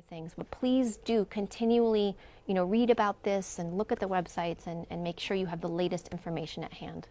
Things, but please do continually, read about this and look at the websites and make sure you have the latest information at hand.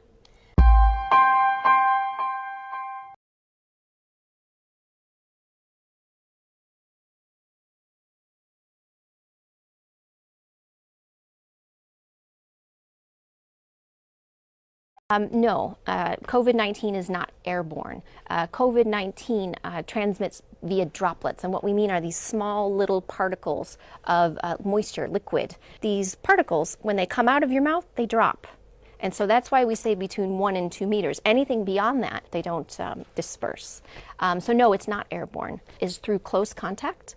No, COVID-19 is not airborne. COVID-19 transmits via droplets, and what we mean are these small little particles of moisture, liquid. These particles, when they come out of your mouth, they drop. And so that's why we say between 1 and 2 meters. Anything beyond that, they don't disperse. So no, it's not airborne. It's through close contact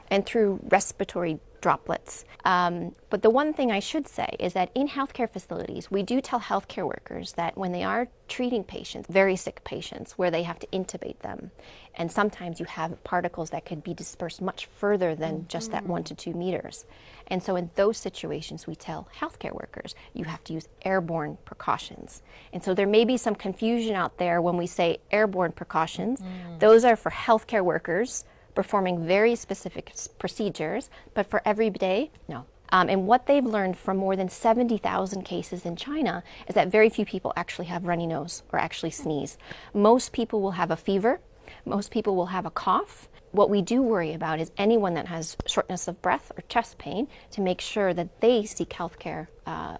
and through respiratory droplets. But the one thing I should say is that in healthcare facilities, we do tell healthcare workers that when they are treating patients, very sick patients, where they have to intubate them, and sometimes you have particles that could be dispersed much further than just that 1 to 2 meters. And so in those situations, we tell healthcare workers, you have to use airborne precautions. And so there may be some confusion out there when we say airborne precautions. Those are for healthcare workers performing very specific procedures, but for every day, no. And what they've learned from more than 70,000 cases in China is that very few people actually have runny nose or actually sneeze. Most people will have a fever. Most people will have a cough. What we do worry about is anyone that has shortness of breath or chest pain, to make sure that they seek health care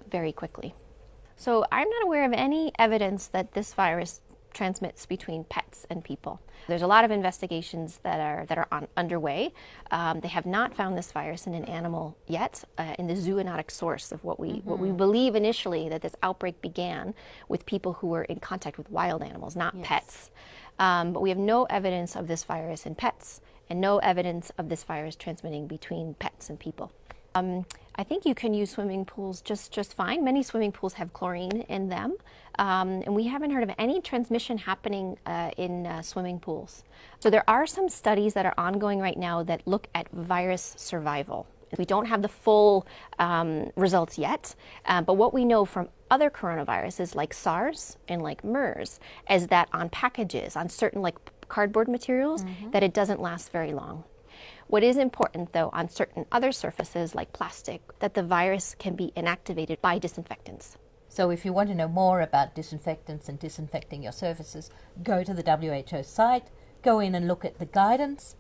very quickly. So I'm not aware of any evidence that this virus transmits between pets and people. There's a lot of investigations that are underway. They have not found this virus in an animal yet, in the zoonotic source of what we believe initially, that this outbreak began with people who were in contact with wild animals, not pets. But we have no evidence of this virus in pets, and no evidence of this virus transmitting between pets and people. I think you can use swimming pools just fine. Many swimming pools have chlorine in them, and we haven't heard of any transmission happening in swimming pools. So there are some studies that are ongoing right now that look at virus survival. We don't have the full results yet, but what we know from other coronaviruses like SARS and like MERS is that on packages, on certain like cardboard materials, that it doesn't last very long. What is important, though, on certain other surfaces like plastic, that the virus can be inactivated by disinfectants. So if you want to know more about disinfectants and disinfecting your surfaces, go to the WHO site, go in and look at the guidance.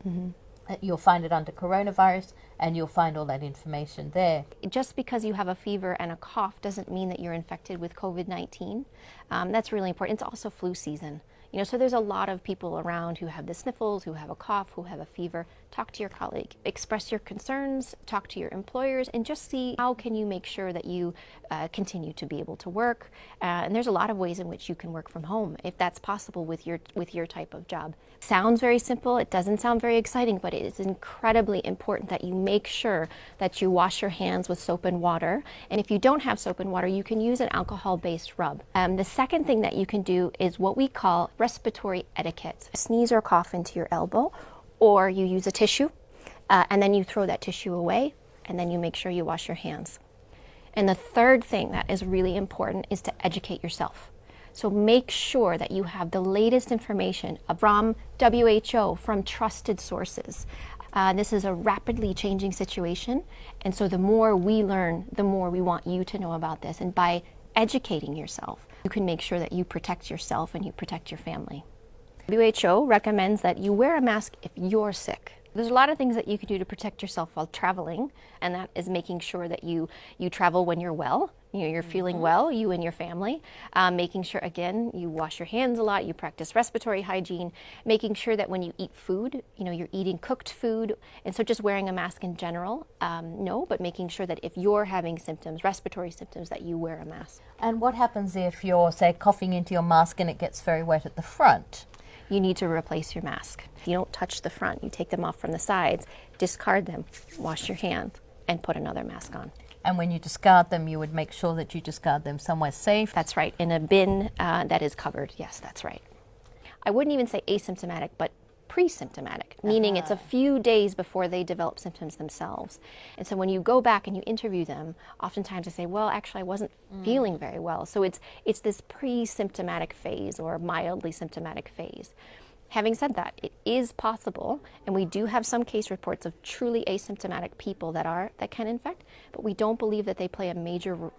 You'll find it under coronavirus, and you'll find all that information there. Just because you have a fever and a cough doesn't mean that you're infected with COVID-19. That's really important. It's also flu season. So there's a lot of people around who have the sniffles, who have a cough, who have a fever. Talk to your colleague, express your concerns, talk to your employers, and just see how can you make sure that you continue to be able to work. And there's a lot of ways in which you can work from home, if that's possible with your type of job. Sounds very simple. It doesn't sound very exciting, but it is incredibly important that you make sure that you wash your hands with soap and water. And if you don't have soap and water, you can use an alcohol-based rub. The second thing that you can do is what we call respiratory etiquette. Sneeze or cough into your elbow, or you use a tissue, and then you throw that tissue away, and then you make sure you wash your hands. And the third thing that is really important is to educate yourself. So make sure that you have the latest information from WHO, from trusted sources. This is a rapidly changing situation, and so the more we learn, the more we want you to know about this. And by educating yourself, you can make sure that you protect yourself and you protect your family. WHO recommends that you wear a mask if you're sick. There's a lot of things that you can do to protect yourself while traveling, and that is making sure that you travel when you're well, you're feeling well, you and your family. Making sure, again, you wash your hands a lot, you practice respiratory hygiene, making sure that when you eat food, you're eating cooked food. And so just wearing a mask in general, no, but making sure that if you're having symptoms, respiratory symptoms, that you wear a mask. And what happens if you're, say, coughing into your mask and it gets very wet at the front? You need to replace your mask. You don't touch the front, you take them off from the sides, discard them, wash your hands, and put another mask on. And when you discard them, you would make sure that you discard them somewhere safe? That's right, in a bin that is covered. Yes, that's right. I wouldn't even say asymptomatic, but pre-symptomatic, meaning it's a few days before they develop symptoms themselves. And so when you go back and you interview them, oftentimes they say, well, actually I wasn't feeling very well. So it's this pre-symptomatic phase or mildly symptomatic phase. Having said that, it is possible, and we do have some case reports of truly asymptomatic people that can infect, but we don't believe that they play a major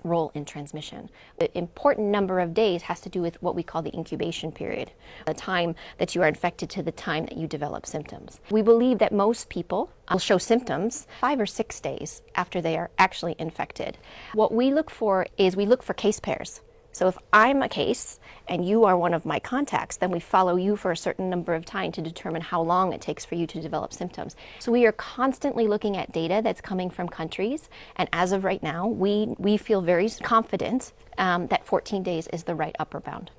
role in transmission. The important number of days has to do with what we call the incubation period, the time that you are infected to the time that you develop symptoms. We believe that most people will show symptoms 5 or 6 days after they are actually infected. What we look for is we look for case pairs. So if I'm a case and you are one of my contacts, then we follow you for a certain number of time to determine how long it takes for you to develop symptoms. So we are constantly looking at data that's coming from countries, and as of right now, we feel very confident that 14 days is the right upper bound.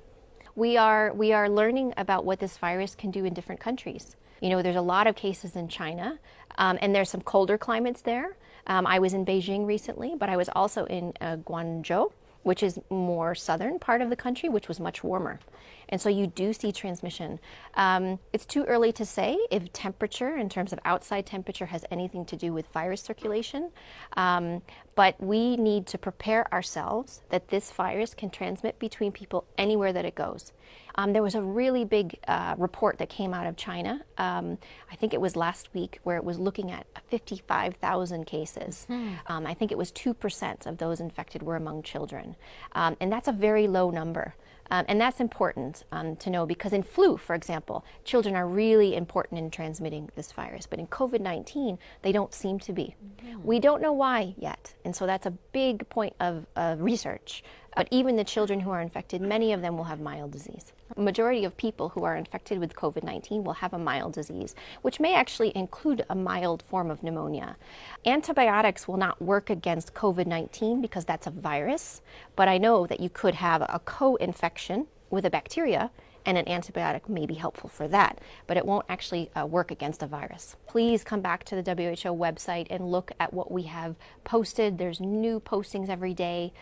We are learning about what this virus can do in different countries. You know, there's a lot of cases in China, and there's some colder climates there. I was in Beijing recently, but I was also in Guangzhou, which is more southern part of the country, which was much warmer. And so you do see transmission. It's too early to say if temperature, in terms of outside temperature, has anything to do with virus circulation. But we need to prepare ourselves that this virus can transmit between people anywhere that it goes. There was a really big report that came out of China, I think it was last week, where it was looking at 55,000 cases. I think it was 2% of those infected were among children. And that's a very low number. And that's important to know, because in flu, for example, children are really important in transmitting this virus. But in COVID-19, they don't seem to be. We don't know why yet. And so that's a big point of research. But even the children who are infected, many of them will have mild disease. A majority of people who are infected with COVID-19 will have a mild disease, which may actually include a mild form of pneumonia. Antibiotics will not work against COVID-19 because that's a virus, but I know that you could have a co-infection with a bacteria, and an antibiotic may be helpful for that, but it won't actually work against a virus. Please come back to the WHO website and look at what we have posted. There's new postings every day,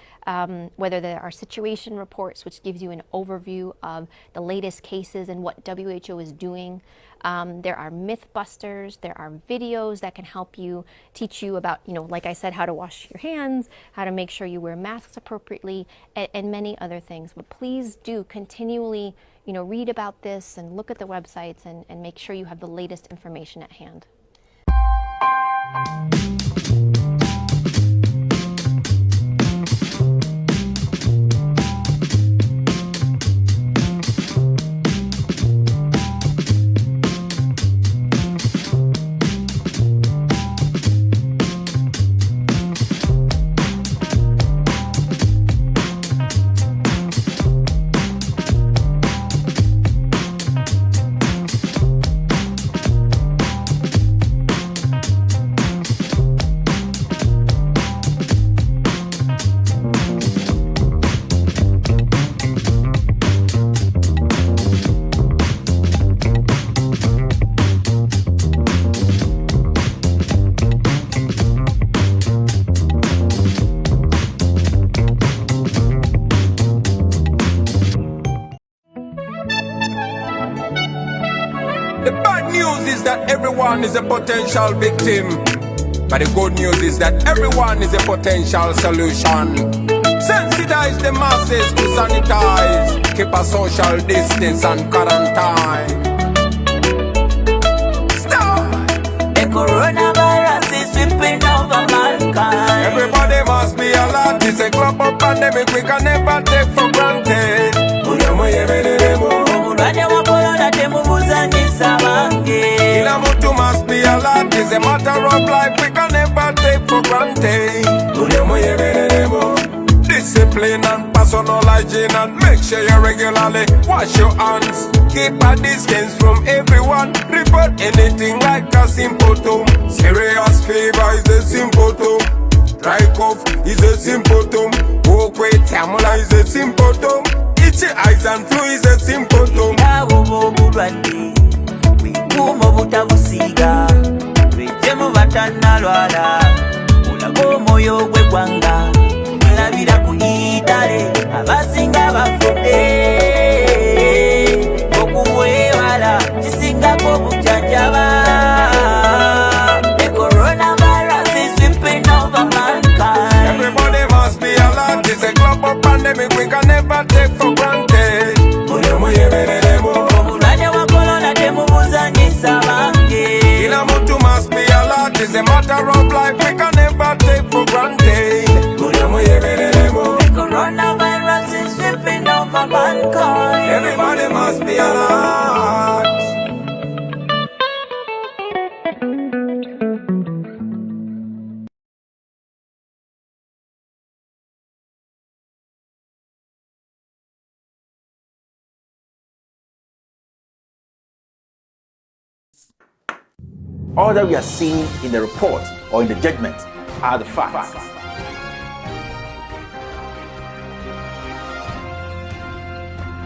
whether there are situation reports, which gives you an overview of the latest cases and what WHO is doing. There are Mythbusters, there are videos that can help you, teach you about, like I said, how to wash your hands, how to make sure you wear masks appropriately, and many other things. But please do continually, read about this and look at the websites and make sure you have the latest information at hand. The bad news is that everyone is a potential victim, but the good news is that everyone is a potential solution. Sensitize the masses to sanitize, keep a social distance and quarantine. Stop! The coronavirus is sweeping over mankind. Everybody must be alert. It's a global pandemic we can never take for granted. Omulwadde wa corona temubuzanyisa bange. Kila mtu must be alert. It's a matter of life we can never take for granted. Discipline and personal hygiene, and make sure you regularly wash your hands. Keep a distance from everyone. Report anything like a symptom. Serious fever is a symptom. Dry cough is a symptom. Walkway tamula is a symptom. Itchy eyes and flu is a symptom. Abo bobulwadde bwekuuma obutabusiiga lwejjemu batannalwala olaga omwoyo gw'eggwanga olabira ku itale abasinga bafudde okubwewala kisingako obujjanjaba. The coronavirus is sweeping over mankind. Everybody must be alert. It's a global pandemic we can never take for granted. matter of life we can never take for granted. Coronavirus is sweeping over mankind. Everybody must be alert. All that we are seeing in the report or in the judgment are the facts.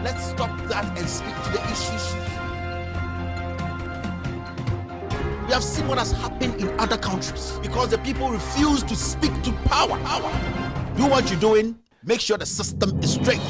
Let's stop that and speak to the issues. We have seen what has happened in other countries because the people refuse to speak to power. Do what you're doing, make sure the system is straight.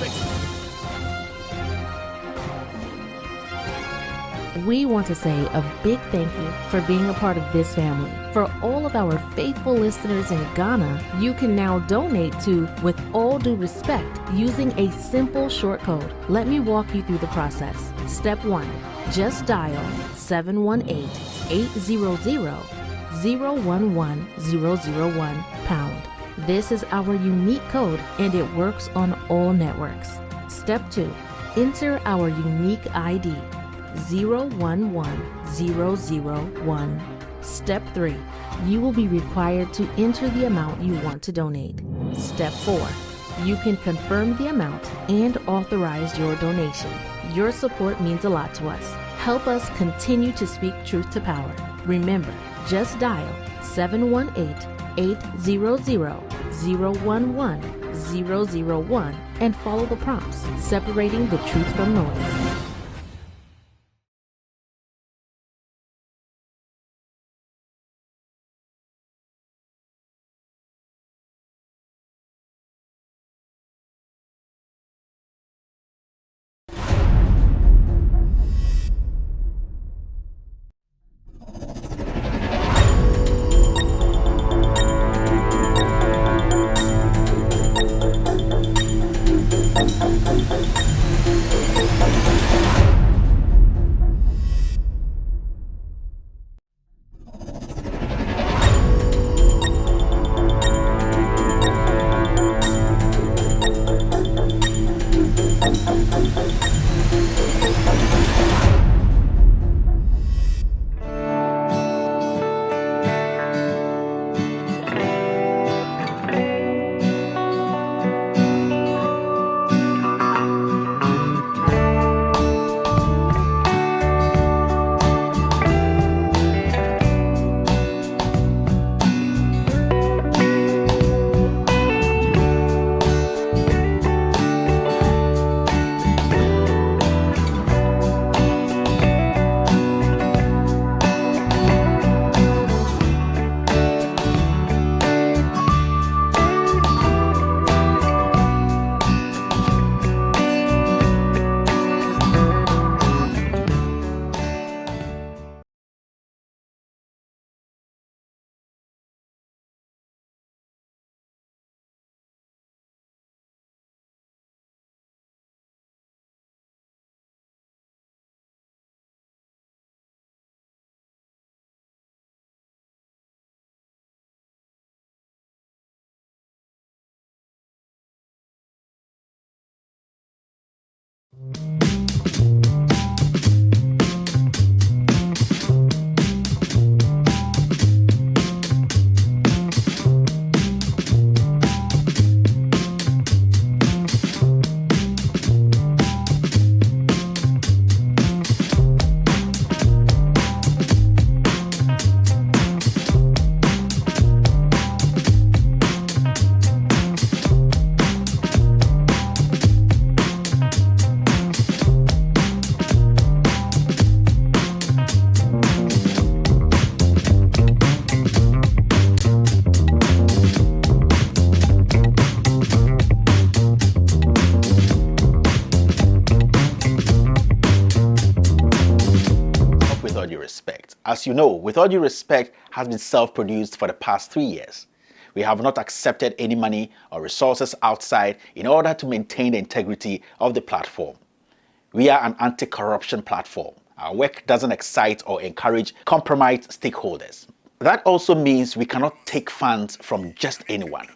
We want to say a big thank you for being a part of this family. For all of our faithful listeners in Ghana, you can now donate to With All Due Respect using a simple short code. Let me walk you through the process. Step 1. Just dial 718-800-011-001 pound. This is our unique code and it works on all networks. Step 2. Enter our unique ID. 011001. Step 3. You will be required to enter the amount you want to donate. Step 4. You can confirm the amount and authorize your donation. Your support means a lot to us. Help us continue to speak truth to power. Remember, just dial 718-800-011-001 and follow the prompts, separating the truth from noise. As you know, With All Due Respect has been self-produced for the past 3 years. We have not accepted any money or resources outside in order to maintain the integrity of the platform. We are an anti-corruption platform. Our work doesn't excite or encourage compromised stakeholders. That also means we cannot take funds from just anyone.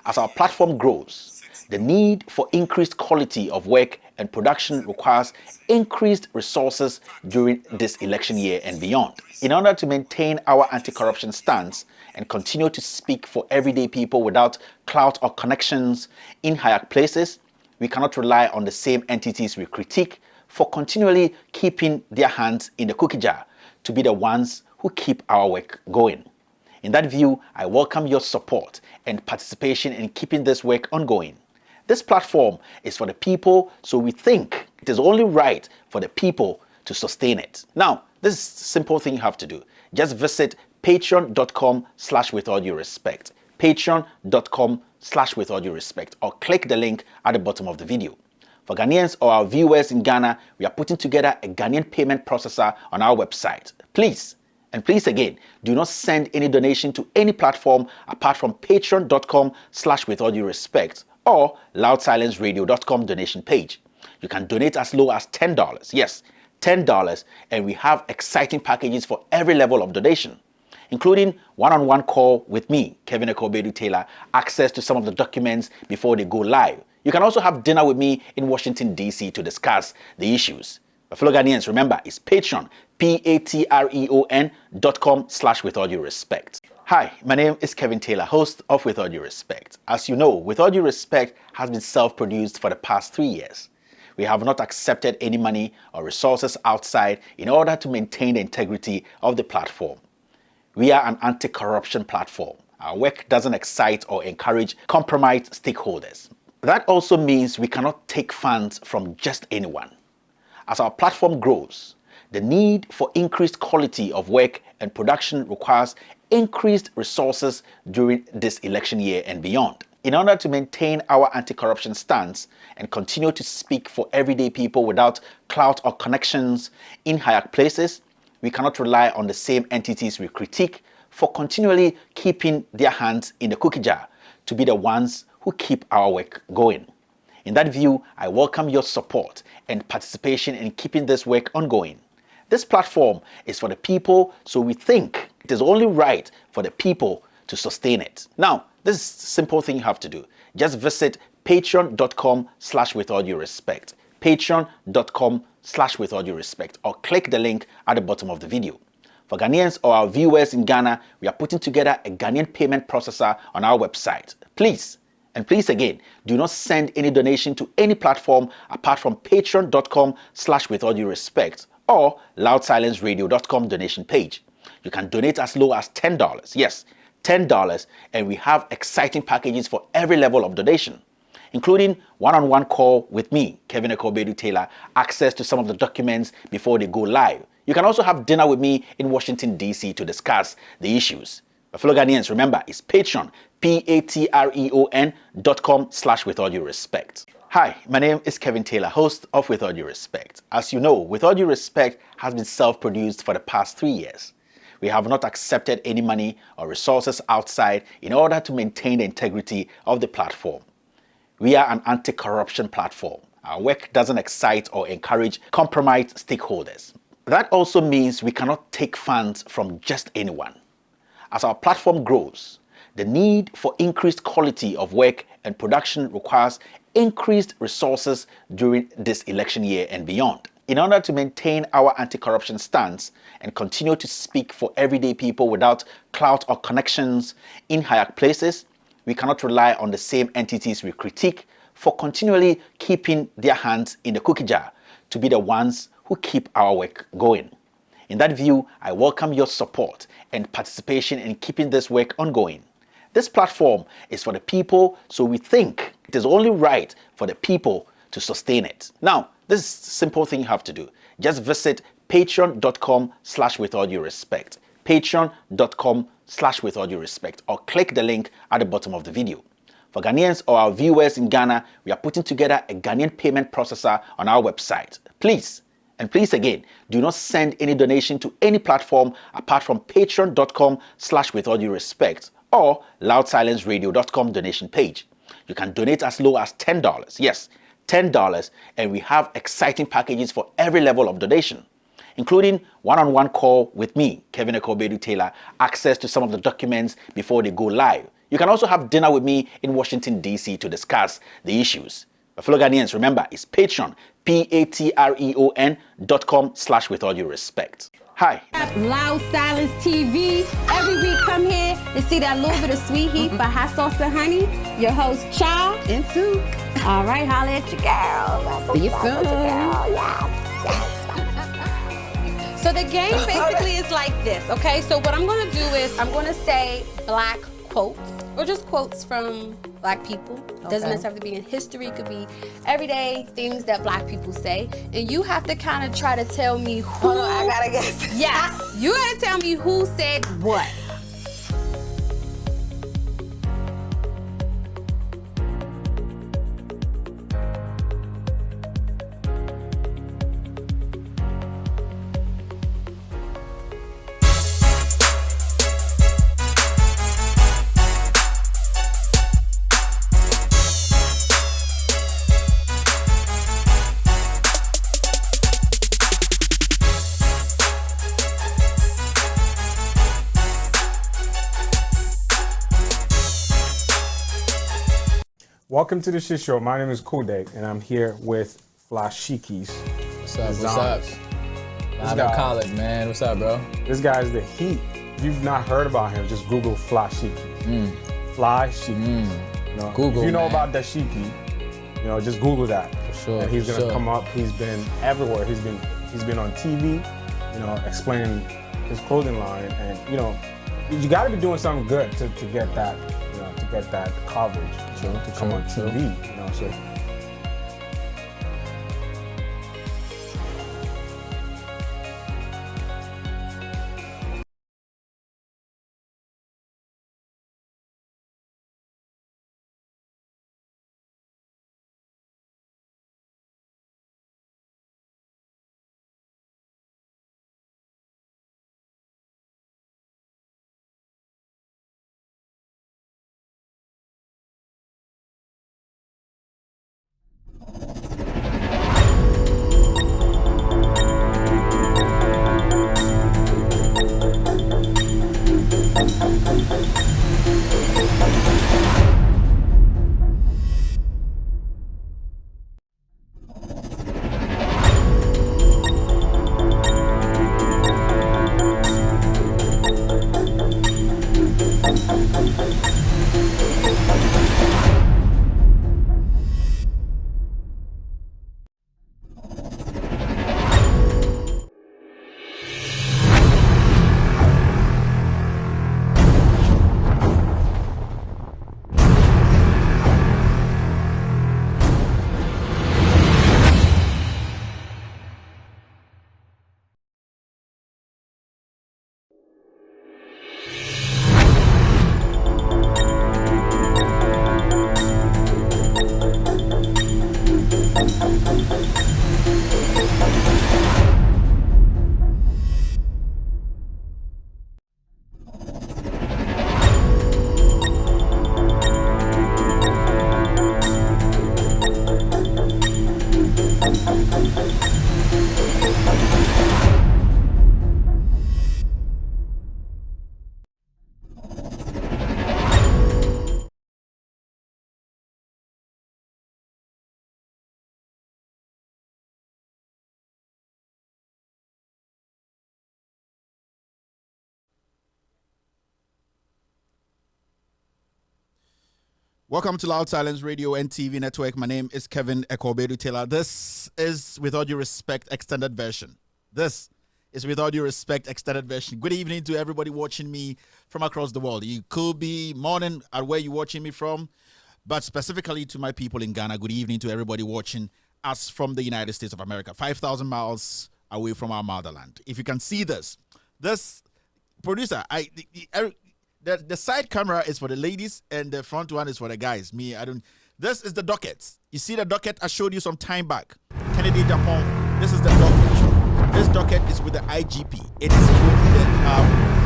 As our platform grows, the need for increased quality of work and production requires increased resources during this election year and beyond. In order to maintain our anti-corruption stance and continue to speak for everyday people without clout or connections in higher places, we cannot rely on the same entities we critique for continually keeping their hands in the cookie jar to be the ones who keep our work going. In that view, I welcome your support and participation in keeping this work ongoing. This platform is for the people, so we think it is only right for the people to sustain it. Now, this is a simple thing you have to do. Just visit patreon.com/withallduerespect, patreon.com/withallduerespect, or click the link at the bottom of the video. For Ghanaians or our viewers in Ghana, we are putting together a Ghanaian payment processor on our website. Please again, do not send any donation to any platform apart from patreon.com/withallduerespect or loudsilenceradio.com donation page. You can donate as low as $10. Yes, $10, and we have exciting packages for every level of donation, including one-on-one call with me, Kevin Ekobedu Taylor, access to some of the documents before they go live. You can also have dinner with me in Washington, D.C. to discuss the issues. My fellow Ghanaians, remember, it's Patreon, patreon.com/withallduerespect. Hi, my name is Kevin Taylor, host of With All Due Respect. As you know, With All Due Respect has been self-produced for the past 3 years. We have not accepted any money or resources outside in order to maintain the integrity of the platform. We are an anti-corruption platform. Our work doesn't excite or encourage compromised stakeholders. That also means we cannot take funds from just anyone. As our platform grows, the need for increased quality of work and production requires increased resources during this election year and beyond. In order to maintain our anti-corruption stance and continue to speak for everyday people without clout or connections in higher places, we cannot rely on the same entities we critique for continually keeping their hands in the cookie jar to be the ones who keep our work going. In that view, I welcome your support and participation in keeping this work ongoing. This platform is for the people, so we think it is only right for the people to sustain it. Now, this is a simple thing you have to do. Just visit patreon.com/withallduerespect, patreon.com/withallduerespect, or click the link at the bottom of the video. For Ghanaians or our viewers in Ghana, we are putting together a Ghanaian payment processor on our website. Please again, do not send any donation to any platform apart from patreon.com/withallduerespect or loudsilenceradio.com donation page. You can donate as low as $10. Yes, $10, and we have exciting packages for every level of donation, including one-on-one call with me, Kevin Ekobedu Taylor, access to some of the documents before they go live. You can also have dinner with me in Washington, D.C. to discuss the issues. My fellow Ghanaians, remember, it's Patreon, patreon.com/withallduerespect. Hi, my name is Kevin Taylor, host of With All Due Respect. As you know, With All Due Respect has been self-produced for the past 3 years. We have not accepted any money or resources outside in order to maintain the integrity of the platform. We are an anti-corruption platform. Our work doesn't excite or encourage compromised stakeholders. That also means we cannot take funds from just anyone. As our platform grows, the need for increased quality of work and production requires increased resources during this election year and beyond. In order to maintain our anti-corruption stance and continue to speak for everyday people without clout or connections in higher places, we cannot rely on the same entities we critique for continually keeping their hands in the cookie jar to be the ones who keep our work going. In that view, I welcome your support and participation in keeping this work ongoing. This platform is for the people, so we think it is only right for the people to sustain it. Now, this is a simple thing you have to do. Just visit patreon.com/withallduerespect, patreon.com/withallduerespect, or click the link at the bottom of the video. For Ghanaians or our viewers in Ghana, we are putting together a Ghanaian payment processor on our website. Please again, do not send any donation to any platform apart from patreon.com/withallduerespect or loudsilenceradio.com donation page. You can donate as low as $10. Yes, $10, and we have exciting packages for every level of donation, including one-on-one call with me, Kevin Ekobedu Taylor, access to some of the documents before they go live. You can also have dinner with me in Washington, D.C. to discuss the issues. My fellow Ghanaians, remember, it's Patreon, patreon.com/with all due respect. Hi. Loud Silence TV. Every week come here and see that little bit of sweet heat for hot sauce and honey. Your host, Cha and Sue. All right, holla at your girl. See you soon. So the game basically is like this, okay? So what I'm gonna do is I'm gonna say black quotes, or just quotes from black people. Doesn't necessarily have to be in history, it could be everyday things that black people say. And you have to kind of try to tell me who. Hold on, I gotta guess. Yes, you gotta tell me who said what. Welcome to the shit show. My name is Kodak, and I'm here with Flashikis. What's up? What's up? Live at college, man. What's up, bro? This guy's the heat. If you've not heard about him, just Google Flashikis. Flashikis. You know, Google. If you know man. about dashiki, you know, just Google that. For sure. And he's for gonna sure. come up. He's been everywhere. He's been on TV, you know, explaining his clothing line, and you know, you got to be doing something good to get that, you know, to get that coverage. To come on TV, you know, so. Welcome to Loud Silence Radio and TV Network. My name is Kevin Ekobedu Taylor. This is, with all due respect, extended version. This is, with all due respect, extended version. Good evening to everybody watching me from across the world. You could be morning at where you're watching me from, but specifically to my people in Ghana, good evening to everybody watching us from the United States of America, 5,000 miles away from our motherland. If you can see this producer, the side camera is for the ladies and the front one is for the guys. This is the docket. You see the docket I showed you some time back. Kennedy, Japan. This is the docket. This docket is with the IGP. It is with the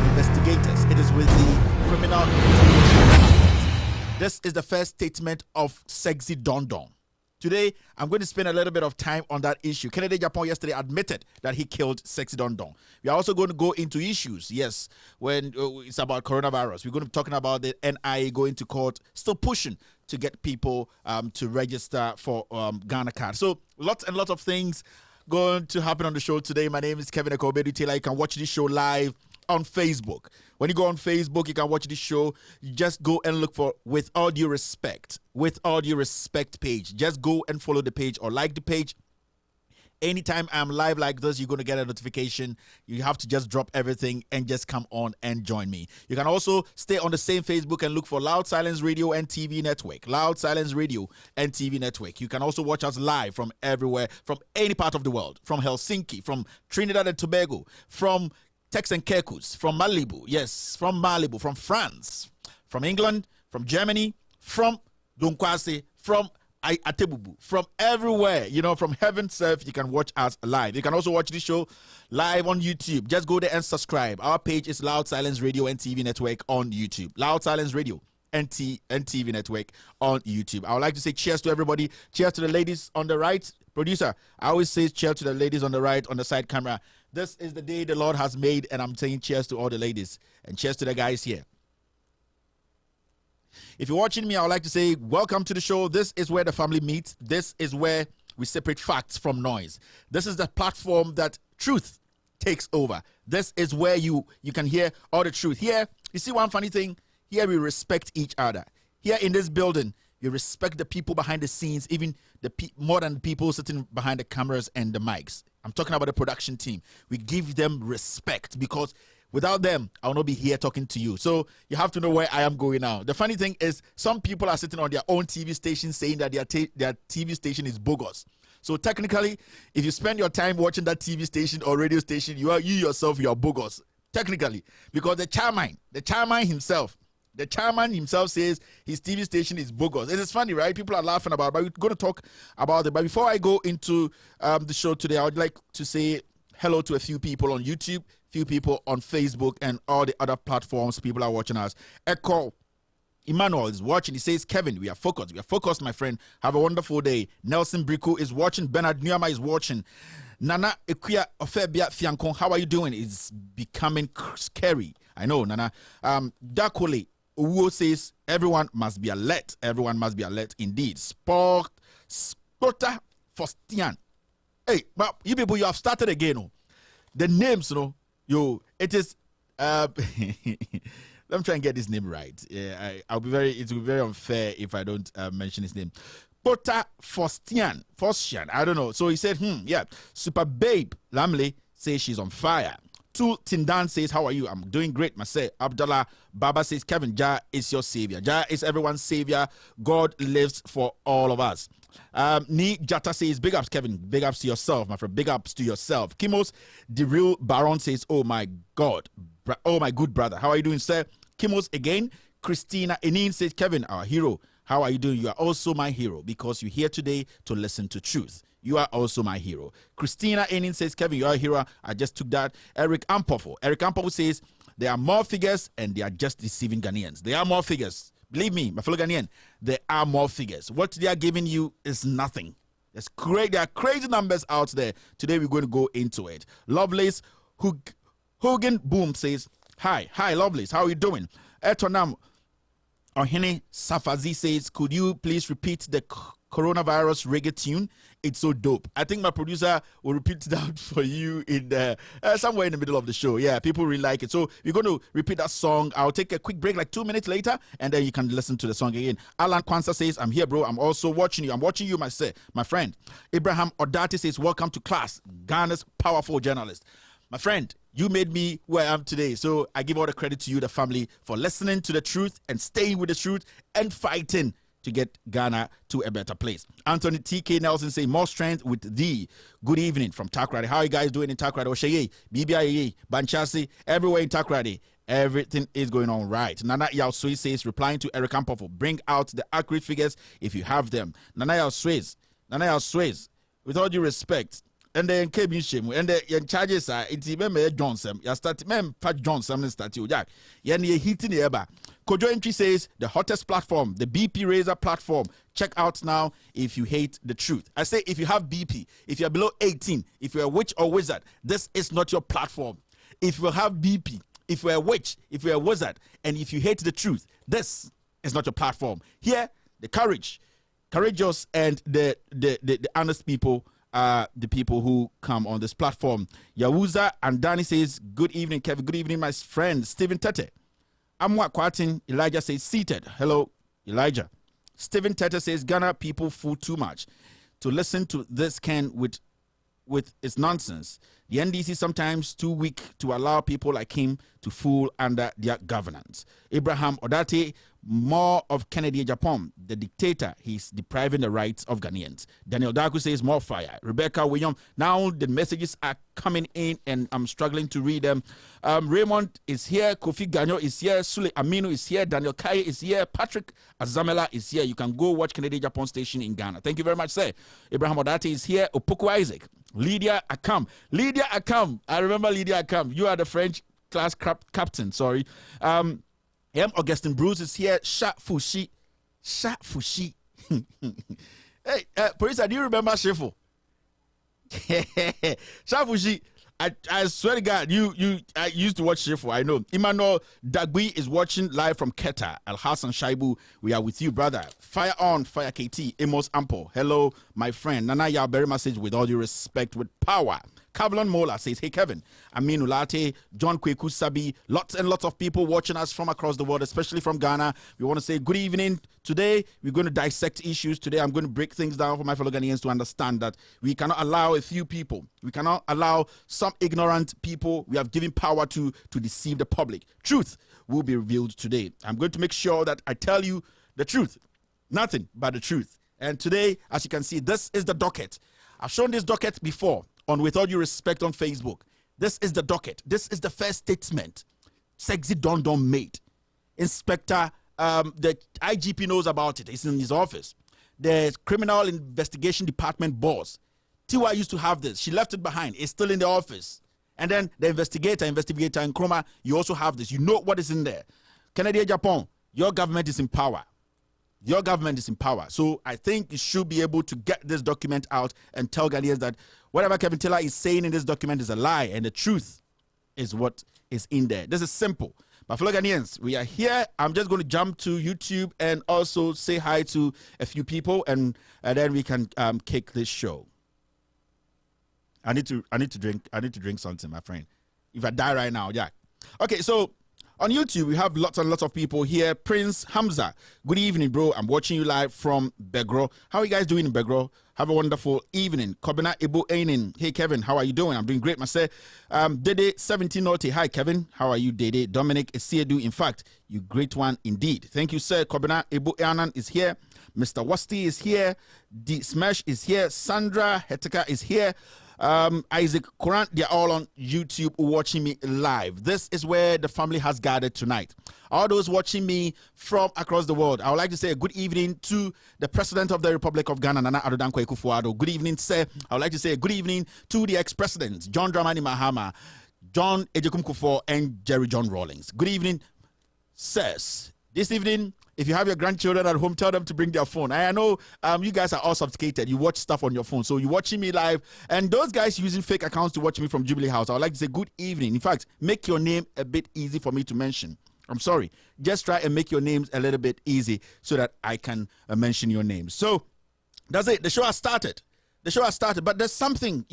investigators. It is with the criminal investigation department. This is the first statement of Sexy Don Don. Today, I'm going to spend a little bit of time on that issue. Kennedy Japan yesterday admitted that he killed Sexy Don Don. We are also going to go into issues, yes, when it's about coronavirus. We're going to be talking about the NIA going to court, still pushing to get people to register for Ghana card. So lots and lots of things going to happen on the show today. My name is Kevin Ekobedu Taylor. You can watch this show live on Facebook. When you go on Facebook, you can watch this show. You just go and look for With All Due Respect. With All Due Respect page. Just go and follow the page or like the page. Anytime I'm live like this, you're going to get a notification. You have to just drop everything and just come on and join me. You can also stay on the same Facebook and look for Loud Silence Radio and TV Network. Loud Silence Radio and TV Network. You can also watch us live from everywhere, from any part of the world. From Helsinki, from Trinidad and Tobago, from Tex and Caicos, from Malibu, yes, from Malibu, from France, from England, from Germany, from Dunkwase, from Atebubu, from everywhere, from heaven surf, you can watch us live. You can also watch this show live on YouTube. Just go there and subscribe. Our page is Loud Silence Radio and TV Network on YouTube. Loud Silence Radio and TV Network on YouTube. I would like to say cheers to everybody. Cheers to the ladies on the right. Producer, I always say cheers to the ladies on the right, on the side camera. This is the day the Lord has made, and I'm saying cheers to all the ladies and cheers to the guys here. If you're watching me, I would like to say welcome to the show. This is where the family meets. This is where we separate facts from noise. This is the platform that truth takes over. This is where you can hear all the truth. Here, you see one funny thing? Here we respect each other. Here in this building, you respect the people behind the scenes, even more than the people sitting behind the cameras and the mics. I'm talking about the production team. We give them respect because without them, I will not be here talking to you. So you have to know where I am going now. The funny thing is some people are sitting on their own TV station saying that their TV station is bogus. So technically, if you spend your time watching that TV station or radio station, you yourself, you are bogus. Technically, because the chairman himself says his TV station is bogus. It is funny, right? People are laughing about it, but we're going to talk about it. But before I go into the show today, I would like to say hello to a few people on YouTube, few people on Facebook, and all the other platforms people are watching us. Echo Emmanuel is watching. He says, Kevin, we are focused. We are focused, my friend. Have a wonderful day. Nelson Brico is watching. Bernard Nyama is watching. Nana Ekuya Ofebia Fiankon, how are you doing? It's becoming scary. I know, Nana. Dakole Uwo says, everyone must be alert. Everyone must be alert indeed. Spotter Fostian. Hey, but you people, you have started again. Oh. The names, it is, let me try and get this name right. Yeah, it will be very unfair if I don't mention his name. Spotter Fostian, I don't know. So he said, yeah. Super Babe Lamley says she's on fire. Tu Tindan says, how are you? I'm doing great, Masay. Abdullah Baba says, Kevin, Jah is your savior. Jah is everyone's savior. God lives for all of us. Ni Jata says, big ups, Kevin. Big ups to yourself, my friend. Big ups to yourself. Kimos, the real Baron says, oh my God. Oh my good brother. How are you doing, sir? Kimos again. Christina Enin says, Kevin, our hero. How are you doing? You are also my hero because you're here today to listen to truth. You are also my hero. Christina Enin says, Kevin, you are a hero. I just took that. Eric Ampofo says, there are more figures and they are just deceiving Ghanaians. There are more figures. Believe me, my fellow Ghanaian, there are more figures. What they are giving you is nothing. There are crazy numbers out there. Today we're going to go into it. Lovelace Hogan Boom says, hi, Lovelace. How are you doing? Etonam Ohene Safazi says, could you please repeat the coronavirus reggae tune? It's so dope. I think my producer will repeat that for you in somewhere in the middle of the show. Yeah, people really like it. So we're going to repeat that song. I'll take a quick break, like 2 minutes later, and then you can listen to the song again. Alan Kwanzaa says, I'm here, bro. I'm also watching you. I'm watching you, my friend. Abraham Odati says, welcome to class. Ghana's powerful journalist. My friend, you made me who I am today. So I give all the credit to you, the family, for listening to the truth and staying with the truth and fighting to get Ghana to a better place. Anthony TK Nelson say, more strength with thee. Good evening from Takrady. How are you guys doing in Takrady? Osheye, BBIA, Banchasi, everywhere in Takrady. Everything is going on right. Nana Yaosui says, replying to Eric Ampofo, bring out the accurate figures if you have them. Nana Yaosui, with all due respect, and then came shame and the charges are it's even Johnson. You start Pat Johnson and start you Jack. Yen ye hitting the eba. Kojo Entry says the hottest platform, the BP Razor platform, Check out now if you hate the truth. I say if you have BP, if you're below 18, if you're a witch or wizard, this is not your platform. If you have BP, if you're a witch, if you're a wizard, and if you hate the truth, this is not your platform. Here, the courageous and the honest people are the people who come on this platform. Yawuza and Danny says, good evening, Kevin. Good evening, my friend, Stephen Tete. Amwa Kwatin, Elijah says, seated. Hello, Elijah. Stephen Tete says, Ghana people fool too much. To listen to this can with its nonsense. The NDC sometimes too weak to allow people like him to fool under their governance. Abraham Odate, more of Kennedy Japan, the dictator, he's depriving the rights of Ghanaians. Daniel Daku says more fire. Rebecca William, now the messages are coming in and I'm struggling to read them. Raymond is here, Kofi Ganyo is here, Sule Aminu is here, Daniel Kai is here, Patrick Azamela is here. You can go watch Kennedy Japan station in Ghana. Thank you very much, sir. Abraham Odate is here, Opoku Isaac. Lydia Akam. I remember Lydia Akam. You are the French class captain. Sorry. Augustine Bruce is here. Sha Fushi. Hey, Parisa, do you remember Shefo? Sha Fushi. I swear to God, I used to watch Shefo. I know. Emmanuel Dagbi is watching live from Keta. Al Hassan Shaibu, we are with you, brother. Fire on, Fire KT. Amos Ampo. Hello, my friend. Nana Yaberi message with all due respect, with power. Kavlon Mola says, hey, Kevin. Amin Ulate, John Kweku Sabi, lots and lots of people watching us from across the world, especially from Ghana. We want to say good evening. Today, we're going to dissect issues. Today, I'm going to break things down for my fellow Ghanaians to understand that we cannot allow a few people, we cannot allow some ignorant people we have given power to deceive the public. Truth will be revealed today. I'm going to make sure that I tell you the truth, nothing but the truth. And today, as you can see, this is the docket. I've shown this docket before on With All Due Respect on Facebook. This is the docket. This is the first statement Sexy Don made. Inspector, the IGP knows about it. It's in his office. The Criminal Investigation Department boss, Tiwa used to have this. She left it behind. It's still in the office. And then the investigator in Nkrumah, you also have this. You know what is in there. Kennedy Japan, your government is in power. Your government is in power. So I think you should be able to get this document out and tell Ghanaians that whatever Kevin Taylor is saying in this document is a lie and the truth is what is in there. This is simple. But fellow Ghanaians, we are here. I'm just going to jump to YouTube and also say hi to a few people and then we can kick this show. I need to drink something, my friend. If I die right now, yeah. Okay, so on YouTube, we have lots and lots of people here. Prince Hamza, good evening, bro. I'm watching you live from Begro. How are you guys doing in Begro? Have a wonderful evening. Kobina Ibu Ainin. Hey, Kevin, how are you doing? I'm doing great, myself. Dede 1790. Hi, Kevin. How are you, Dede? Dominic Esiedu. In fact, you great one indeed. Thank you, sir. Kobina Ibu Anan is here. Mr. Wasti is here. D Smash is here. Sandra Heteka is here. Isaac Courant, they're all on YouTube watching me live. This is where the family has gathered tonight. All those watching me from across the world, I would like to say a good evening to the President of the Republic of Ghana, Nana Addo Dankwa Akufo-Addo. Good evening, sir. I would like to say a good evening to the ex-presidents, John Dramani Mahama, John Ejekun Kufuor, and Jerry John Rawlings. Good evening, sirs. This evening, if you have your grandchildren at home, tell them to bring their phone. I know you guys are all sophisticated. You watch stuff on your phone. So you're watching me live. And those guys using fake accounts to watch me from Jubilee House, I would like to say good evening. In fact, make your name a bit easy for me to mention. I'm sorry. Just try and make your names a little bit easy so that I can mention your names. So that's it. The show has started. But there's something,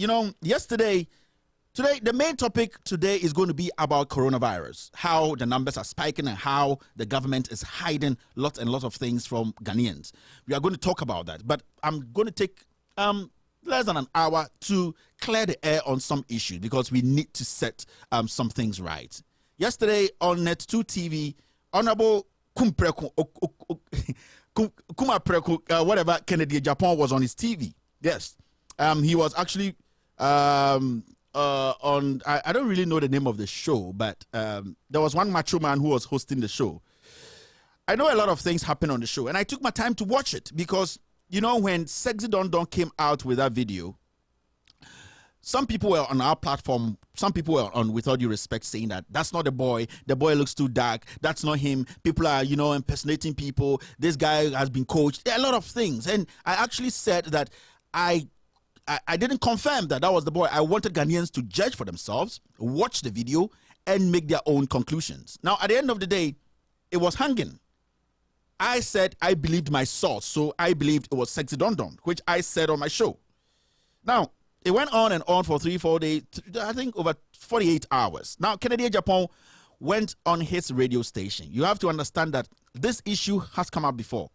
Today, the main topic today is going to be about coronavirus, how the numbers are spiking and how the government is hiding lots and lots of things from Ghanaians. We are going to talk about that, but I'm going to take less than an hour to clear the air on some issues because we need to set some things right. Yesterday on Net2 TV, Honorable Kumapreku, whatever, Kennedy Japan was on his TV. Yes, he was actually on, I don't really know the name of the show, but there was one macho man who was hosting the show. I know a lot of things happen on the show, and I took my time to watch it because, when Sexy Don came out with that video, some people were on our platform, some people were on With All Due Respect saying that that's not the boy looks too dark, that's not him, people are, impersonating people, this guy has been coached. There are a lot of things. And I actually said that I didn't confirm that was the boy. I wanted Ghanaians to judge for themselves, watch the video, and make their own conclusions. Now, at the end of the day, it was hanging. I said I believed my source, so I believed it was Sexy Don Don, which I said on my show. Now, it went on and on for 3-4 days, I think over 48 hours. Now, Kennedy Agyapong went on his radio station. You have to understand that this issue has come up before.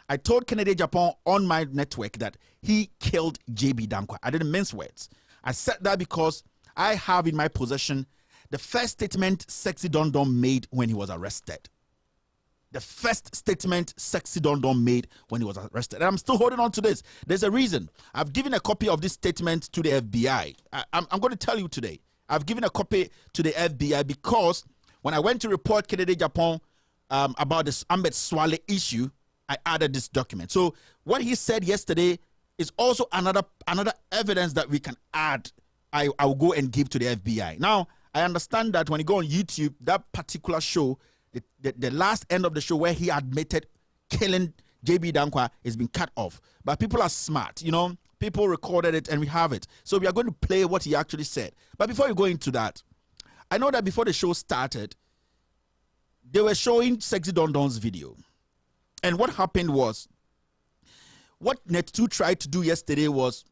I told Kennedy Agyapong on my network that he killed JB Dankwa. I didn't mince words. I said that because I have in my possession the first statement Sexy Don Don made when he was arrested. The first statement Sexy Don Don made when he was arrested. And I'm still holding on to this. There's a reason. I've given a copy of this statement to the FBI. I'm going to tell you today. I've given a copy to the FBI because when I went to report Kennedy Agyapong about this Ahmed Swale issue, I added this document. So what he said yesterday is also another evidence that we can add. I will go and give to the FBI. Now, I understand that when you go on YouTube, that particular show, the last end of the show where he admitted killing JB Dankwa has been cut off. But people are smart, People recorded it and we have it. So we are going to play what he actually said. But before we go into that, I know that before the show started, they were showing Sexy Don Don's video. And what happened was, what Net2 tried to do yesterday was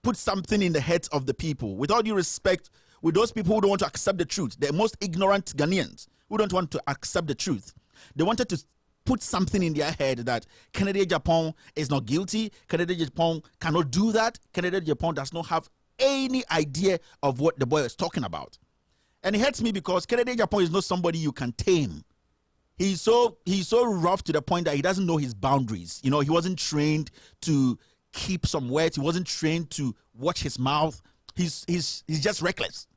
put something in the heads of the people. With all due respect, with those people who don't want to accept the truth, the most ignorant Ghanaians who don't want to accept the truth. They wanted to put something in their head that Kennedy Agyapong is not guilty, Kennedy Agyapong cannot do that, Kennedy Agyapong does not have any idea of what the boy is talking about. And it hurts me because Kennedy Agyapong is not somebody you can tame. He's so rough to the point that he doesn't know his boundaries. He wasn't trained to keep some words. He wasn't trained to watch his mouth. He's just reckless.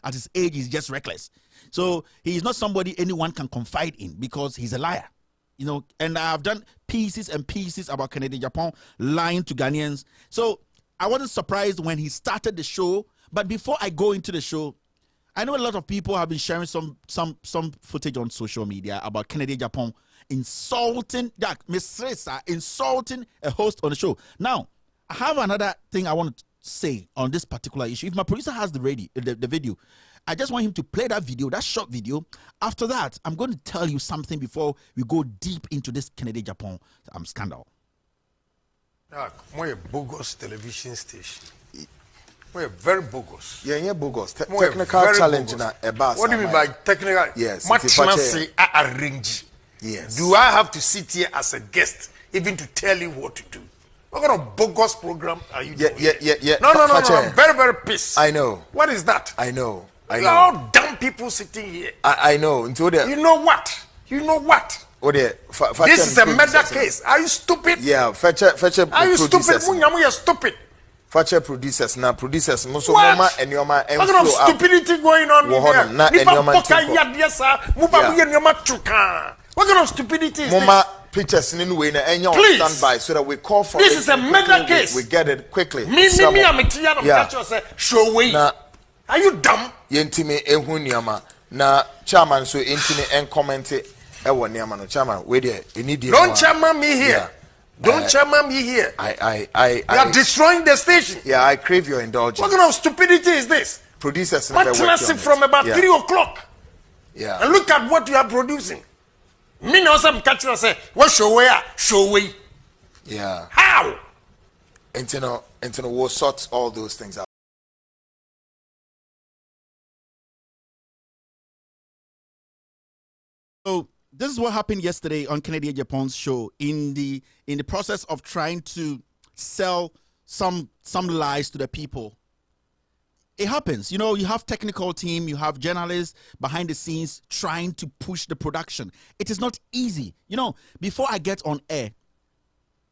At his age, he's just reckless. So he's not somebody anyone can confide in because he's a liar. And I've done pieces and pieces about Kennedy Agyapong lying to Ghanaians. So I wasn't surprised when he started the show. But before I go into the show, I know a lot of people have been sharing some footage on social media about Kennedy Agyapong insulting Miss Ressa, insulting a host on the show. Now, I have another thing I want to say on this particular issue. If my producer has the video, I just want him to play that video, that short video. After that, I'm going to tell you something before we go deep into this Kennedy Agyapong scandal. More bogus television station. We're very bogus. Yeah, bogus. Technical challenge na eba. What do you mean by technical? Yes. Much say I arrange. Yes. Do I have to sit here as a guest even to tell you what to do? What kind of bogus program are you doing? Yeah. No. I'm very, very pissed. I know. What is that? I know. You're all dumb people sitting here. I know. Until you know what? This is a murder case. Are you stupid? Yeah, fetch are you stupid? You're stupid. Fetch producers now. Producers. What kind of stupidity going on in here? What kind of stupidity is this? Pictures in way na Please. Standby so that we call for this is a murder case. We get it quickly. I'm a tired of catch yourself. Show way. Are you dumb? Yentime ehu niama na chairman so entime en comment e wo niama no chairman we there you need the Don't chairman me here. Yeah. Don't chairman me here. You are destroying the station. Yeah, I crave your indulgence. What kind of stupidity is this? Producers from about 3 o'clock. Yeah. And look at what you are producing. Me no some catch you say what show way. Yeah. How? Until we'll sort all those things out. So this is what happened yesterday on Kennedy Agyapong's show in the process of trying to sell some lies to the people. It happens. You have technical team, you have journalists behind the scenes trying to push the production. It is not easy. Before I get on air,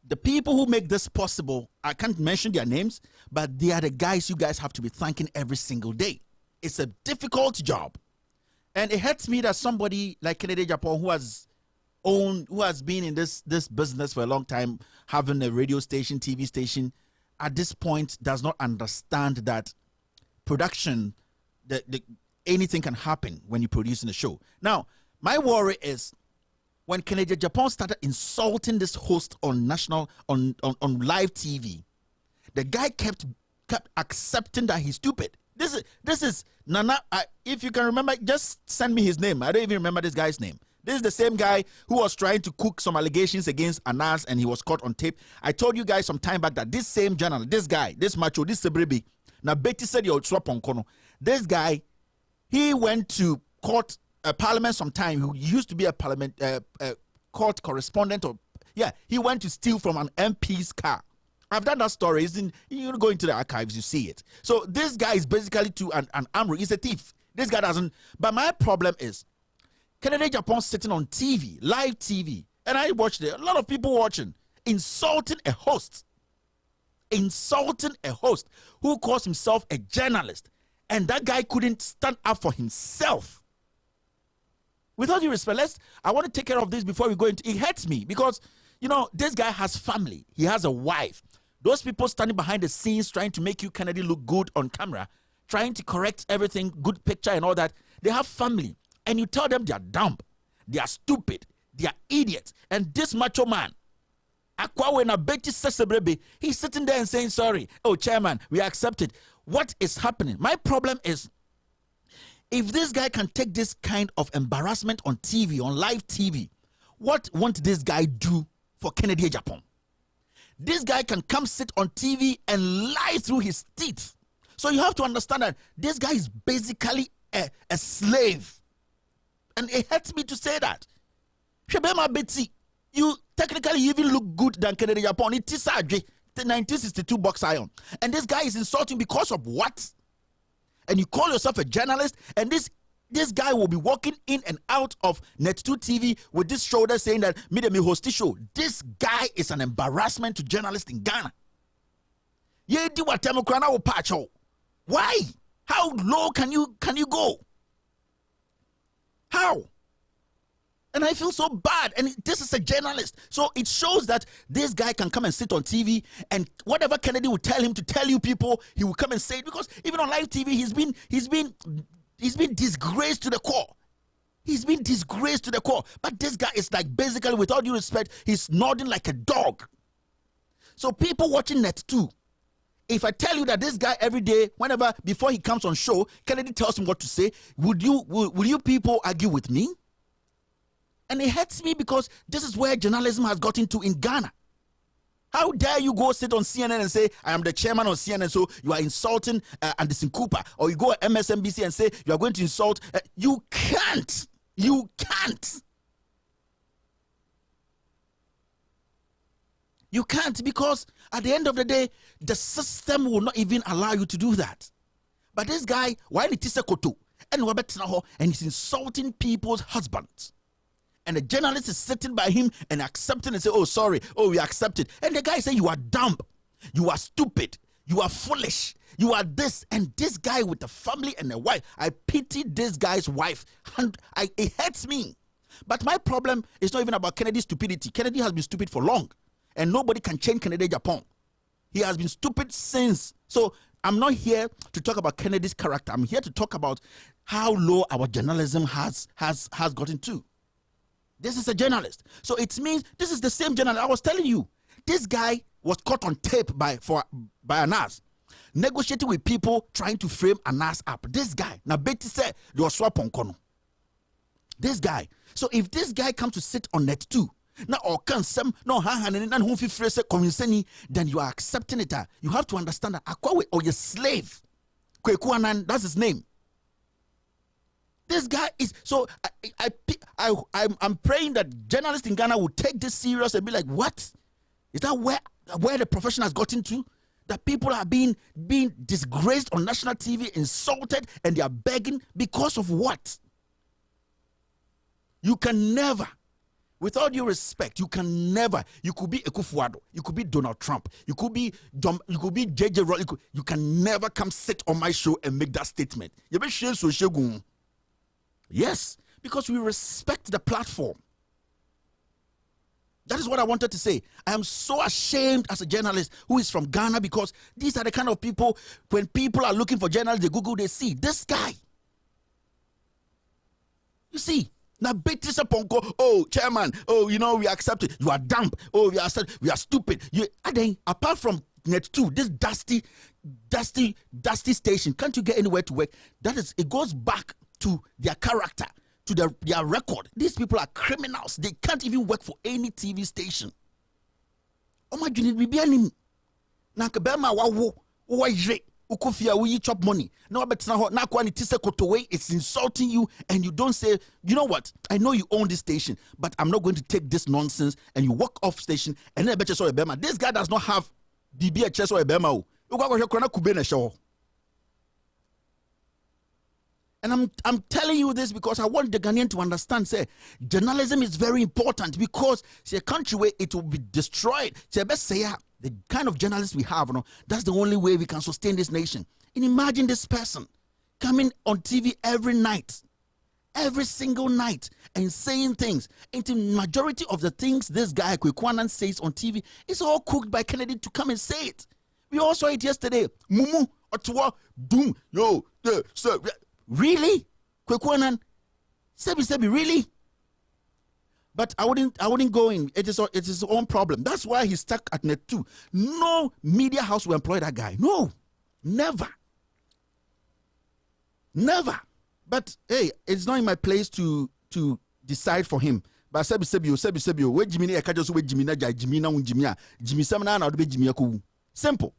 the people who make this possible, I can't mention their names, but they are the guys you guys have to be thanking every single day. It's a difficult job. And it hurts me that somebody like Kennedy Agyapong who has been in this business for a long time, having a radio station, TV station, at this point does not understand that production, anything can happen when you're producing a show. Now, my worry is when Kennedy Japan started insulting this host on live TV, the guy kept accepting that he's stupid. This is Nana. If you can remember, just send me his name. I don't even remember this guy's name. This is the same guy who was trying to cook some allegations against Anas, and he was caught on tape. I told you guys some time back that this same journalist, this guy, this macho, this Sebrebe, now Betty said you'll swap on Kono. This guy, he went to court, parliament sometime. He used to be a parliament court correspondent, he went to steal from an MP's car. I've done that story. You go into the archives, you see it. So this guy is basically an armorer. He's a thief. This guy doesn't. But my problem is, Kennedy Japan sitting on TV, live TV, and I watched it. A lot of people watching, insulting a host who calls himself a journalist, and that guy couldn't stand up for himself. With all due respect, I want to take care of this before we go into. It hurts me because this guy has family. He has a wife. Those people standing behind the scenes trying to make you Kennedy look good on camera, trying to correct everything, good picture and all that, they have family. And you tell them they are dumb, they are stupid, they are idiots. And this macho man, he's sitting there and saying, sorry, oh, chairman, we accept it. What is happening? My problem is, if this guy can take this kind of embarrassment on TV, on live TV, what won't this guy do for Kennedy Japan? This guy can come sit on TV and lie through his teeth. So you have to understand that this guy is basically a slave. And it hurts me to say that. Shebema Betty, you technically even look good than Kennedy Japan. It is the 1962 box iron. And this guy is insulting because of what? And you call yourself a journalist, and this guy will be walking in and out of Net2 TV with this shoulder saying that me host the show. This guy is an embarrassment to journalists in Ghana. Why? How low can you go? How? And I feel so bad. And this is a journalist. So it shows that this guy can come and sit on TV, and whatever Kennedy will tell him to tell you people, he will come and say it. Because even on live TV, he's been disgraced to the core. He's been disgraced to the core. But this guy is like, basically, with all due respect, he's nodding like a dog. So people watching Net2, if I tell you that this guy every day, whenever, before he comes on show, Kennedy tells him what to say, will you people argue with me? And it hurts me because this is where journalism has gotten to in Ghana. How dare you go sit on CNN and say, I am the chairman of CNN, so you are insulting Anderson Cooper. Or you go at MSNBC and say, you are going to insult. You can't. You can't. You can't, because at the end of the day, the system will not even allow you to do that. But this guy, why did he say koto? And he's insulting people's husbands. And the journalist is sitting by him and accepting and say, oh, sorry, oh, we accept it. And the guy say, you are dumb, you are stupid, you are foolish, you are this. And this guy with the family and the wife, I pity this guy's wife. And it hurts me. But my problem is not even about Kennedy's stupidity. Kennedy has been stupid for long. And nobody can change Kennedy Japan. He has been stupid since. So I'm not here to talk about Kennedy's character. I'm here to talk about how low our journalism has gotten to. This is a journalist. So it means this is the same journalist. I was telling you, this guy was caught on tape by Anas, negotiating with people trying to frame Anas up. This guy, now Betty said, you are swap on Kono. This guy. So if this guy comes to sit on Net2, now or can some no then you are accepting it. You have to understand that Akwawe or your slave, Kwekuanan, that's his name. This guy is so. I'm praying that journalists in Ghana will take this serious and be like, "What is that? Where the profession has gotten to? That people are being disgraced on national TV, insulted, and they are begging because of what? You can never, with all due respect, you can never. You could be Akufo-Addo, you could be Donald Trump, you could be JJ Rowling. You can never come sit on my show and make that statement. Yes, because we respect the platform. That is what I wanted to say. I am so ashamed as a journalist who is from Ghana, because these are the kind of people, when people are looking for journalists, they Google, they see this guy. You see, now Betis Ponko, oh, chairman, oh, we accept it. You are dumb. Oh, we are stupid. Apart from Net 2, this dusty station, can't you get anywhere to work? It goes back to their character, to their record. These people are criminals. They can't even work for any TV station. Oh my goodness, we be anim. Nakabema wawo, uwaje, ukufia uyi chop money. Now it's insulting you, and you don't say, you know what? I know you own this station, but I'm not going to take this nonsense. And you walk off station, and then I bet you saw Bema. This guy does not have BBHS or Bema. And I'm telling you this because I want the Ghanaian to understand, say, journalism is very important, because see a country where it will be destroyed. See, best say the kind of journalists we have, that's the only way we can sustain this nation. And imagine this person coming on TV every night, every single night, and saying things. And the majority of the things this guy Kwekwanan says on TV is all cooked by Kennedy to come and say it. We all saw it yesterday. Mumu, Ottawa, Doom, yo, sir. Really? Kwekwanan? Sebi, really? But I wouldn't go in. It is his own problem. That's why he's stuck at Net 2. No media house will employ that guy. No. Never. But hey, it's not in my place to decide for him. But sebi, we Jimmy e kajo so we Jimmy na ja Jimmy na un Jimmy a Jimmy sam na do be Jimmy ko. Simple.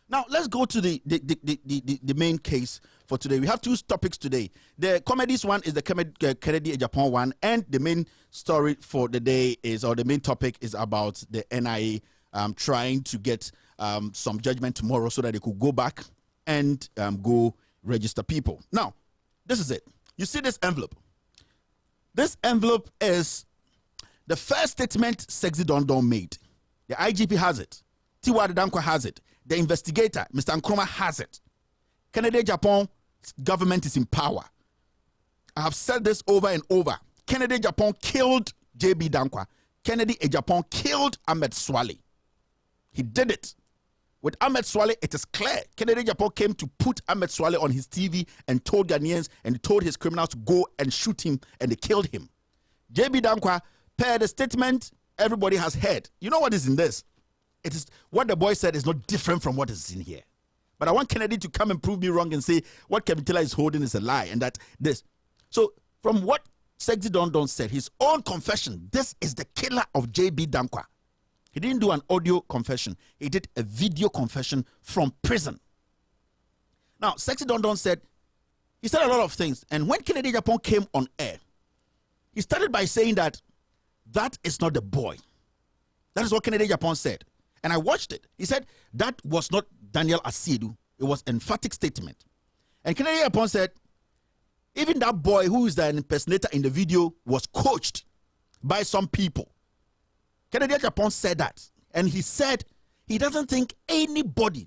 Now, let's go to the main case for today. We have two topics today. The comedies one is the Kennedy AGYAPONG one, and the main story for the day is, or the main topic is about the NIA trying to get some judgment tomorrow so that they could go back and go register people. Now, this is it. You see this envelope. This envelope is the first statement Sexy Don made. The IGP has it. Tiwa Dankwa has it. The investigator, Mr. Nkrumah, has it. Kennedy AGYAPONG government is in power. I have said this over and over. Kennedy AGYAPONG killed JB Dankwa. Kennedy AGYAPONG killed Ahmed Swale. He did it. With Ahmed Swale, it is clear. Kennedy AGYAPONG came to put Ahmed Swale on his TV and told Ghanaians and told his criminals to go and shoot him, and they killed him. JB Dankwa, per the statement everybody has heard. You know what is in this? It is what the boy said is not different from what is in here. But I want Kennedy to come and prove me wrong and say what Kevin Taylor is holding is a lie, and that this. So from what Sexy Don said, his own confession, this is the killer of JB Dankwa. He didn't do an audio confession. He did a video confession from prison. Now, Sexy Don said, he said a lot of things. And when Kennedy AGYAPONG came on air, he started by saying that is not the boy. That is what Kennedy AGYAPONG said. And I watched it. He said that was not Daniel Asiedu. It was an emphatic statement. And Kennedy AGYAPONG said, even that boy who is the impersonator in the video was coached by some people. Kennedy AGYAPONG said that. And he said he doesn't think anybody,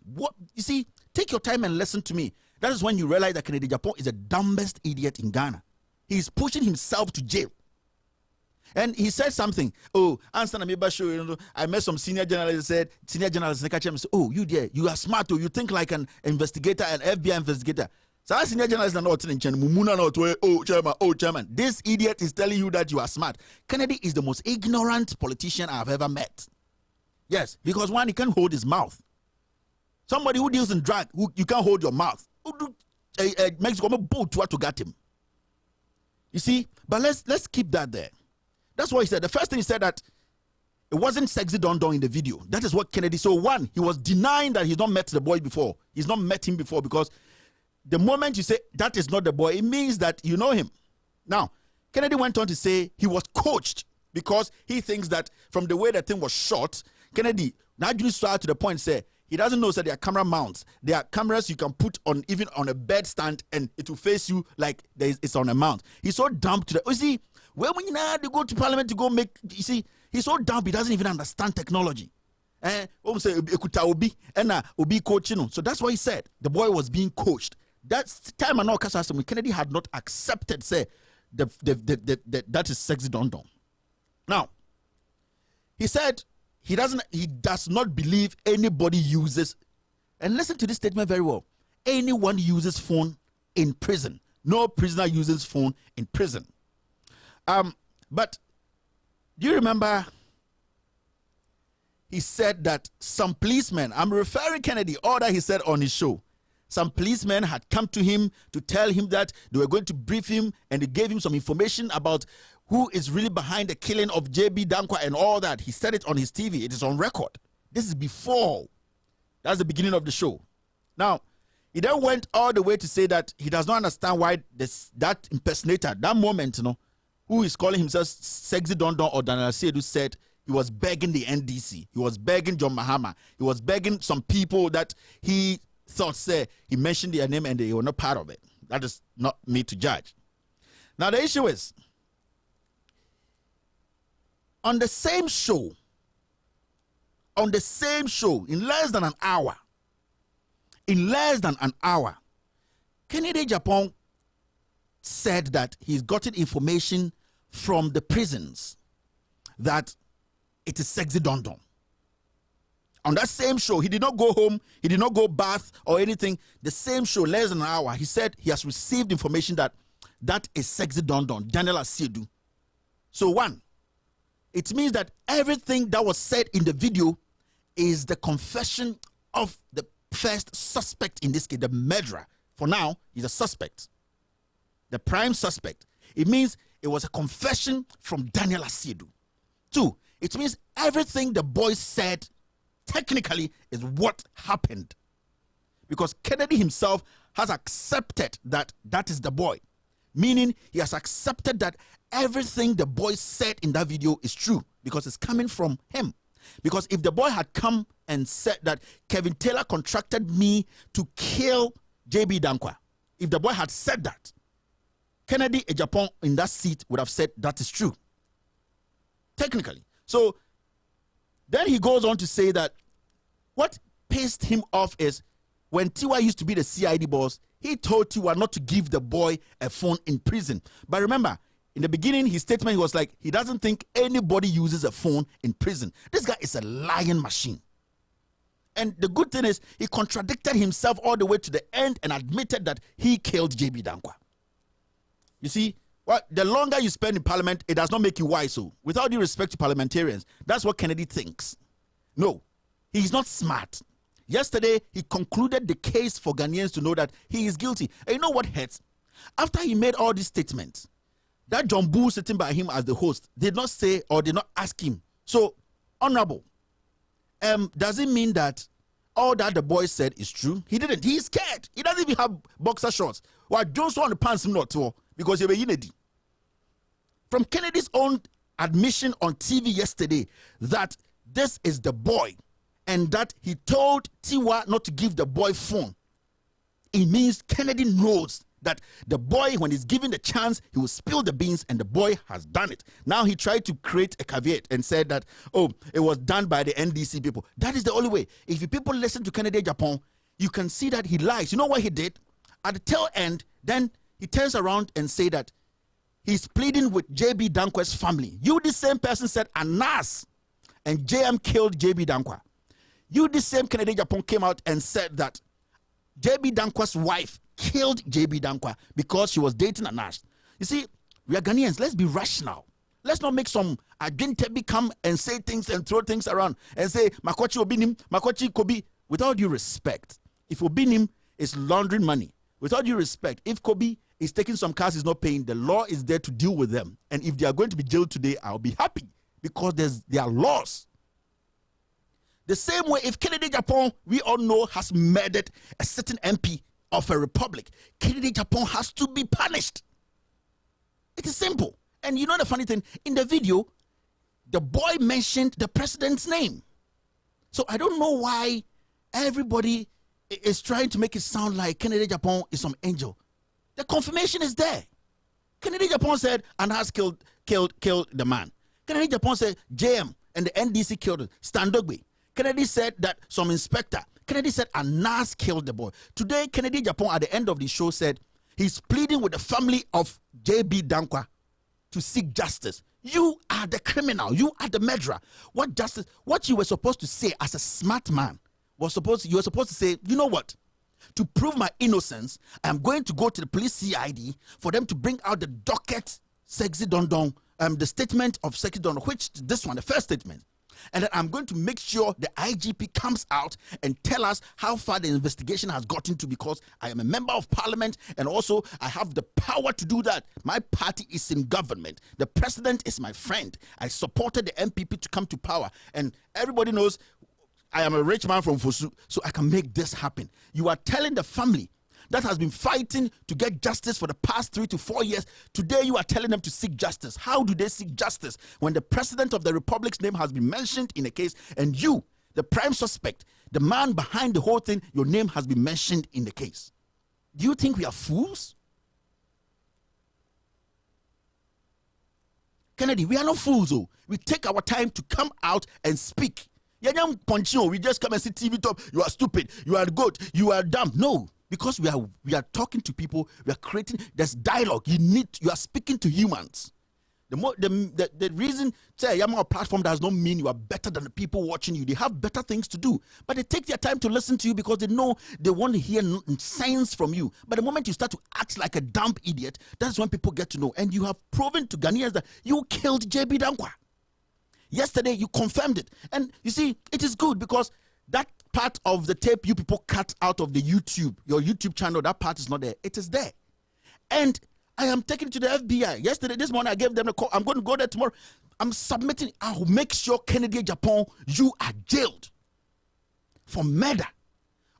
you see, take your time and listen to me. That is when you realize that Kennedy AGYAPONG is the dumbest idiot in Ghana. He's pushing himself to jail. And he said something. Oh, I met some senior journalists. Senior journalists said, oh, you are smart. You think like an investigator, an FBI investigator. So I senior journalists are not oh, chairman. This idiot is telling you that you are smart. Kennedy is the most ignorant politician I've ever met. Yes, because one, he can't hold his mouth. Somebody who deals in drug, you can't hold your mouth. Mexico boat to get him. You see, but let's keep that there. That's what he said. The first thing he said that it wasn't Sexy Don in the video. That is what Kennedy. So one, he was denying that he's not met the boy before. He's not met him before, because the moment you say that is not the boy, it means that you know him. Now, Kennedy went on to say he was coached because he thinks that from the way the thing was shot, Kennedy now just started to the point say he doesn't know that there are camera mounts. There are cameras you can put on even on a bed stand and it will face you like it's on a mount. He's so dumb to the. You see, when they go to parliament to go make, you see, he's so dumb he doesn't even understand technology. So that's why he said the boy was being coached. That's time and all Kennedy had not accepted say that is Sexy Don. Now, he said he does not believe anybody uses, and listen to this statement very well, anyone uses phone in prison. No prisoner uses phone in prison. But do you remember he said that some policemen, I'm referring Kennedy, all that he said on his show, some policemen had come to him to tell him that they were going to brief him, and they gave him some information about who is really behind the killing of JB Dankwa and all that. He said it on his TV. It is on record. This is before. That's the beginning of the show. Now, he then went all the way to say that he does not understand why that impersonator, that moment, who is calling himself Sexy Don Don or Daniel Siedu, said he was begging the NDC. He was begging John Mahama. He was begging some people that he thought, he mentioned their name and they were not part of it. That is not me to judge. Now, the issue is, on the same show, in less than an hour, Kennedy Japan said that he's gotten information from the prisons that it is Sexy Don Don. On that same show, he did not go home, he did not go bath or anything. The same show, less than an hour, he said he has received information that that is Sexy Don Don, Daniel Asiedu. So one, it means that everything that was said in the video is the confession of the first suspect in this case, the murderer. For now, he's a suspect, the prime suspect. It means it was a confession from Daniel Asiedu. Two, it means everything the boy said technically is what happened, because Kennedy himself has accepted that that is the boy, meaning he has accepted that everything the boy said in that video is true because it's coming from him. Because if the boy had come and said that Kevin Taylor contracted me to kill JB Dankwa, if the boy had said that, Kennedy Ejapong in that seat would have said that is true technically. So then he goes on to say that what pissed him off is when Tiwa used to be the CID boss, he told Tiwa not to give the boy a phone in prison. But remember, in the beginning, his statement, he was like, he doesn't think anybody uses a phone in prison. This guy is a lying machine. And the good thing is, he contradicted himself all the way to the end and admitted that he killed JB Dankwa. You see, well, the longer you spend in parliament, it does not make you wise. So, without due respect to parliamentarians, that's what Kennedy thinks. No, he's not smart. Yesterday, he concluded the case for Ghanaians to know that he is guilty. And you know what hurts? After he made all these statements, that John Boo sitting by him as the host did not say or did not ask him, so, honorable, does it mean that all that the boy said is true? He didn't. He's scared. He doesn't even have boxer shorts. Well, Jones want to pants him not to, because he was Kennedy. From Kennedy's own admission on TV yesterday that this is the boy and that he told Tiwa not to give the boy phone, it means Kennedy knows that the boy, when he's given the chance, he will spill the beans, and the boy has done it. Now he tried to create a caveat and said that, oh, it was done by the NDC people. That is the only way. If you people listen to Kennedy Japan, you can see that he lies. You know what he did? At the tail end, then he turns around and say that he's pleading with JB Dankwa's family. You, the same person, said Anas and JM killed JB Dankwa. You, the same Kennedy Japan, came out and said that JB Dankwa's wife killed JB Dankwa because she was dating Anas. You see, we are Ghanaians. Let's be rational. Let's not make some agente come and say things and throw things around and say Makochi Obinim, Makochi Kobi. Without due respect, if Obinim is laundering money, without due respect, if Kobi is taking some cars is not paying, the law is there to deal with them. And if they are going to be jailed today, I'll be happy because there are laws. The same way, if Kennedy Japan, we all know, has murdered a certain MP of a republic, Kennedy Japan has to be punished. It is simple. And you know the funny thing, in the video, the boy mentioned the president's name. So I don't know why everybody is trying to make it sound like Kennedy Japan is some angel. The confirmation is there. Kennedy Japan said Anas killed the man. Kennedy Japan said JM and the NDC killed him. Standogbe. Kennedy said that some inspector. Kennedy said Anas killed the boy. Today, Kennedy Japan at the end of the show said he's pleading with the family of JB Dankwa to seek justice. You are the criminal. You are the murderer. What you were supposed to say as a smart man you were supposed to say, you know what? To prove my innocence, I am going to go to the police CID for them to bring out the docket sexy dondon, the statement of sexy dondon, which this one, the first statement. And then I'm going to make sure the IGP comes out and tell us how far the investigation has gotten to, because I am a member of parliament and also I have the power to do that. My party is in government. The president is my friend. I supported the MPP to come to power. And everybody knows I am a rich man from Fosu, so I can make this happen. You are telling the family that has been fighting to get justice for the past 3 to 4 years. Today you are telling them to seek justice. How do they seek justice when the president of the republic's name has been mentioned in a case, and you, the prime suspect, the man behind the whole thing, your name has been mentioned in the case? Do you think we are fools? Kennedy, we are not fools. Oh. We take our time to come out and speak. We just come and see TV top. You are stupid. You are good. You are dumb. No. Because we are talking to people, we are creating this dialogue. You are speaking to humans. The reason say a platform does not mean you are better than the people watching you. They have better things to do, but they take their time to listen to you because they know they want to hear sense from you. But the moment you start to act like a dumb idiot, that's when people get to know. And you have proven to Ghanaians that you killed JB Dankwa. Yesterday you confirmed it, and you see it is good because that part of the tape you people cut out of your YouTube channel, that part is not there. It is there. And I am taking it to the FBI. Yesterday, this morning, I gave them a call. I'm going to go there tomorrow. I'm submitting. I will make sure Kennedy Japan, you are jailed for murder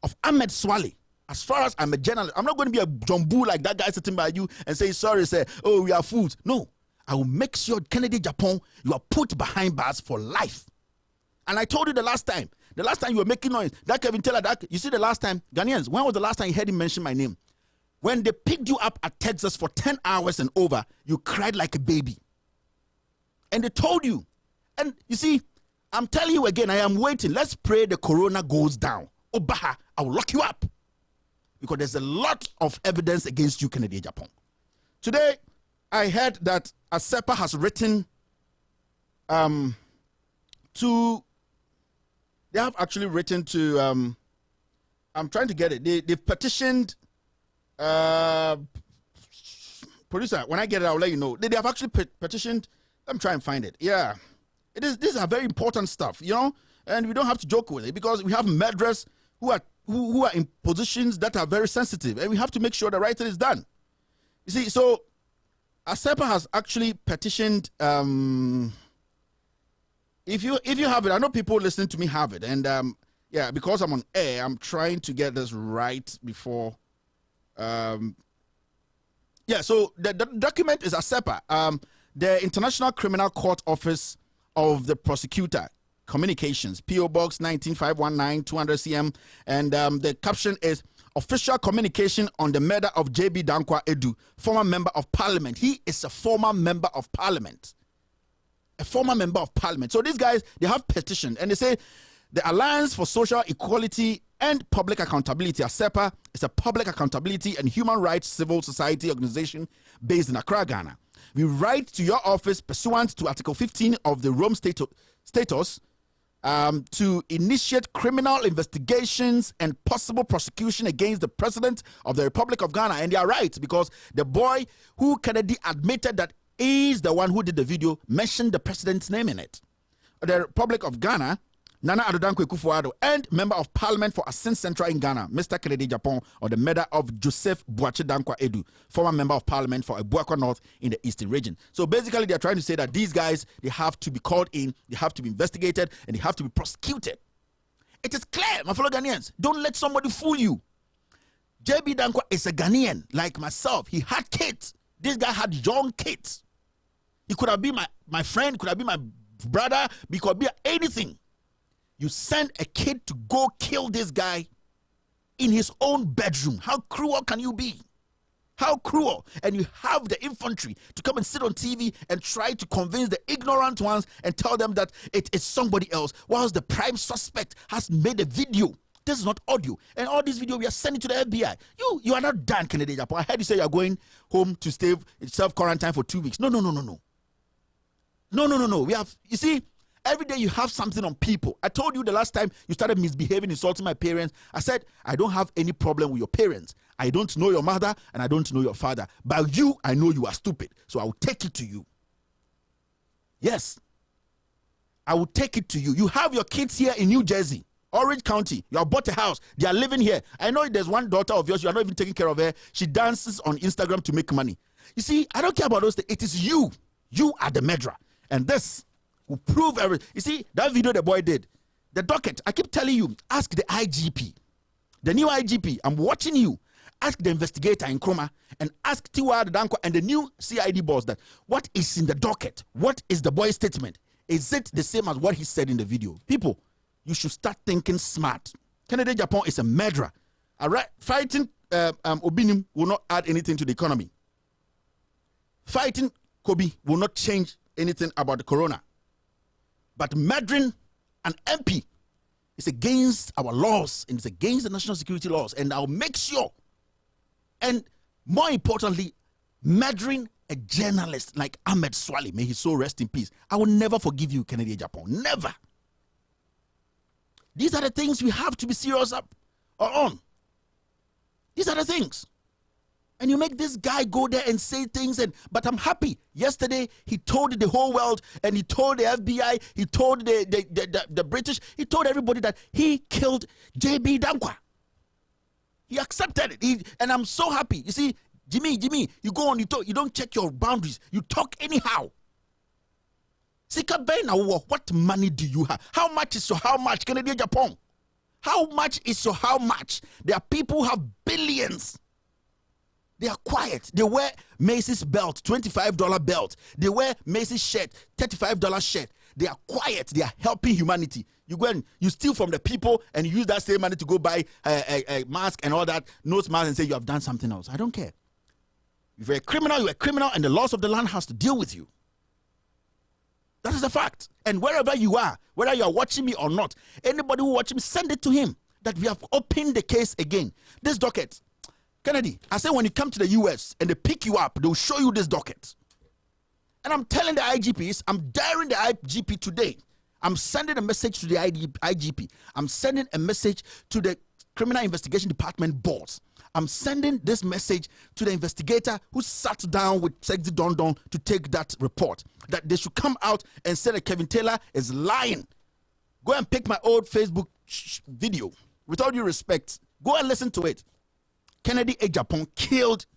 of Ahmed Swale. As far as I'm a journalist, I'm not going to be a jumbo like that guy sitting by you and say, sorry, say, oh, we are fools. No, I will make sure Kennedy Japan, you are put behind bars for life. And I told you the last time you were making noise, that Kevin Taylor, you see the last time, Ghanaians, when was the last time you heard him mention my name? When they picked you up at Texas for 10 hours and over, you cried like a baby. And they told you. And you see, I'm telling you again, I am waiting. Let's pray the corona goes down. Obaha, I will lock you up. Because there's a lot of evidence against you, Kennedy Japan. Today, I heard that ASEPA has written they have actually written to, I'm trying to get it. They've petitioned, producer, when I get it, I'll let you know. They have actually petitioned, let me try and find it. Yeah. These are very important stuff, you know, and we don't have to joke with it because we have murderers who are in positions that are very sensitive, and we have to make sure the right thing is done. You see, so ASEPA has actually petitioned, if you have it, I know people listening to me have it, and yeah, because I'm on air, I'm trying to get this right before. Yeah, so the document is ASEPA, the International Criminal Court Office of the Prosecutor, Communications, PO Box 19519 200 CM, and the caption is official communication on the murder of JB Dankwa Edu, former member of parliament. He is a former member of parliament. A former member of parliament. So these guys, they have petitioned and they say the Alliance for Social Equality and Public Accountability, ASEPA, is a public accountability and human rights civil society organization based in Accra, Ghana. We write to your office pursuant to Article 15 of the Rome Status to initiate criminal investigations and possible prosecution against the President of the Republic of Ghana. And they are right, because the boy who Kennedy admitted that is the one who did the video mentioned the president's name in it. The Republic of Ghana, Nana Addo Dankwa Akufo-Addo, and Member of Parliament for Asin Central in Ghana, Mr. Kennedy Japan, or the murder of Joseph Boachi Dankwa Edu, former Member of Parliament for Abuakwa North in the Eastern Region. So basically, they're trying to say that these guys, they have to be called in, they have to be investigated, and they have to be prosecuted. It is clear, my fellow Ghanaians. Don't let somebody fool you. JB Dankwa is a Ghanaian like myself. He had kids. This guy had young kids. He could have been my friend, could have been my brother, he could be anything. You send a kid to go kill this guy in his own bedroom. How cruel can you be? How cruel. And you have the infantry to come and sit on TV and try to convince the ignorant ones and tell them that it is somebody else, whilst the prime suspect has made a video. This is not audio. And all this video we are sending to the FBI. You are not done, Kennedy Japan. I heard you say you are going home to stay self-quarantine for 2 weeks. No. No. We have, you see, every day you have something on people. I told you the last time you started misbehaving, insulting my parents. I said, I don't have any problem with your parents. I don't know your mother and I don't know your father. But you, I know you are stupid. So I will take it to you. Yes. I will take it to you. You have your kids here in New Jersey, Orange County. You have bought a house. They are living here. I know there's one daughter of yours. You are not even taking care of her. She dances on Instagram to make money. You see, I don't care about those things. It is you. You are the murderer. And this will prove everything. You see, that video the boy did. The docket, I keep telling you, ask the IGP. The new IGP, I'm watching you. Ask the investigator in Kroma and ask Tiwa Danko and the new CID boss that what is in the docket? What is the boy's statement? Is it the same as what he said in the video? People, you should start thinking smart. Kennedy Japan is a murderer. All right, fighting Obinim will not add anything to the economy. Fighting Kobe will not change anything about the corona. But murdering an MP is against our laws and it's against the national security laws. And I'll make sure. And more importantly, murdering a journalist like Ahmed Swali, may his soul rest in peace. I will never forgive you, Kennedy Japan. Never. These are the things we have to be serious up or on. These are the things. And you make this guy go there and say things, but I'm happy. Yesterday, he told the whole world, and he told the FBI, he told the British, he told everybody that he killed J.B. Dankwa. He accepted it. And I'm so happy. You see, Jimmy, you go on, you talk, you don't check your boundaries. You talk anyhow. What money do you have? How much is your how much? Canadian Japan. How much is your how much? There are people who have billions. They are quiet. They wear Macy's belt, $25 belt. They wear Macy's shirt, $35 shirt. They are quiet. They are helping humanity. You go and you steal from the people and you use that same money to go buy a mask and all that, nose mask, and say you have done something else. I don't care. If you're a criminal, and the laws of the land has to deal with you. That is a fact. And wherever you are, whether you are watching me or not, anybody who watches me, send it to him that we have opened the case again. This docket, Kennedy, I say when you come to the US and they pick you up, they'll show you this docket. And I'm telling the IGPs, I'm daring the IGP today. I'm sending a message to the IGP. I'm sending a message to the Criminal Investigation Department boss. I'm sending this message to the investigator who sat down with Sexy Don Don to take that report. That they should come out and say that Kevin Taylor is lying. Go and pick my old Facebook video. With all due respect, go and listen to it. Kennedy AGYAPONG killed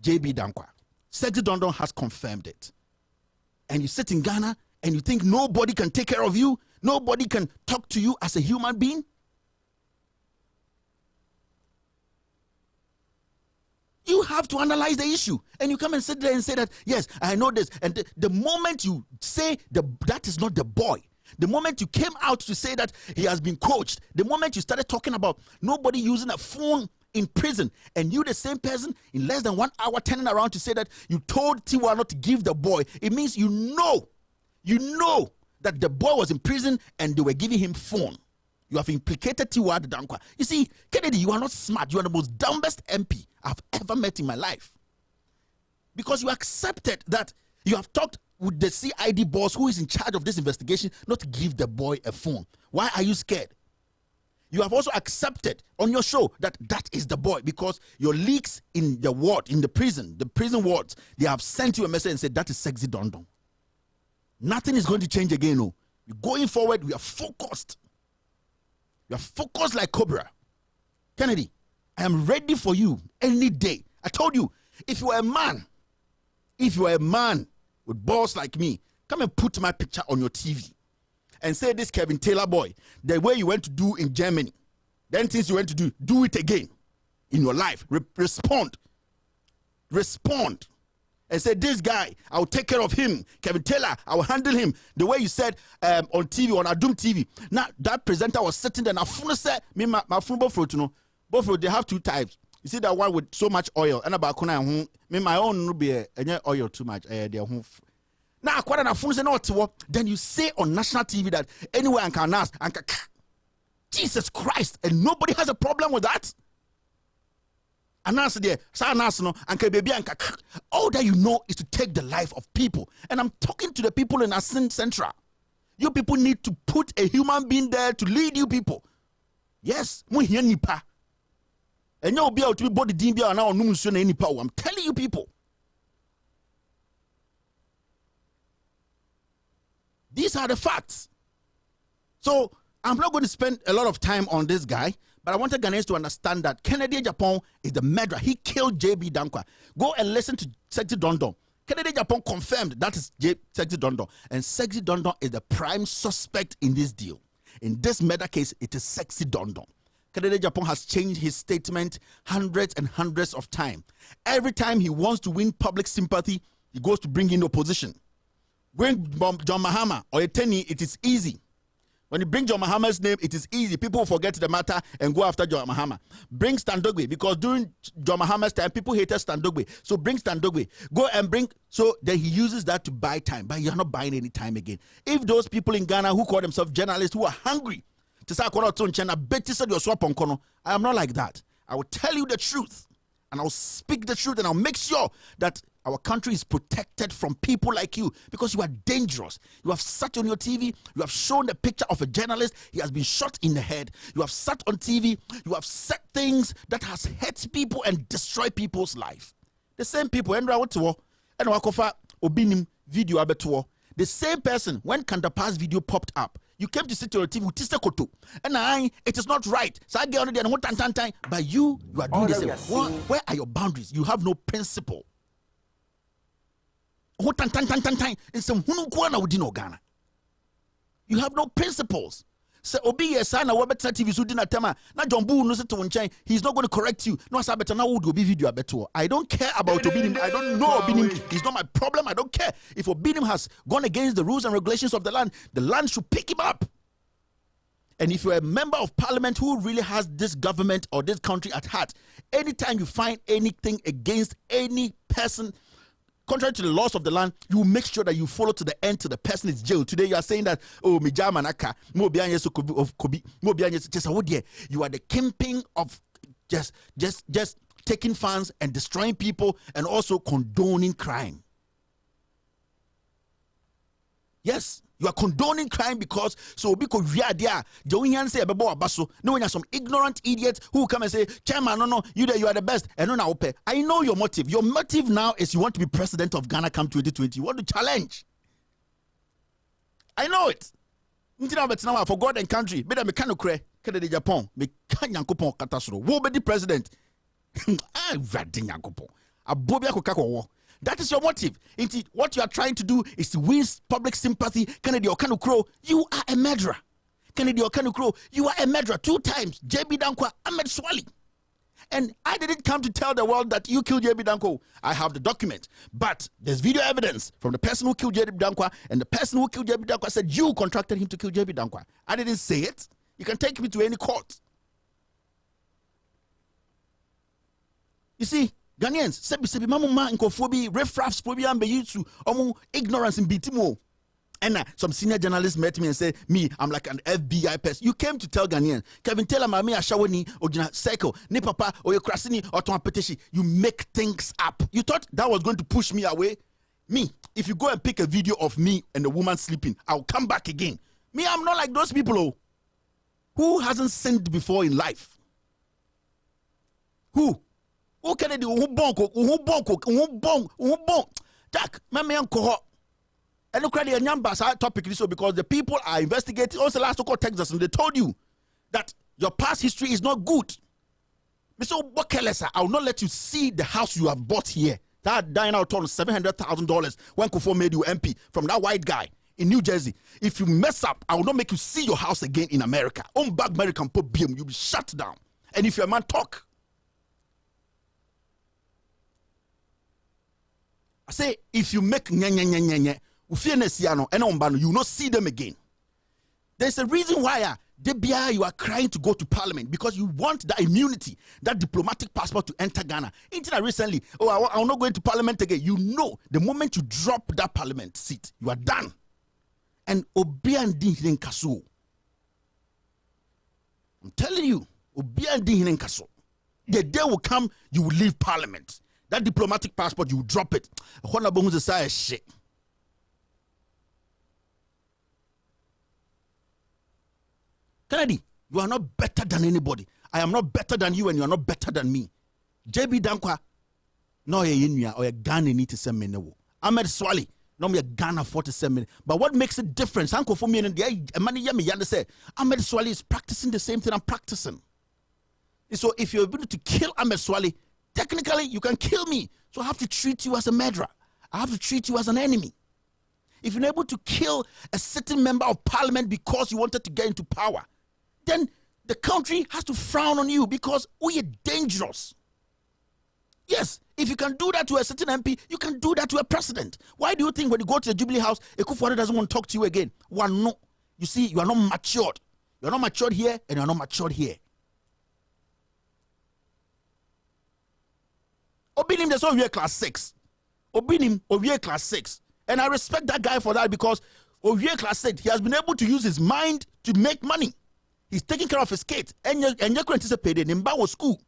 J.B. Dankwa. Sexy Don Don has confirmed it. And you sit in Ghana and you think nobody can take care of you? Nobody can talk to you as a human being? You have to analyze the issue. And you come and sit there and say that, yes, I know this. And the moment you say that is not the boy, the moment you came out to say that he has been coached, the moment you started talking about nobody using a phone in prison, and you the same person in less than 1 hour turning around to say that you told Tiwa not to give the boy, it means you know that the boy was in prison and they were giving him phone. You have implicated Tiwa Dankwa. You see, Kennedy, you are not smart. You are the most dumbest MP I've ever met in my life. Because you accepted that you have talked with the CID boss who is in charge of this investigation not to give the boy a phone. Why are you scared? You have also accepted on your show that is the boy because your leaks in the ward, in the prison wards, they have sent you a message and said that is Sexy Don Don. Nothing is going to change again. No. Going forward, we are focused. You are focused like Cobra. Kennedy, I am ready for you any day. I told you, if you are a man with balls like me, come and put my picture on your TV and say this Kevin Taylor boy, the way you went to do in Germany, then things you went to do it again in your life. Respond. And say, this guy, I'll take care of him. Kevin Taylor, I'll handle him. The way you said on TV, on Adum TV. Now, that presenter was sitting there. Now, said, me, my phone, both, they have two types. You see that one with so much oil. And about my own will be oil too much. Now, then you say on national TV that anywhere I can ask, Jesus Christ, and nobody has a problem with that. Announce there, all that you know is to take the life of people. And I'm talking to the people in Asin Central. You people need to put a human being there to lead you people. Yes, we hear nipa. And you'll be able to be body dimbia now any power. I'm telling you people. These are the facts. So I'm not going to spend a lot of time on this guy, but I wanted Ghanaians to understand that Kennedy Agyapong is the murderer. He killed JB Dankwa. Go and listen to Sexy Dondon. Kennedy Agyapong confirmed that is Sexy Dondon. And Sexy Dondon is the prime suspect in this deal. In this murder case, it is Sexy Dondon. Kennedy Agyapong has changed his statement hundreds and hundreds of times. Every time he wants to win public sympathy, he goes to bring in opposition. Bring John Mahama or Eteni, it is easy. When you bring John Mahama's name, it is easy. People forget the matter and go after John Mahama. Bring Standogwe, because during John Mahama's time, people hated Standogwe. So bring Standogwe. Go and bring. So then he uses that to buy time. But you're not buying any time again. If those people in Ghana who call themselves journalists who are hungry to say, I am not like that. I will tell you the truth. And I'll speak the truth, and I'll make sure that our country is protected from people like you, because you are dangerous. You have sat on your TV, you have shown the picture of a journalist, he has been shot in the head. You have sat on TV, you have said things that has hurt people and destroyed people's life. The same people, video the same person, when Kandapa's video popped up, you came to sit on your TV with Tista Koto. And it is not right. So I get on there and time. But you are doing the same. Where are your boundaries? You have no principle. You have no principles. So obi yesana wabeta TV so dina tema na jombu no se to nchen, he's not going to correct you. No say better na would obi video abeto. I don't care about Obinim. I don't know Obinim. It's not my problem. I don't care. If Obinim has gone against the rules and regulations of the land should pick him up. And if you're a member of parliament who really has this government or this country at heart, anytime you find anything against any person contrary to the laws of the land, you make sure that you follow to the end till the person is jailed. Today you are saying that, oh, Mijamanaka, you are the kingpin of just taking funds and destroying people and also condoning crime. Yes, you are condoning crime because we are there. No, when some ignorant idiots who come and say, Chairman, no, you are the best. And no, I know your motive. Your motive now is you want to be president of Ghana come 2020. You want to challenge. I know it. Now for God and country, better me can cry. Kennedy Agyapong, me can yankopon katasro. Wo be the president. Ah, radin yankopon. Abobia ko kako. That is your motive. Indeed, what you are trying to do is to win public sympathy. Kennedy Okanukro, you are a murderer. Kennedy Okanukro, you are a murderer 2 times. JB Dankwa, Ahmed Swali. And I didn't come to tell the world that you killed JB Dankwa. I have the document. But there's video evidence from the person who killed JB Dankwa, and the person who killed JB Dankwa said you contracted him to kill JB Dankwa. I didn't say it. You can take me to any court. You see, Ghanaians, sebi mamuma inkofobi refrafs phobia and beyutu omu ignorance in bitimo. And some senior journalists met me and said, me, I'm like an FBI person. You came to tell Ghanaians, Kevin Taylor, Mami Ashawani, or Circle, Ni Papa, or your Krasini, or Tom Petishi. You make things up. You thought that was going to push me away? Me, if you go and pick a video of me and the woman sleeping, I'll come back again. Me, I'm not like those people. Oh. Who hasn't sinned before in life? Who? Who can do? Who bon? Jack, my man, cohort. And look at the numbers topic so because the people are investigating. Also, last call Texas and they told you that your past history is not good. Mr. Bokelesa, I will not let you see the house you have bought here. That dying out on $700,000 when Kufo made you MP from that white guy in New Jersey. If you mess up, I will not make you see your house again in America. On back American put BM, you'll be shut down. And if you're a man, talk. I say, if you make you will not see them again. There's a reason why you are crying to go to parliament, because you want that immunity, that diplomatic passport to enter Ghana. Until recently, I'm not going to parliament again. You know, the moment you drop that parliament seat, you are done. And Obiandi Kaso. I'm telling you, Obiandi Kaso. The day will come, you will leave parliament. That diplomatic passport, you will drop it. Shit. Kennedy, you are not better than anybody. I am not better than you, and you are not better than me. JB Dankwa, no, you're or a Ghana need to send me no. Ahmed Swali, no, me a Ghana 47 minutes. But what makes it different? Uncle for me and the money yummy yonder say Ahmed Swali is practicing the same thing I'm practicing. So if you're able to kill Ahmed Swali, technically you can kill me. So I have to treat you as a murderer. I have to treat you as an enemy. If you're able to kill a sitting member of parliament because you wanted to get into power, then the country has to frown on you because we are dangerous. Yes, if you can do that to a certain MP, you can do that to a president. Why do you think when you go to the Jubilee House, Ekufuor doesn't want to talk to you again? One, no. You see, you are not matured. You are not matured here, and you are not matured here. Obinim, there's no class 6. Obinim, Ovier class 6. And I respect that guy for that because Ovier class 6, he has been able to use his mind to make money. He's taking care of his kids. And you're anticipating in Bawo school.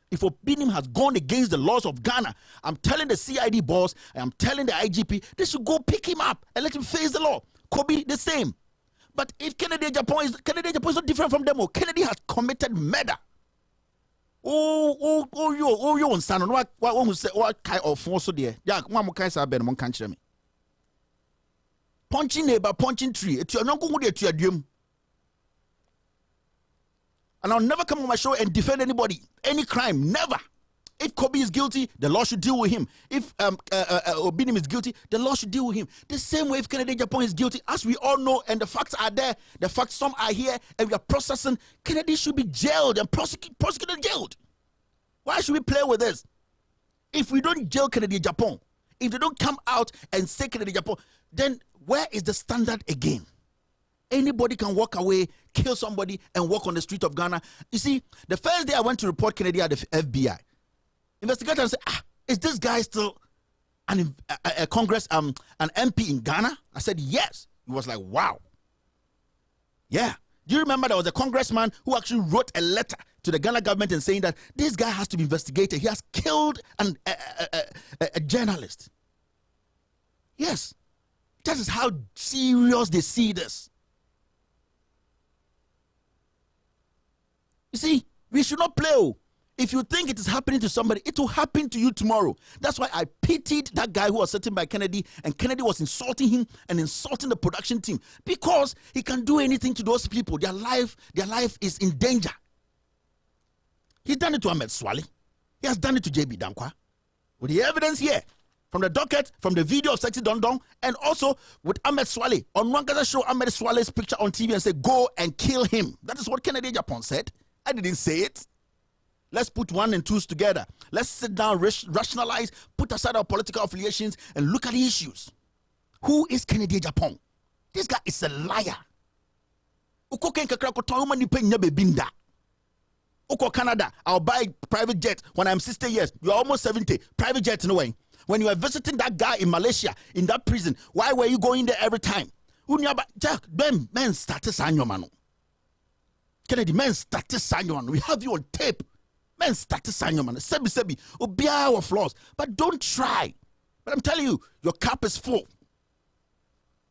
If Obinim has gone against the laws of Ghana, I'm telling the CID boss, and I'm telling the IGP, they should go pick him up and let him face the law. Kobe, the same. But if Kennedy Japan is not different from them, Kennedy has committed murder. You on son, what say what kind of force there? Yeah, one more kind of ben, one can't me. Punching neighbor, punching tree. It's your uncle who to your dream. And I'll never come on my show and defend anybody, any crime, never. If Kobe is guilty, the law should deal with him. If Obinim is guilty, the law should deal with him. The same way if Kennedy Japan is guilty, as we all know, and the facts are there, the facts, some are here, and we are processing, Kennedy should be jailed and prosecuted and jailed. Why should we play with this? If we don't jail Kennedy Japan, if they don't come out and say Kennedy Japan, then where is the standard again? Anybody can walk away, kill somebody, and walk on the street of Ghana. You see, the first day I went to report Kennedy at the FBI, investigators said, is this guy still a Congress, an MP in Ghana? I said, yes. He was like, wow. Yeah. Do you remember there was a congressman who actually wrote a letter to the Ghana government and saying that this guy has to be investigated. He has killed a journalist. Yes. That is how serious they see this. You see, we should not play. If you think it is happening to somebody, it will happen to you tomorrow. That's why I pitied that guy who was sitting by Kennedy, and Kennedy was insulting him and insulting the production team because he can do anything to those people. Their life is in danger. He's done it to Ahmed Swali. He has done it to JB Dankwa. With the evidence here, from the docket, from the video of Sexy Dondon, and also with Ahmed Swali. On one gonna show Ahmed Swali's picture on TV and say, go and kill him. That is what Kennedy Japan said. I didn't say it. Let's put 1 and 2s together. Let's sit down, rationalize, put aside our political affiliations, and look at the issues. Who is Kennedy Japan? This guy is a liar. Uko Canada, I'll buy private jet when I'm 60 years. You're almost 70. Private jet in a way. When you are visiting that guy in Malaysia, in that prison, why were you going there every time? Men started Sanyo. Kennedy, men started Sanyo. We have you on tape. Men started Sanyo. Sebi. Obia our flaws. But don't try. But I'm telling you, your cup is full.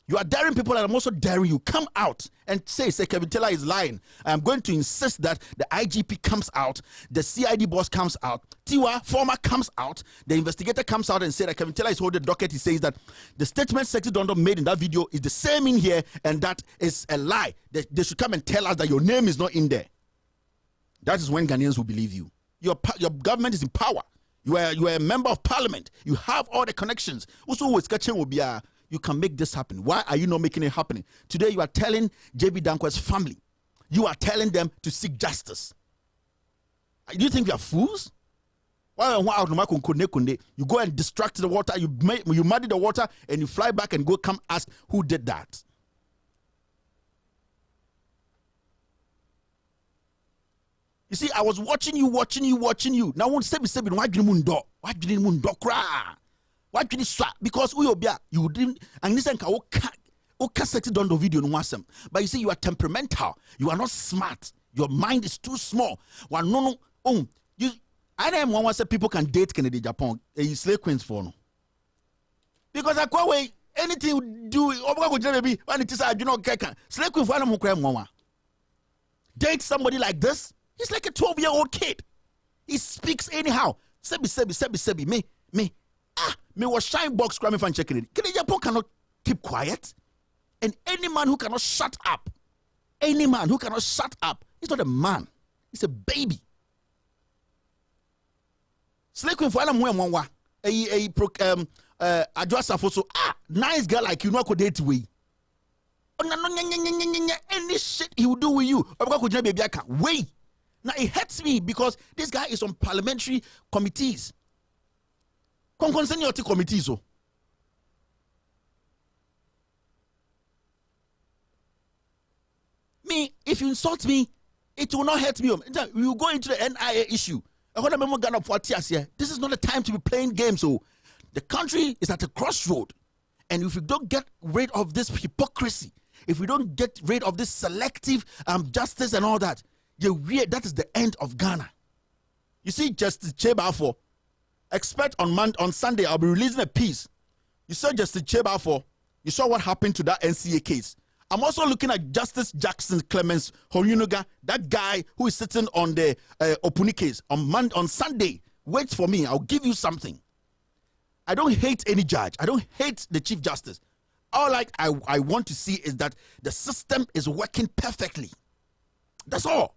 You are daring people, and I'm also daring you. Come out and say Kevin Taylor is lying. I'm going to insist that the IGP comes out, the CID boss comes out, Tiwa former comes out, the investigator comes out and say that Kevin Taylor is holding the docket. He says that the statement Sexy Dondon made in that video is the same in here, and that is a lie. They should come and tell us that your name is not in there. That is when Ghanaians will believe you. Your government is in power. You are a member of parliament. You have all the connections. Also, with Sketching will be you can make this happen. Why are you not making it happen? Today you are telling JB Dankwa's family, you are telling them to seek justice. Do you think we are fools? You go and distract the water, you muddy the water, and you fly back and go come ask who did that. You see, I was watching you. Now, won't say why didn't mundo? Why didn't mundo cry? Why didn't you swap? Because you didn't, and this okay Sexy Dondon video no wasem. But you see, you are temperamental. You are not smart. Your mind is too small. I am one say people can date Kennedy Japan. Slave queens for no. Because I quite way anything you do, baby, when it is I do not care. Slave queen for them date somebody like this. He's like a 12-year-old kid. He speaks anyhow. Sebi. Me was shine box cramming fan checking it. Kennedy Japan cannot keep quiet. And any man who cannot shut up, he's not a man. He's a baby. Slave queen for them Adjust for so nice girl like you know could date we. Any shit he will do with you. Wait. Now it hurts me because this guy is on parliamentary committees. Committees. Me, if you insult me, it will not hurt me. We will go into the NIA issue. This is not the time to be playing games. So the country is at a crossroad. And if we don't get rid of this hypocrisy, if we don't get rid of this selective justice and all that, that is the end of Ghana. You see, Justice Chebafo, expect on Sunday, I'll be releasing a piece. You saw Justice Chebafo, you saw what happened to that NCA case. I'm also looking at Justice Jackson Clemens Hoyunuga, that guy who is sitting on the Opuni case on Sunday. Wait for me, I'll give you something. I don't hate any judge. I don't hate the Chief Justice. All I want to see is that the system is working perfectly. That's all.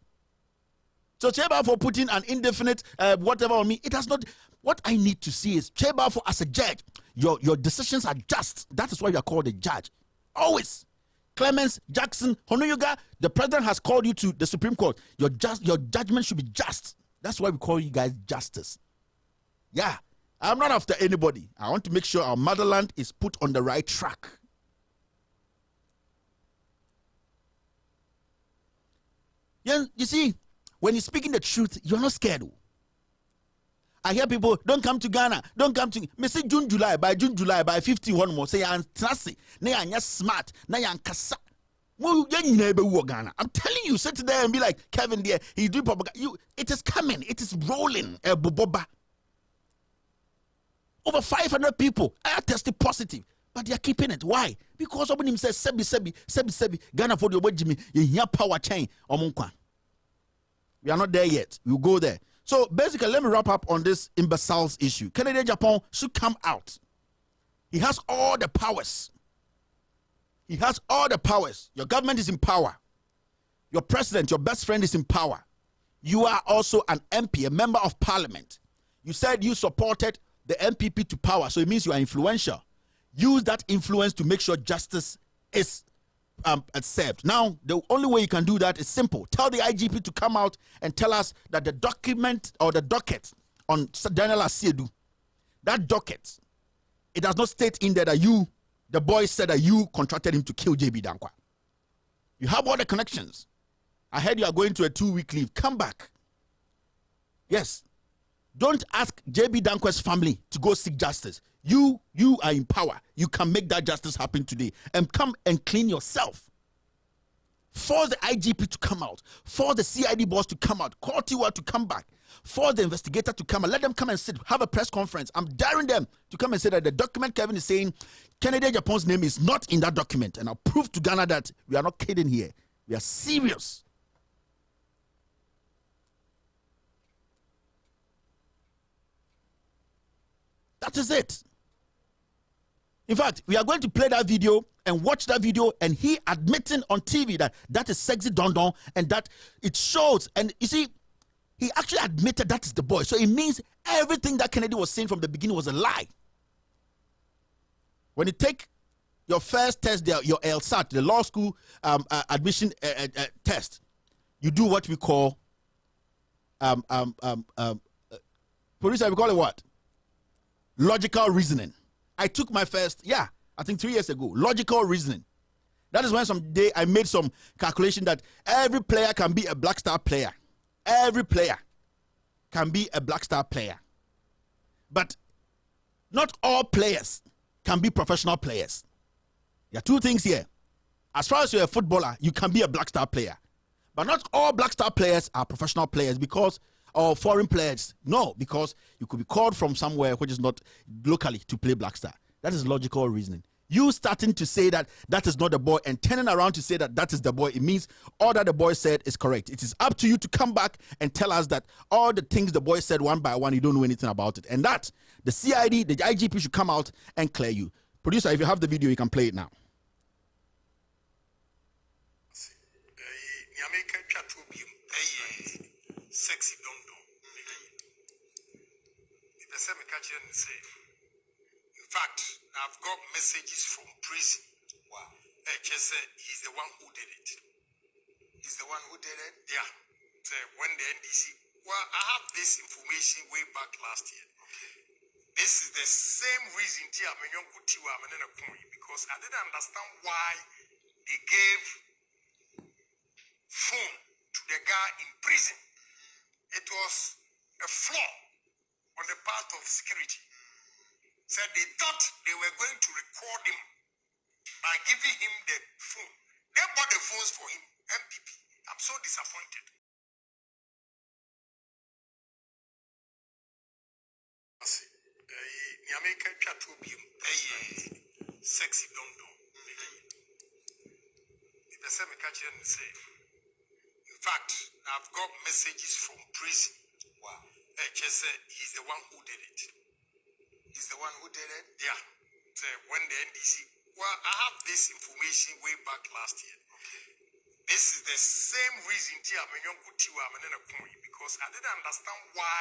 So Cheba for putting an indefinite whatever on me, it has not. What I need to see is Cheba for as a judge, your decisions are just. That is why you are called a judge. Always. Clemens, Jackson, Honoyoga, the president has called you to the Supreme Court. Your judgment should be just. That's why we call you guys justice. Yeah, I'm not after anybody. I want to make sure our motherland is put on the right track. Yeah, you see, when you're speaking the truth, you're not scared. I hear people, don't come to Ghana, don't come to me. Say June, July, by 51 more. Say I'm trusty, you're smart, now you're kasa. I'm telling you, sit there and be like Kevin there. He's doing propaganda. It is coming, it is rolling. Boba. Over 500 people are tested positive, but they are keeping it. Why? Because someone says Sebi, Ghana for the Jimmy, you power chain. We are not there yet. We'll go there. So basically, let me wrap up on this imbeciles issue. Kennedy Japan should come out. He has all the powers. He has all the powers. Your government is in power. Your president, your best friend is in power. You are also an MP, a member of parliament. You said you supported the MPP to power, so it means you are influential. Use that influence to make sure justice is served. Now, the only way you can do that is simple. Tell the IGP to come out and tell us that the document or the docket on Daniel Asiedu, that docket, it does not state in there that you, the boy said that you contracted him to kill JB Dankwa. You have all the connections. I heard you are going to a 2-week leave. Come back. Yes. Don't ask JB Dankwa's family to go seek justice. You are in power. You can make that justice happen today. And come and clean yourself. Force the IGP to come out. Force the CID boss to come out. Call Tiwa to come back. Force the investigator to come out. Let them come and sit. Have a press conference. I'm daring them to come and say that the document Kevin is saying, Kennedy Japan's name is not in that document. And I'll prove to Ghana that we are not kidding here. We are serious. That is it. In fact, we are going to play that video and watch that video, and he admitting on TV that is sexy dondon, and that it shows. And you see, he actually admitted that is the boy. So it means everything that Kennedy was saying from the beginning was a lie. When you take your first test, your LSAT, the law school admission test, you do what we call police. We call it what? Logical reasoning. I took my first, I think 3 years ago. Logical reasoning. That is when someday I made some calculation that every player can be a Black Star player. Every player can be a Black Star player. But not all players can be professional players. There are two things here. As far as you're a footballer, you can be a Black Star player. But not all Black Star players are professional players, because or foreign players. No, because you could be called from somewhere which is not locally to play Black Star. That is logical reasoning. You starting to say that that is not the boy and turning around to say that that is the boy, it means all that the boy said is correct. It is up to you to come back and tell us that all the things the boy said one by one, you don't know anything about it. And that the CID, the IGP should come out and clear you. Producer, if you have the video, you can play it now. Sexy don't do. In fact, I've got messages from prison. Wow. Just said he's the one who did it. He's the one who did it? Yeah. So when the NDC, well, I have this information way back last year. Okay. This is the same reason because I didn't understand why they gave phone to the guy in prison. It was a flaw on the part of security. Said they thought they were going to record him by giving him the phone. They bought the phones for him, MPP. I'm so disappointed. Sexy don't do. In fact, I've got messages from prison. Wow. Just said he's the one who did it. He's the one who did it? Yeah. So when the NDC, well, I have this information way back last year. Okay. This is the same reason because I didn't understand why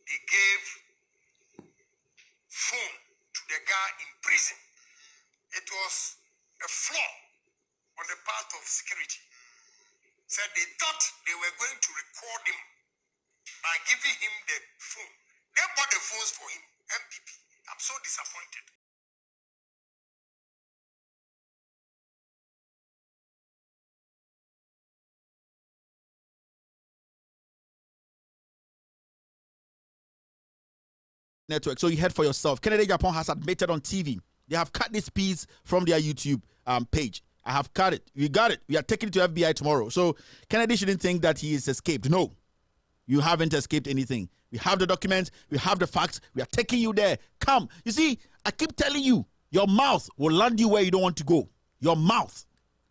they gave phone to the guy in prison. It was a flaw on the part of security. Said they thought they were going to record him by giving him the phone. They bought the phones for him, MPP. I'm so disappointed. Network. So you heard for yourself. Kennedy Japan has admitted on TV. They have cut this piece from their YouTube page. I have cut it. We got it. We are taking it to FBI tomorrow. So Kennedy shouldn't think that he is escaped. No, you haven't escaped anything. We have the documents. We have the facts. We are taking you there. Come. You see, I keep telling you, your mouth will land you where you don't want to go. Your mouth.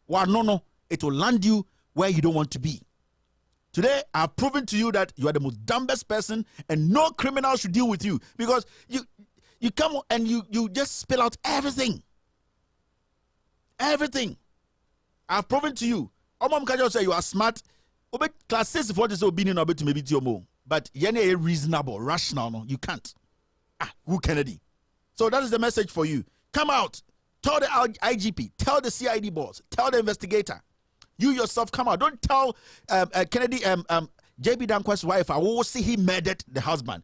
Well, no. It will land you where you don't want to be. Today, I've proven to you that you are the most dumbest person and no criminal should deal with you because you come and you just spill out everything. Everything. I've proven to you. Omam Kajo say you are smart. Class 6 for this opinion of it maybe to your mom. But you're reasonable, rational. No, you can't. Who Kennedy? So that is the message for you. Come out. Tell the IGP. Tell the CID boss. Tell the investigator. You yourself come out. Don't tell Kennedy, JB Dankwa's wife, I will see he murdered the husband.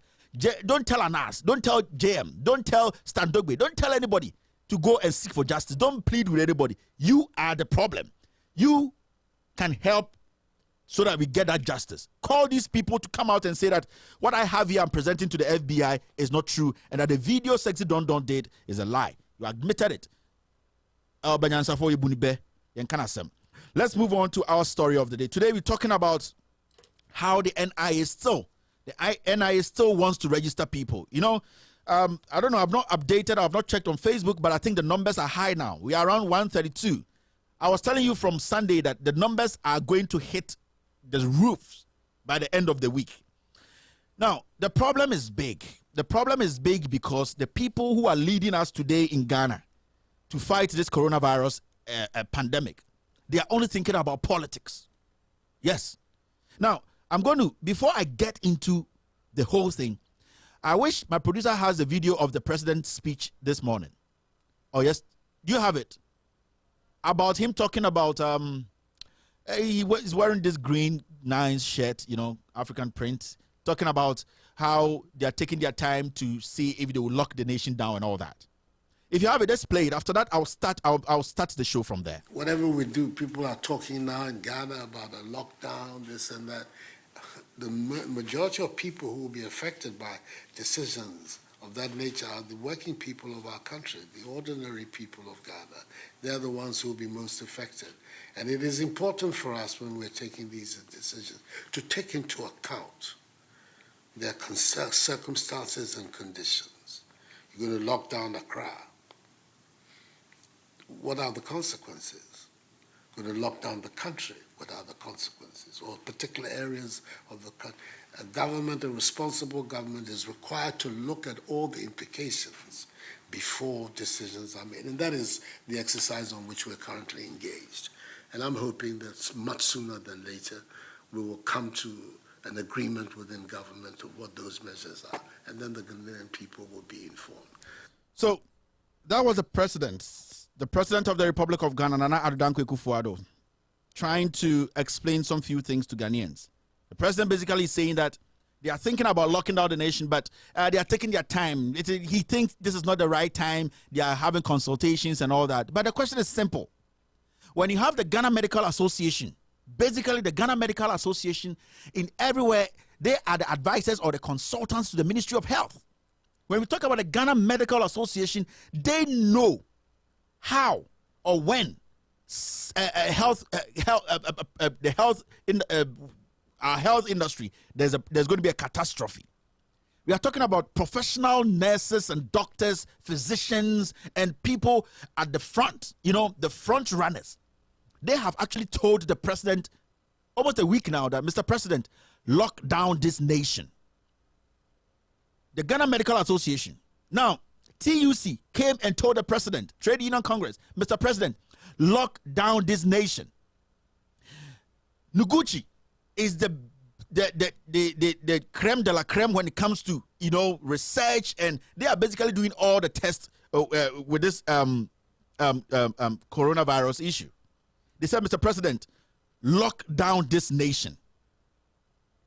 Don't tell Anas. Don't tell JM. Don't tell Stan Dogbe. Don't tell anybody to go and seek for justice. Don't plead with anybody. You are the problem. You can help so that we get that justice. Call these people to come out and say that what I have here I'm presenting to the FBI is not true and that the video Sexy Don did is a lie. You admitted it. Let's move on to our story of the day. Today we're talking about how the NIA still wants to register people. You know, I don't know, I've not updated, I've not checked on Facebook, but I think the numbers are high now. We are around 132. I was telling you from Sunday that the numbers are going to hit the roofs by the end of the week. Now, the problem is big. The problem is big because the people who are leading us today in Ghana to fight this coronavirus pandemic, they are only thinking about politics. Yes. Now, I'm going to, before I get into the whole thing, I wish my producer has a video of the president's speech this morning. Oh, yes. Do you have it? About him talking about, he's wearing this green, nice shirt, you know, African print, talking about how they're taking their time to see if they will lock the nation down and all that. If you have it, let's play it. After that, I'll start the show from there. Whatever we do, people are talking now in Ghana about a lockdown, this and that. The majority of people who will be affected by decisions of that nature are the working people of our country, the ordinary people of Ghana. They're the ones who will be most affected. And it is important for us when we're taking these decisions to take into account There are circumstances and conditions. You're going to lock down Accra. What are the consequences? You're going to lock down the country. What are the consequences? Or particular areas of the country. A government, a responsible government, is required to look at all the implications before decisions are made. And that is the exercise on which we're currently engaged. And I'm hoping that much sooner than later, we will come to an agreement within government of what those measures are. And then the Ghanaian people will be informed. So that was the president of the Republic of Ghana, Nana Addo Dankwa Akufo-Addo, trying to explain some few things to Ghanaians. The president basically is saying that they are thinking about locking down the nation, but they are taking their time. He thinks this is not the right time. They are having consultations and all that. But the question is simple. When you have the Ghana Medical Association, basically the Ghana Medical Association, in everywhere, they are the advisors or the consultants to the Ministry of Health. When we talk about the Ghana Medical Association, they know how or when our health industry, there's going to be a catastrophe. We are talking about professional nurses and doctors, physicians, and people at the front, the front runners. They have actually told the president almost a week now that, Mr. President, lock down this nation. The Ghana Medical Association. Now, TUC came and told the president, Trade Union Congress, Mr. President, lock down this nation. Noguchi is the creme de la creme when it comes to research, and they are basically doing all the tests with this coronavirus issue. They said, Mr. President, lock down this nation.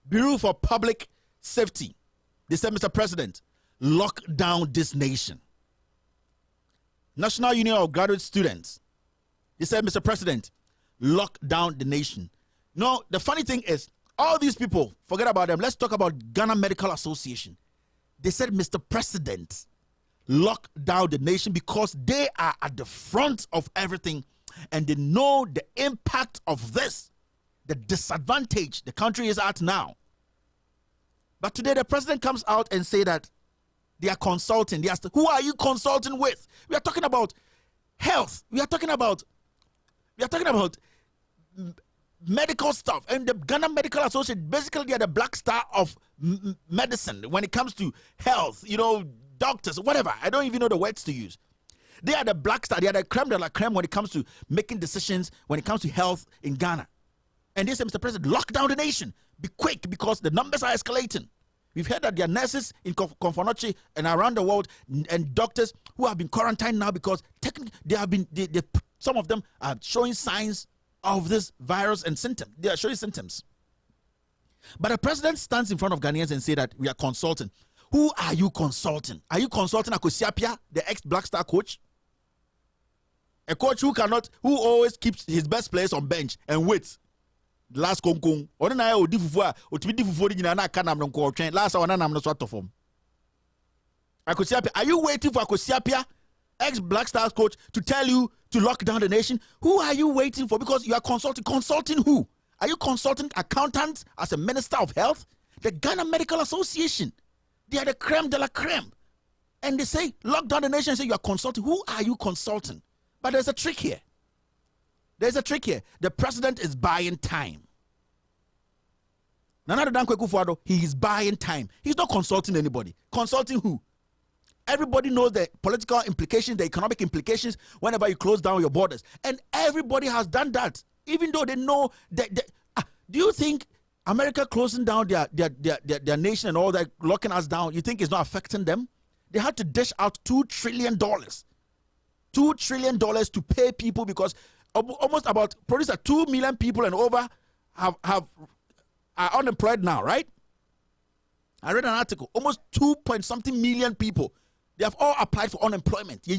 Bureau for Public Safety. They said, Mr. President, lock down this nation. National Union of Graduate Students. They said, Mr. President, lock down the nation. No, the funny thing is, all these people, forget about them. Let's talk about Ghana Medical Association. They said, Mr. President, lock down the nation, because they are at the front of everything and they know the impact of this, the disadvantage the country is at now. But today the president comes out and say that they are consulting. They ask, who are you consulting with? We are talking about health. We are talking about medical stuff. And the Ghana Medical Association, basically they are the black star of medicine when it comes to health, doctors, whatever. I don't even know the words to use. They are the black star. They are the creme de la creme when it comes to making decisions, when it comes to health in Ghana. And they say, Mr. President, lock down the nation. Be quick, because the numbers are escalating. We've heard that there are nurses in Konfonochi and around the world and doctors who have been quarantined now because technically some of them are showing signs of this virus and symptoms. They are showing symptoms. But the president stands in front of Ghanaians and say that we are consulting. Who are you consulting? Are you consulting Akosua Appiah, the ex-Black Star coach? A coach who always keeps his best players on bench and waits. Last konkong. Last are you waiting for Akosua Appiah, ex-Black Stars coach, to tell you to lock down the nation? Who are you waiting for? Because you are consulting. Consulting who? Are you consulting accountants as a minister of health? The Ghana Medical Association. They are the creme de la creme. And they say, lock down the nation and say you are consulting. Who are you consulting? But there's a trick here. There's a trick here. The president is buying time. Nana Addo Dankwa Akufo-Addo, he is buying time. He's not consulting anybody. Consulting who? Everybody knows the political implications, the economic implications whenever you close down your borders. And everybody has done that, even though they know that. Do you think America closing down their nation and all that, locking us down, you think it's not affecting them? They had to dish out $2 trillion. $2 trillion to pay people because almost about probably 2 million people and over are unemployed now, right? I read an article. Almost 2-point-something million people. They have all applied for unemployment. You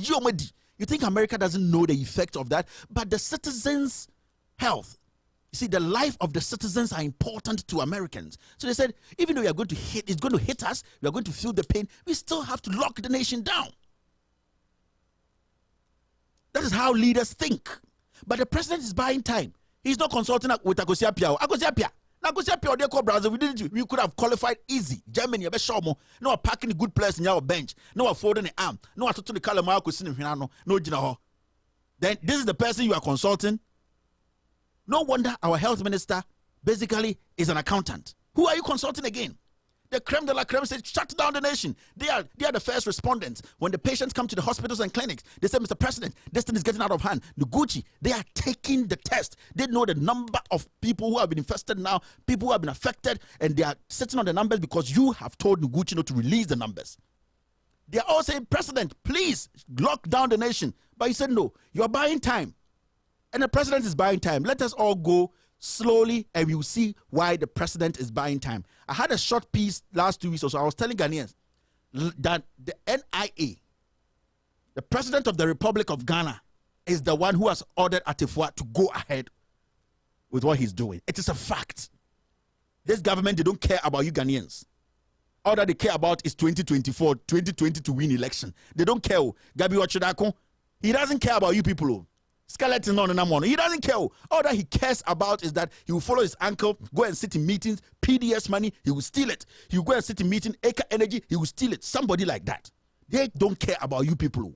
think America doesn't know the effect of that? But the citizens' health, you see, the life of the citizens are important to Americans. So they said, even though it's going to hit us, we are going to feel the pain, we still have to lock the nation down. That is how leaders think. But the president is buying time. He's not consulting with Akosua Appiah. Akosua Appiah. Now go say Pure Deco Brazil, we could have qualified easy. Germany, be sure mo. No packing the good players in your bench. No folding the arm. No to the Calamar no Jina. Then this is the person you are consulting. No wonder our health minister basically is an accountant. Who are you consulting again? The creme de la creme said, shut down the nation. They are the first respondents. When the patients come to the hospitals and clinics, they say, Mr. President, this thing is getting out of hand. Noguchi, they are taking the test. They know the number of people who have been infested now, people who have been affected, and they are sitting on the numbers because you have told Noguchi not to release the numbers. They are all saying, President, please lock down the nation. But he said, no, you are buying time. And the president is buying time. Let us all go slowly and we will see why the president is buying time. I had a short piece last 2 weeks or so. I was telling Ghanaians that the NIA, the president of the Republic of Ghana, is the one who has ordered Atifua to go ahead with what he's doing. It is a fact. This government, they don't care about you Ghanaians. All that they care about is 2024, 2020 to win election. They don't care. Gabi Ochidako, he doesn't care about you people. Skeleton on and on. He doesn't care. All that he cares about is that he will follow his uncle, go and sit in meetings, PDS money, he will steal it. He will go and sit in meeting, Eka Energy, he will steal it. Somebody like that. They don't care about you people.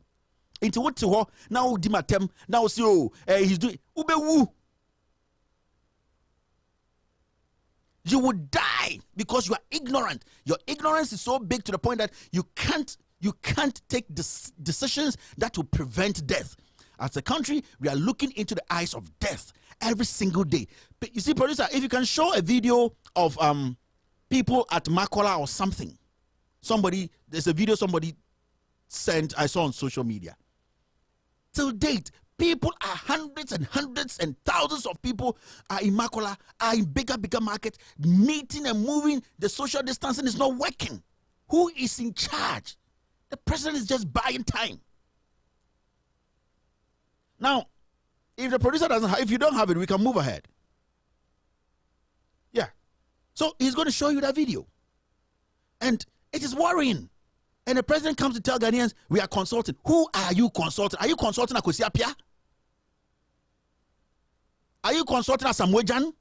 Into what to now Dimatem, now see he's doing Ube. You would die because you are ignorant. Your ignorance is so big to the point that you can't take decisions that will prevent death. As a country, we are looking into the eyes of death every single day. But you see, producer, if you can show a video of people at Makola or something, there's a video somebody sent, I saw on social media. Till date, people are hundreds and thousands of people are in Makola, are in bigger markets, meeting and moving. The social distancing is not working. Who is in charge? The president is just buying time. Now, if the producer if you don't have it, we can move ahead. Yeah. So he's going to show you that video. And it is worrying. And the president comes to tell Ghanaians, we are consulting. Who are you consulting? Are you consulting Akwesi Appiah? Are you consulting Asamoah?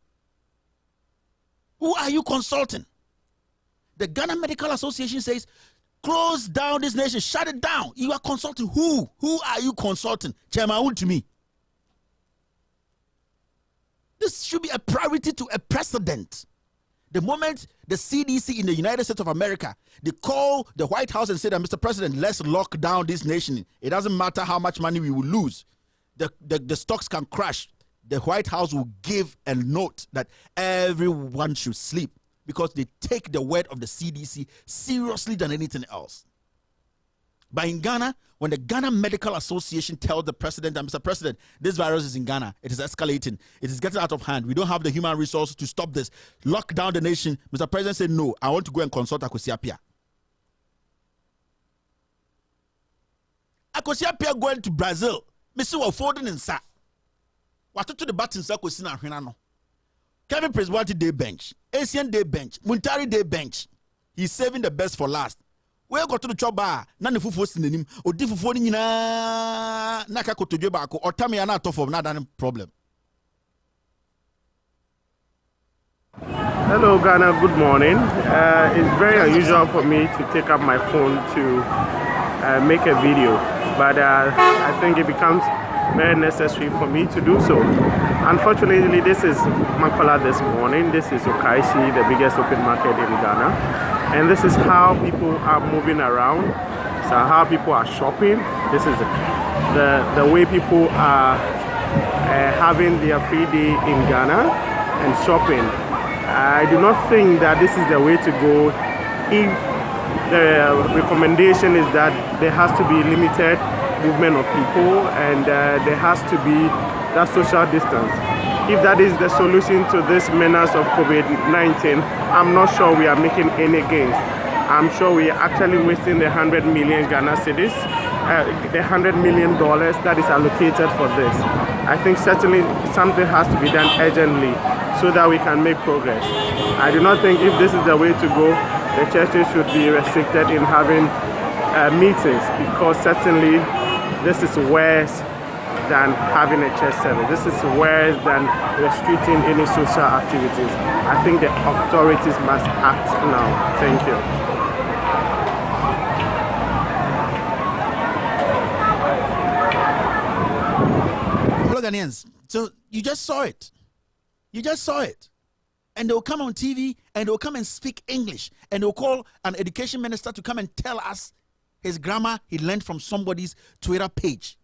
Who are you consulting? The Ghana Medical Association says, close down this nation, shut it down. You are consulting who? Who are you consulting? Chairman, to me. This should be a priority to a president. The moment the CDC in the United States of America, they call the White House and say that, Mr. President, let's lock down this nation. It doesn't matter how much money we will lose. The stocks can crash. The White House will give a note that everyone should sleep, because they take the word of the CDC seriously than anything else. But in Ghana, when the Ghana Medical Association tells the president that, Mr. President, this virus is in Ghana, it is escalating, it is getting out of hand, we don't have the human resources to stop this, lock down the nation, Mr. President said, no, I want to go and consult Akwesi Appiah. Akwesi Appiah going to Brazil, Mr. Wafodin and Sa. What to the buttons Akwesi na Hinano? Kevin Preswati day bench, Asian day bench, Muntari day bench. He's saving the best for last. We go to the chop bar, none of fufu synonym, or different in Naka Kotojabako, or Tamiana Toff of not a problem. Hello, Ghana, good morning. It's very unusual for me to take up my phone to make a video, but I think it becomes very necessary for me to do so. Unfortunately, this is Makola this morning. This is Okaishi, the biggest open market in Ghana. And this is how people are moving around. So how people are shopping. This is the way people are having their free day in Ghana and shopping. I do not think that this is the way to go if the recommendation is that there has to be limited movement of people and there has to be that social distance. If that is the solution to this menace of COVID-19, I'm not sure we are making any gains. I'm sure we are actually wasting the 100 million Ghana cedis, the $100 million that is allocated for this. I think certainly something has to be done urgently so that we can make progress. I do not think if this is the way to go, the churches should be restricted in having meetings, because certainly this is worse than having a church service. This is worse than restricting any social activities. I think the authorities must act now. Thank you. Hello, Ghanaians. So you just saw it. You just saw it. And they'll come on TV and they'll come and speak English. And they'll call an education minister to come and tell us his grammar he learned from somebody's Twitter page.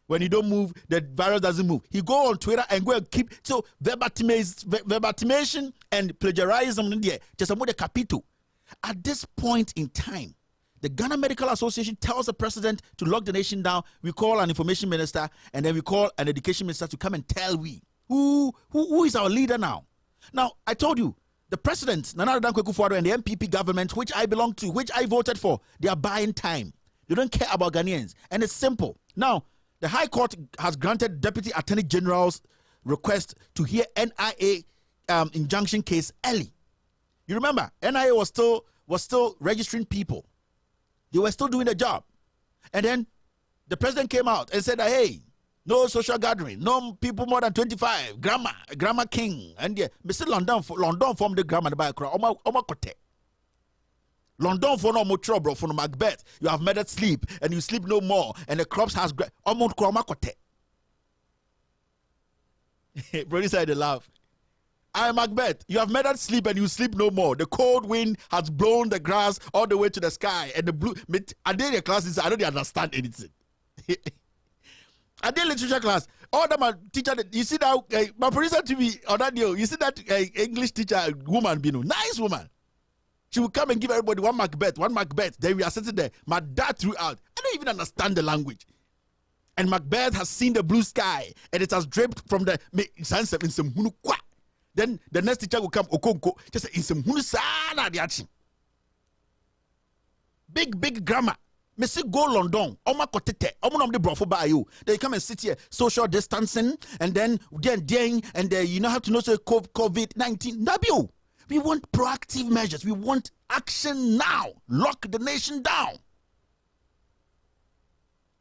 When you don't move, the virus doesn't move. He go on Twitter and go and keep. So verbatimation and plagiarism in there. Just about the capito. At this point in time, the Ghana Medical Association tells the president to lock the nation down. We call an information minister and then we call an education minister to come and tell we. Who is our leader now? Now, I told you, the president, Nana Addo Dankwa Akufo-Addo, and the MPP government, which I belong to, which I voted for, they are buying time. They don't care about Ghanaians. And it's simple. Now, the High Court has granted Deputy Attorney General's request to hear NIA injunction case early. You remember, NIA was still registering people. They were still doing the job. And then the president came out and said, hey, no social gathering, no people more than 25, grammar king. And yeah, Mr. London formed the grammar by Kote. London for no more trouble for no Macbeth. You have made it sleep and you sleep no more. And the crops has almost Kote. Producer had a laugh. I Macbeth, you have made us sleep and you sleep no more. The cold wind has blown the grass all the way to the sky. And the blue, I did a classes, I don't understand anything. I did literature class. All the my teacher, you see that my producer to me on that deal, you see that English teacher woman, nice woman. She will come and give everybody one Macbeth. Then we are sitting there. My dad threw out. I don't even understand the language. And Macbeth has seen the blue sky and it has draped from the sunset in some hunukwa. Then the next teacher will come, Okonko, just in some hunusana diachi. Big grammar. Messi go London, Oma Kotete, Omonom de Brofo by you. They come and sit here, social distancing, and then and you know how to know so COVID-19. Nabu. We want proactive measures. We want action now. Lock the nation down.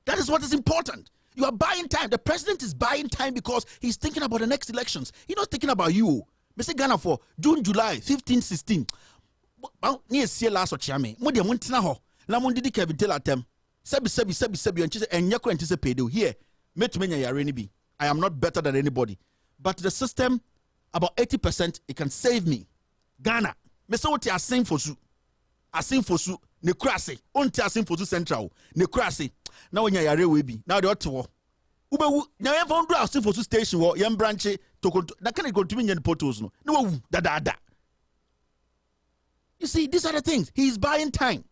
That is what is important. You are buying time. The president is buying time because he's thinking about the next elections. He's not thinking about you. Mr. Ghana for June, July, 15, 16. Near last or Chame. Modia Montina ho. Lamon did Kevin tell at them. Sebi, and Yako anticipate here. Metumenya Yarenibi. I am not better than anybody. But the system, about 80%, it can save me. Ghana. Mr. Oti asin fosu. Asin fosu. Ne krasi. Onti asin fosu central. Ne krasi. Now when yare we be. Now the otto. Ube na yen found asin fosu station wo yen branch to that can go to me yen potos no. No da. You see, these are the things. He's buying time.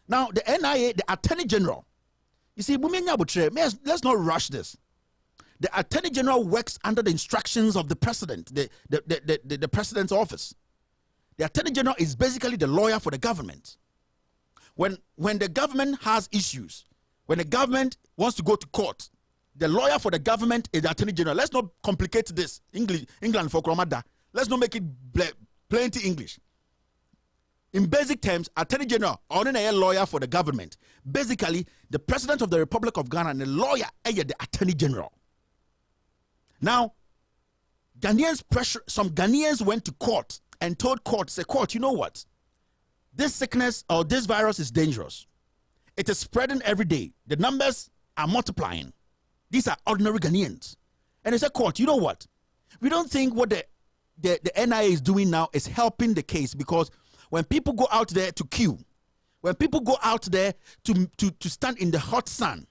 Now the NIA, the Attorney General. You see, let's not rush this. The Attorney General works under the instructions of the president, the president's office. The Attorney General is basically the lawyer for the government. When the government has issues, when the government wants to go to court, the lawyer for the government is the Attorney General. Let's not complicate this. England for Kromada. Let's not make it plenty English. In basic terms, Attorney General, or a lawyer for the government. Basically, the President of the Republic of Ghana and the lawyer are the Attorney General. Now, some Ghanaians went to court and told court, say, court, you know what? This sickness or this virus is dangerous. It is spreading every day. The numbers are multiplying. These are ordinary Ghanaians. And they said, court, you know what? We don't think what the NIA is doing now is helping the case, because when people go out there to queue, when people go out there to stand in the hot sun,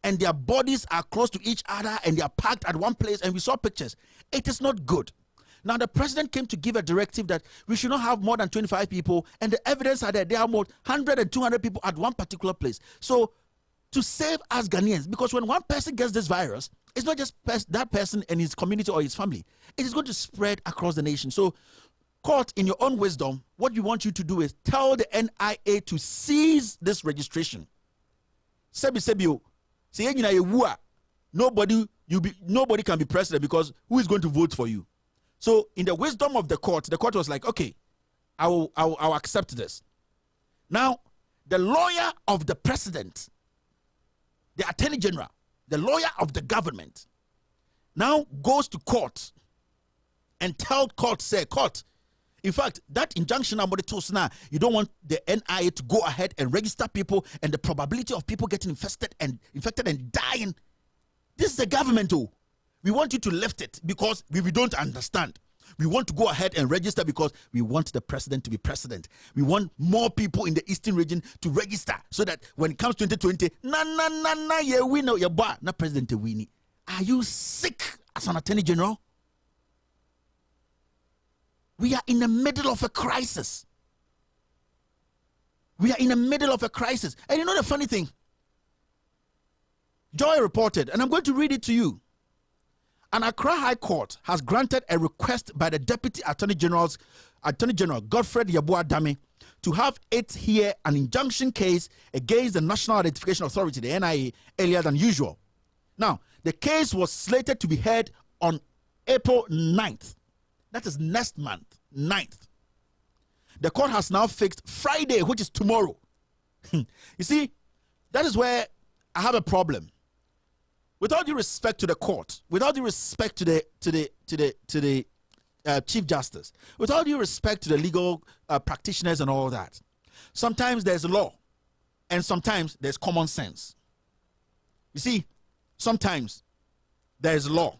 and their bodies are close to each other and they are packed at one place, and we saw pictures, it is not good. Now, the president came to give a directive that we should not have more than 25 people, and the evidence are there are more 100 and 200 people at one particular place. So, to save us Ghanaians, because when one person gets this virus, it's not just that person and his community or his family. It is going to spread across the nation. So, court, in your own wisdom, what we want you to do is tell the NIA to seize this registration. Nobody can be president, because who is going to vote for you? So, in the wisdom of the court was like, okay, I'll accept this. Now, the lawyer of the president, the Attorney General, the lawyer of the government, now goes to court and tell court, say, court, in fact, that injunction about the toast now, you don't want the NIA to go ahead and register people, and the probability of people getting infected and dying. This is the government, too. We want you to lift it because we don't understand. We want to go ahead and register because we want the president to be president. We want more people in the eastern region to register so that when it comes 2020, yeah, we know your boy, not President Winnie. Are you sick as an attorney general? We are in the middle of a crisis. We are in the middle of a crisis. And you know the funny thing? Joy reported, and I'm going to read it to you. An Accra High Court has granted a request by the Deputy Attorney General Godfred Yeboah Dame to have it hear an injunction case against the National Identification Authority, the NIA, earlier than usual. Now, the case was slated to be heard on April 9th. That is next month, 9th. The court has now fixed Friday, which is tomorrow. You see, that is where I have a problem. With all due respect to the court, with all due respect to the Chief Justice, with all due respect to the legal practitioners and all that, sometimes there's law, and sometimes there's common sense. You see, sometimes there's law,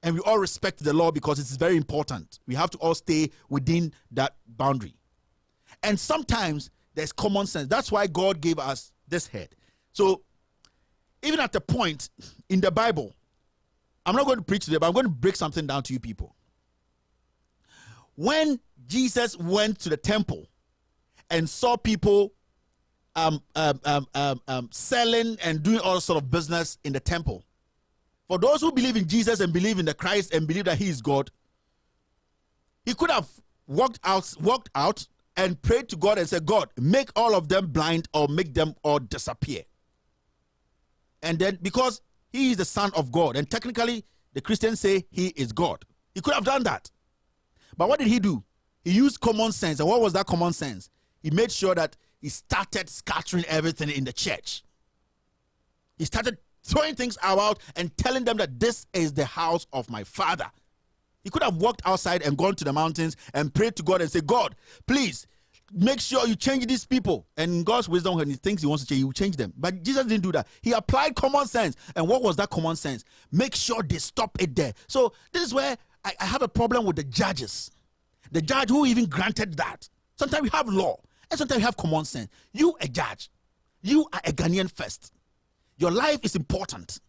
and we all respect the law because it's very important. We have to all stay within that boundary. And sometimes there's common sense. That's why God gave us this head. So even at the point in the Bible, I'm not going to preach today, but I'm going to break something down to you people. When Jesus went to the temple and saw people selling and doing all sort of business in the temple, for those who believe in Jesus and believe in the Christ and believe that he is God, he could have walked out and prayed to God and said, God, make all of them blind or make them all disappear. And then, because he is the Son of God, and technically the Christians say he is God, he could have done that. But what did he do? He used common sense. And what was that common sense? He made sure that he started scattering everything in the church. He started throwing things about and telling them that this is the house of my Father. He could have walked outside and gone to the mountains and prayed to God and said, God, please make sure you change these people. And in God's wisdom, when he thinks he wants to change, he will change them. But Jesus didn't do that. He applied common sense. And what was that common sense? Make sure they stop it there. So this is where I have a problem with the judges. The judge who even granted that. Sometimes we have law and sometimes we have common sense. You, a judge, you are a Ghanaian first. Your life is important.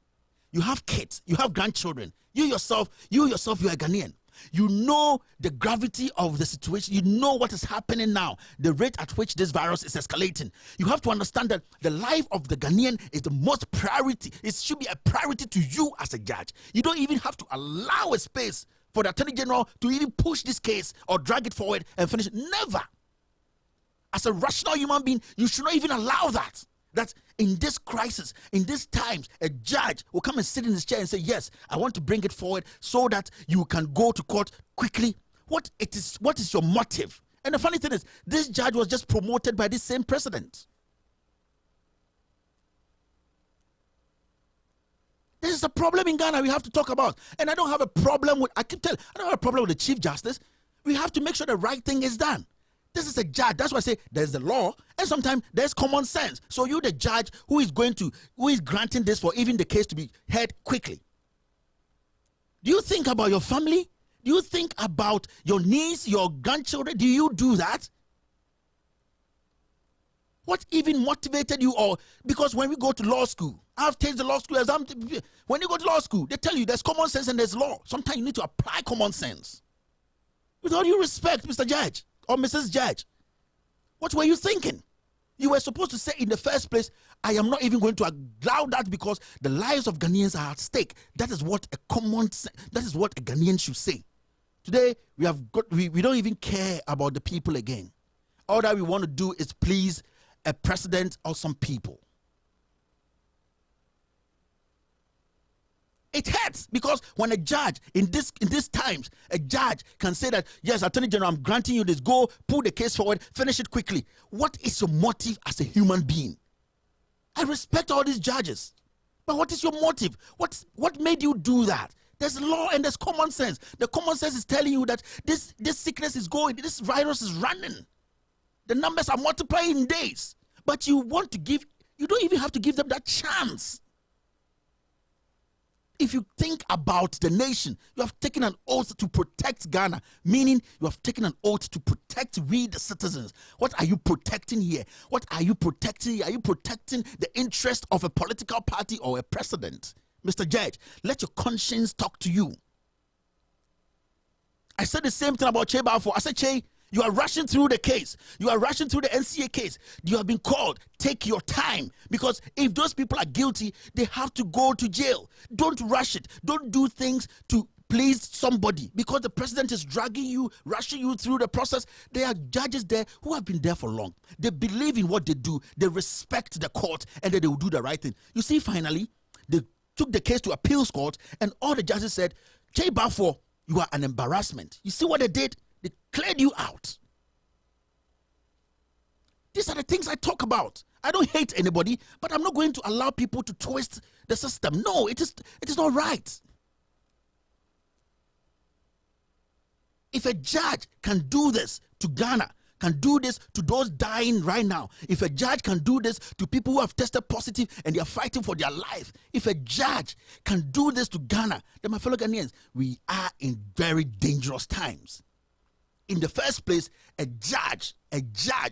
You have kids, you have grandchildren. You yourself, you are a Ghanaian. You know the gravity of the situation. You know what is happening now, the rate at which this virus is escalating. You have to understand that the life of the Ghanaian is the most priority. It should be a priority to you as a judge. You don't even have to allow a space for the Attorney General to even push this case or drag it forward and finish it. Never. As a rational human being, you should not even allow that. That in this crisis, in these times, a judge will come and sit in his chair and say, yes, I want to bring it forward so that you can go to court quickly. What is your motive? And the funny thing is, this judge was just promoted by this same president. This is a problem in Ghana we have to talk about. And I don't have a problem with, I keep telling, I don't have a problem with the Chief Justice. We have to make sure the right thing is done. This is a judge. That's why I say there's the law and sometimes there's common sense. So you, the judge, who is granting this for even the case to be heard quickly. Do you think about your family? Do you think about your niece, your grandchildren? Do you do that? What even motivated you all? Because when we go to law school, I've taken the law school exam. When you go to law school, they tell you there's common sense and there's law. Sometimes you need to apply common sense. With all due respect, Mr. Judge or Mrs. Judge, what were you thinking? You were supposed to say in the first place, I am not even going to allow that because the lives of Ghanaians are at stake. That is what a Ghanaian should say. Today, we don't even care about the people again. All that we want to do is please a president or some people. It hurts because when a judge in these times, a judge can say that, yes, Attorney General, I'm granting you this, go pull the case forward, finish it quickly. What is your motive as a human being? I respect all these judges, But what is your motive? What made you do that? There's law and there's common sense. The common sense is telling you that this sickness is going, this virus is running. The numbers are multiplying in days. But you want to give, you don't even have to give them that chance. If you think about the nation, you have taken an oath to protect Ghana, meaning you have taken an oath to protect we, the citizens. What are you protecting here? What are you protecting here? Are you protecting the interest of a political party or a president? Mr. Judge, let your conscience talk to you. I said the same thing about Che Balfour. I said, Che, you are rushing through the case. You are rushing through the NCA case. You have been called. Take your time. Because if those people are guilty, they have to go to jail. Don't rush it. Don't do things to please somebody. Because the president is dragging you, rushing you through the process. There are judges there who have been there for long. They believe in what they do. They respect the court, and then they will do the right thing. You see, finally, they took the case to appeals court, and all the judges said, Che Balfour, you are an embarrassment. You see what they did? They cleared you out. These are the things I talk about. I don't hate anybody, but I'm not going to allow people to twist the system. No, it is not right. If a judge can do this to Ghana, can do this to those dying right now, if a judge can do this to people who have tested positive and they are fighting for their life, if a judge can do this to Ghana, then my fellow Ghanaians, we are in very dangerous times. In the first place, a judge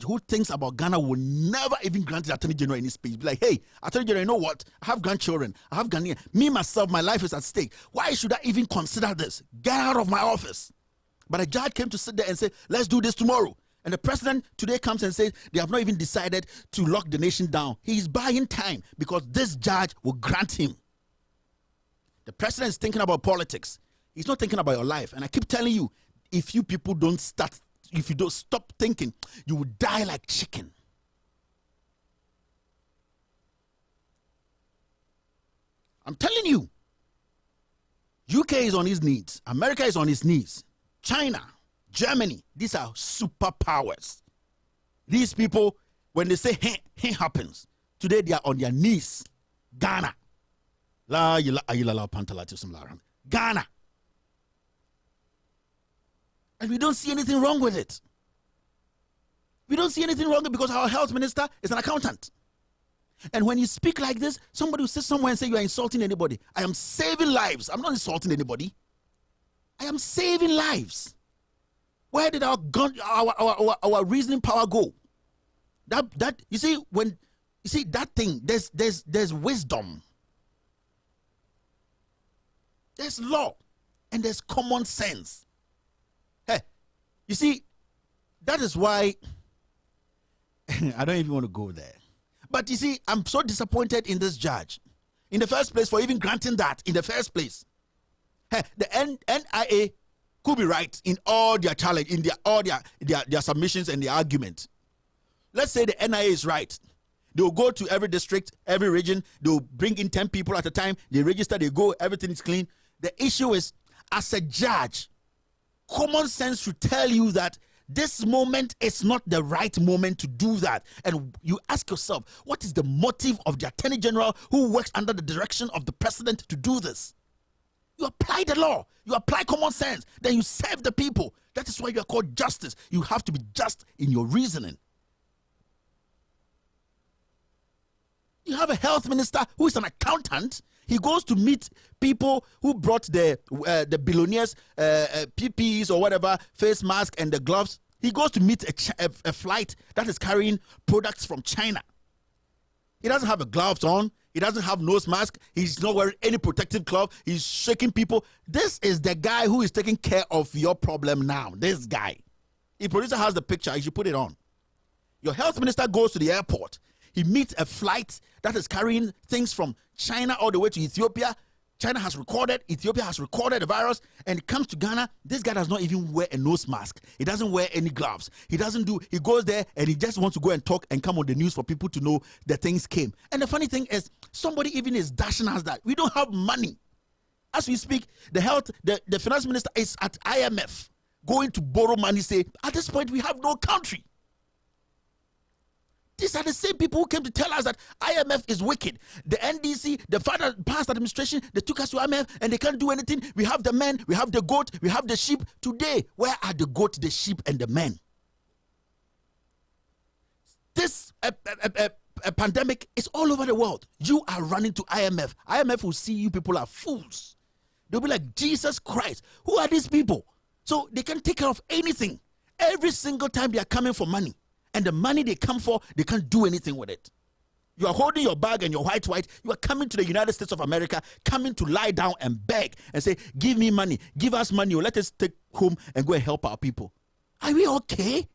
who thinks about Ghana will never even grant the Attorney General any speech. Be like, hey, Attorney General, you know what? I have grandchildren. I have Ghanaian. Me, myself, my life is at stake. Why should I even consider this? Get out of my office. But a judge came to sit there and say, let's do this tomorrow. And the president today comes and says they have not even decided to lock the nation down. He is buying time because this judge will grant him. The president is thinking about politics. He's not thinking about your life. And I keep telling you, if you people don't start, if you don't stop thinking, you will die like chicken. I'm telling you, UK is on his knees. America is on his knees. China, Germany, these are superpowers. These people, when they say, hey, happens, today they are on their knees. Ghana. Ghana. And we don't see anything wrong with it. We don't see anything wrong with it because our health minister is an accountant. And when you speak like this, somebody will sit somewhere and say you are insulting anybody. I am saving lives. I'm not insulting anybody. I am saving lives. Where did our reasoning power go? That you see, when you see that thing, there's wisdom. There's law and there's common sense. Hey, you see, that is why I don't even want to go there. But you see, I'm so disappointed in this judge. In the first place, for even granting that in the first place. Hey, the NIA could be right in all their challenge, in their submissions and their argument. Let's say the NIA is right. They will go to every district, every region. They will bring in 10 people at a time. They register, they go, everything is clean. The issue is, as a judge, common sense should tell you that this moment is not the right moment to do that. And you ask yourself, what is the motive of the Attorney General who works under the direction of the President to do this? You apply the law. You apply common sense. Then you serve the people. That is why you are called justice. You have to be just in your reasoning. You have a health minister who is an accountant. He goes to meet people who brought the billionaires PPEs or whatever, face mask and the gloves. He goes to meet a flight that is carrying products from China. He doesn't have a gloves on. He doesn't have nose mask. He's not wearing any protective glove. He's shaking people. This is the guy who is taking care of your problem now. This guy. If producer has the picture, you should put it on. Your health minister goes to the airport. He meets a flight that is carrying things from China all the way to Ethiopia. China has recorded, Ethiopia has recorded the virus, and it comes to Ghana. This guy does not even wear a nose mask. He doesn't wear any gloves. He goes there and he just wants to go and talk and come on the news for people to know that things came. And the funny thing is, somebody even is dashing us that we don't have money. As we speak, the finance minister is at IMF going to borrow money, say, at this point we have no country. These are the same people who came to tell us that IMF is wicked. The NDC, the past administration, they took us to IMF and they can't do anything. We have the men, we have the goat, we have the sheep. Today, where are the goat, the sheep, and the men? This a pandemic is all over the world. You are running to IMF. IMF will see you people are fools. They'll be like, Jesus Christ, who are these people? So they can take care of anything. Every single time they are coming for money. And the money they come for, they can't do anything with it. You are holding your bag and your white. You are coming to the United States of America, coming to lie down and beg and say, give me money, give us money, or let us take home and go and help our people. Are we okay?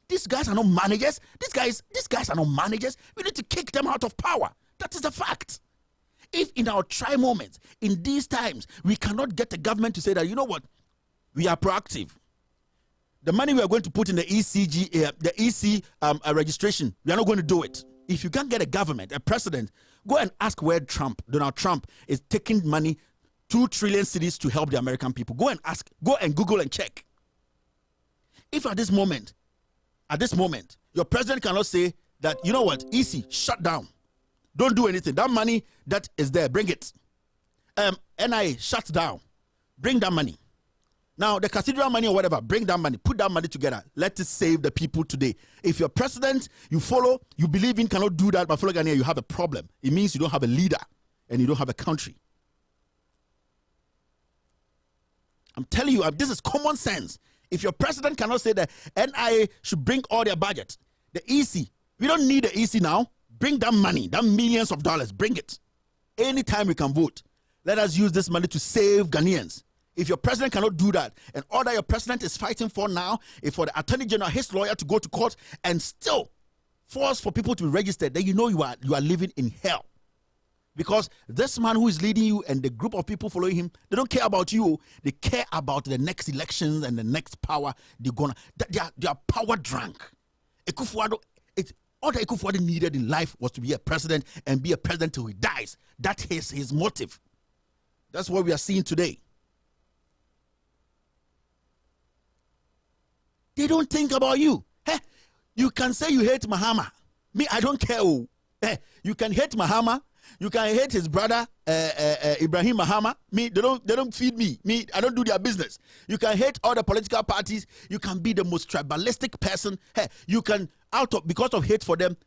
These guys are not managers. These guys are not managers. We need to kick them out of power. That is the fact. If in our try moments, in these times, we cannot get the government to say that, you know what, we are proactive. The money we are going to put in the EC registration, we are not going to do it. If you can't get a government, a president, go and ask where Donald Trump is taking money, 2 trillion cedis to help the American people. Go and ask, go and Google and check. If at this moment, your president cannot say that, you know what, EC, shut down. Don't do anything. That money that is there, bring it. NIA, shut down. Bring that money. Now, the cathedral money or whatever, bring that money, put that money together. Let it save the people today. If your president, you follow, you believe in, cannot do that, but follow Ghanaian, you have a problem. It means you don't have a leader and you don't have a country. I'm telling you, this is common sense. If your president cannot say that NIA should bring all their budget, the EC, we don't need the EC now. Bring that money, that millions of dollars, bring it. Anytime we can vote, let us use this money to save Ghanaians. If your president cannot do that, and all that your president is fighting for now is for the attorney general, his lawyer, to go to court and still force for people to be registered, then you know you are living in hell. Because this man who is leading you and the group of people following him, they don't care about you. They care about the next elections and the next power. They are power drunk. All that Ekufuado needed in life was to be a president and be a president till he dies. That is his motive. That's what we are seeing today. They don't think about you. Hey, you can say you hate Mahama. Me, I don't care. Hey, you can hate Mahama. You can hate his brother Ibrahim Mahama. Me, they don't feed me. Me, I don't do their business. You can hate all the political parties. You can be the most tribalistic person. Hey, you can because of hate for them,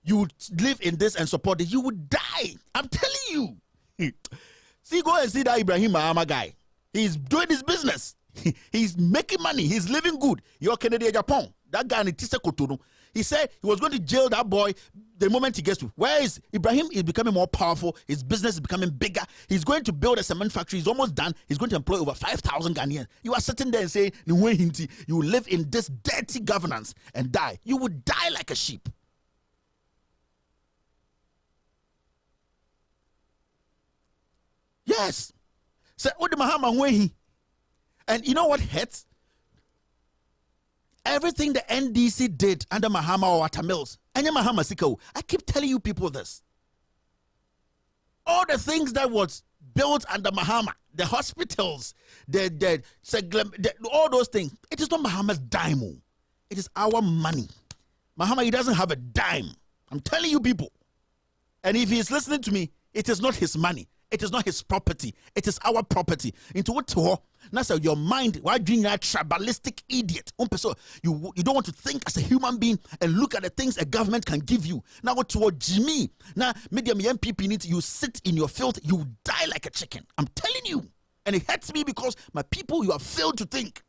you would live in this and support it. You would die. I'm telling you. See, go and see that Ibrahim Mahama guy. He's doing his business. He's making money. He's living good. You're Kennedy AGYAPONG. That guy in Tise Kotono. He said he was going to jail that boy the moment he gets to. Where is Ibrahim? Is becoming more powerful. His business is becoming bigger. He's going to build a cement factory. He's almost done. He's going to employ over 5,000 Ghanaians. You are sitting there and saying, you will live in this dirty governance and die. You would die like a sheep. Yes. Say, Odi Mahama Wehi. And you know what hurts? Everything the NDC did under Mahama or Watermills, and Mahama Sikau, I keep telling you people this. All the things that was built under Mahama, the hospitals, all those things, it is not Mahama's dime. It is our money. Mahama, he doesn't have a dime. I'm telling you people. And if he is listening to me, it is not his money. It is not his property. It is our property. Into what? Now, so your mind, why being a tribalistic idiot? You don't want to think as a human being and look at the things a government can give you. Now, what toward Jimmy? Now, medium MPP needs you sit in your filth, you die like a chicken. I'm telling you. And it hurts me because my people, you have failed to think.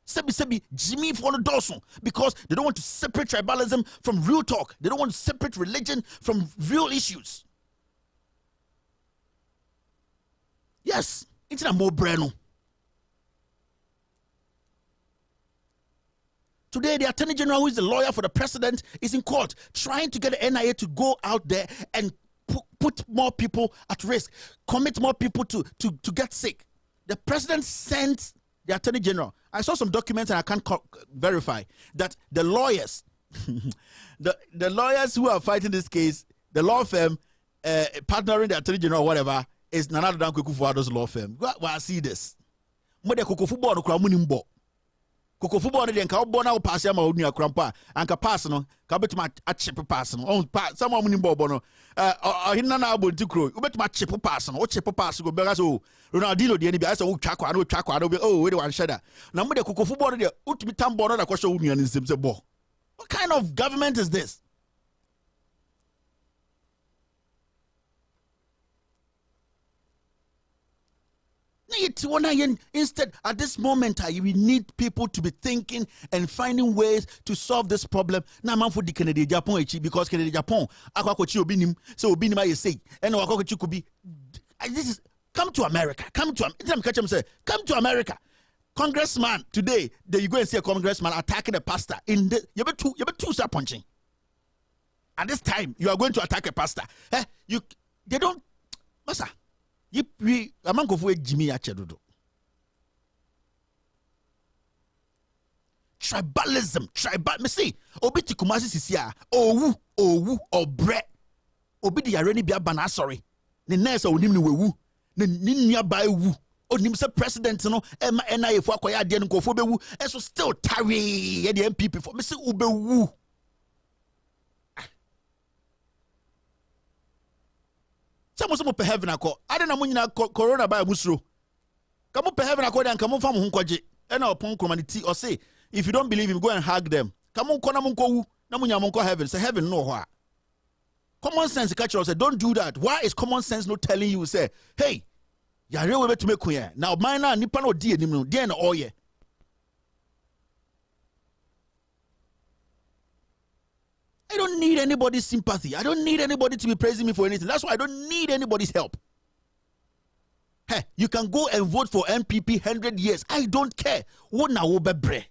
Sebi Jimmy for Dawson, because they don't want to separate tribalism from real talk. They don't want to separate religion from real issues. Yes, it's not more brand. Today, the Attorney General, who is the lawyer for the president, is in court trying to get the NIA to go out there and put more people at risk, commit more people to get sick. The president sent the Attorney General. I saw some documents and I can't verify that the lawyers, the lawyers who are fighting this case, the law firm partnering the Attorney General or whatever, is none other than Kufuor's law firm. Well, I see this. Koko football no de nka obo na wo pass ya ma onua krampa anka pass no ka betima a chip pass no on pass some of bobo no hinna na abonti kro wo betima chip pass no wo chip pass go be so Ronaldinho de ni bi asa wo twa kwa no we de wan sheda na mo de koko football no de utimi tambo no da kwhwe onua ni nsem se bo. What kind of government is this? Instead, at this moment, we need people to be thinking and finding ways to solve this problem. Now, man, for the Canadian Japan, because Canadian Japan, Aquacochi obinim, so obinim I say, and Aquacochi could be. This is come to America. Come to America. Congressman today, you go and see a congressman attacking a pastor in the you better two start punching. At this time, you are going to attack a pastor. They don't, Masa. We among of we Jimmy Achedodo. Tribal me see obiti kumasi sisia owu or bre obidi areni bia bana sorry ne nurse onim ni wewu ne nia ba ewu onim se president no ema NIA fo akoya ade nkofo bewu eso still tarry ye the MPP for me see ubewu. Some pe heaven ako ade na munyina corona ba musro kamo pe heaven ako dan kamo fam ho nkwaje e na opon kromanity or say if you don't believe him go and hug them kamo nko na monko wu na munya monko heaven say heaven no ho. Common sense catch us say don't do that. Why is common sense not telling you say hey ya rewe betu meku ye na man na nipa na odi enim no de na oye. I don't need anybody's sympathy. I don't need anybody to be praising me for anything. That's why I don't need anybody's help. Hey, you can go and vote for MPP 100 years. I don't care. What now? Me, my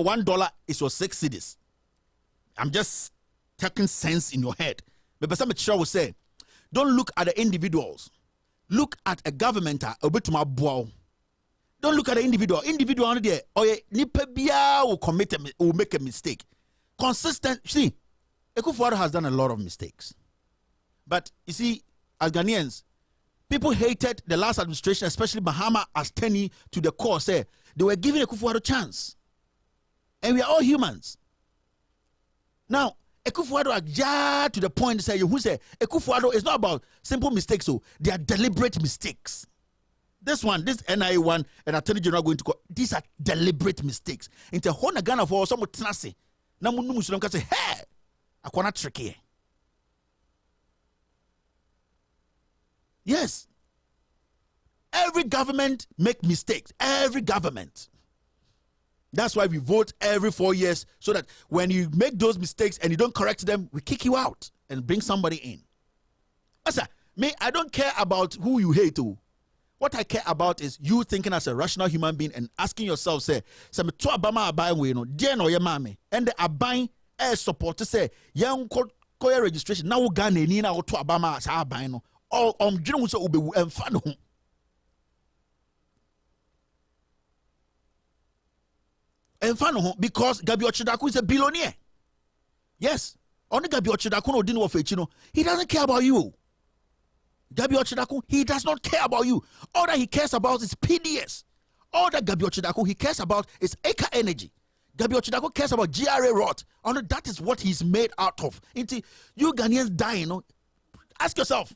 $1 is for 6 cities. I'm just taking sense in your head. But some teacher will say, don't look at the individuals. Look at a government. Don't look at the individual. Individual on there. Oh yeah, nipa bia will make a mistake. Consistent. See, Akufo-Addo has done a lot of mistakes. But you see, as Ghanaians, people hated the last administration, especially Mahama as Tenny to the core. Say they were giving Akufo-Addo a chance. And we are all humans. Now, Akufo-Addo to the point say who say Akufo-Addo is not about simple mistakes, so they are deliberate mistakes. This NIA one and Attorney General going to court, these are deliberate mistakes. Into Hona Ghana for some tenacity. Na munu musulum ka say hey akwana tricky. Yes, every government make mistakes. Every government. That's why we vote every 4 years, so that when you make those mistakes and you don't correct them, we kick you out and bring somebody in. Asa, me, I don't care about who you hate to. What I care about is you thinking as a rational human being and asking yourself, say, me to abama abai we no, dear no ye mame, and the abai support to say, young koya registration now Ghana ni na to abama sa abai no, or dream so ube and fun. And fun because Gabi Ochidaku is a billionaire. Yes, only Gabi Ochidaku no didn't know he doesn't care about you. Gabi Ochidaku, he does not care about you. All that he cares about is PDS. All that Gabi Ochidaku he cares about is Eka Energy. Gabi Ochidaku cares about GRA rot. That is what he's made out of. Until you Ghanaians dying, ask yourself,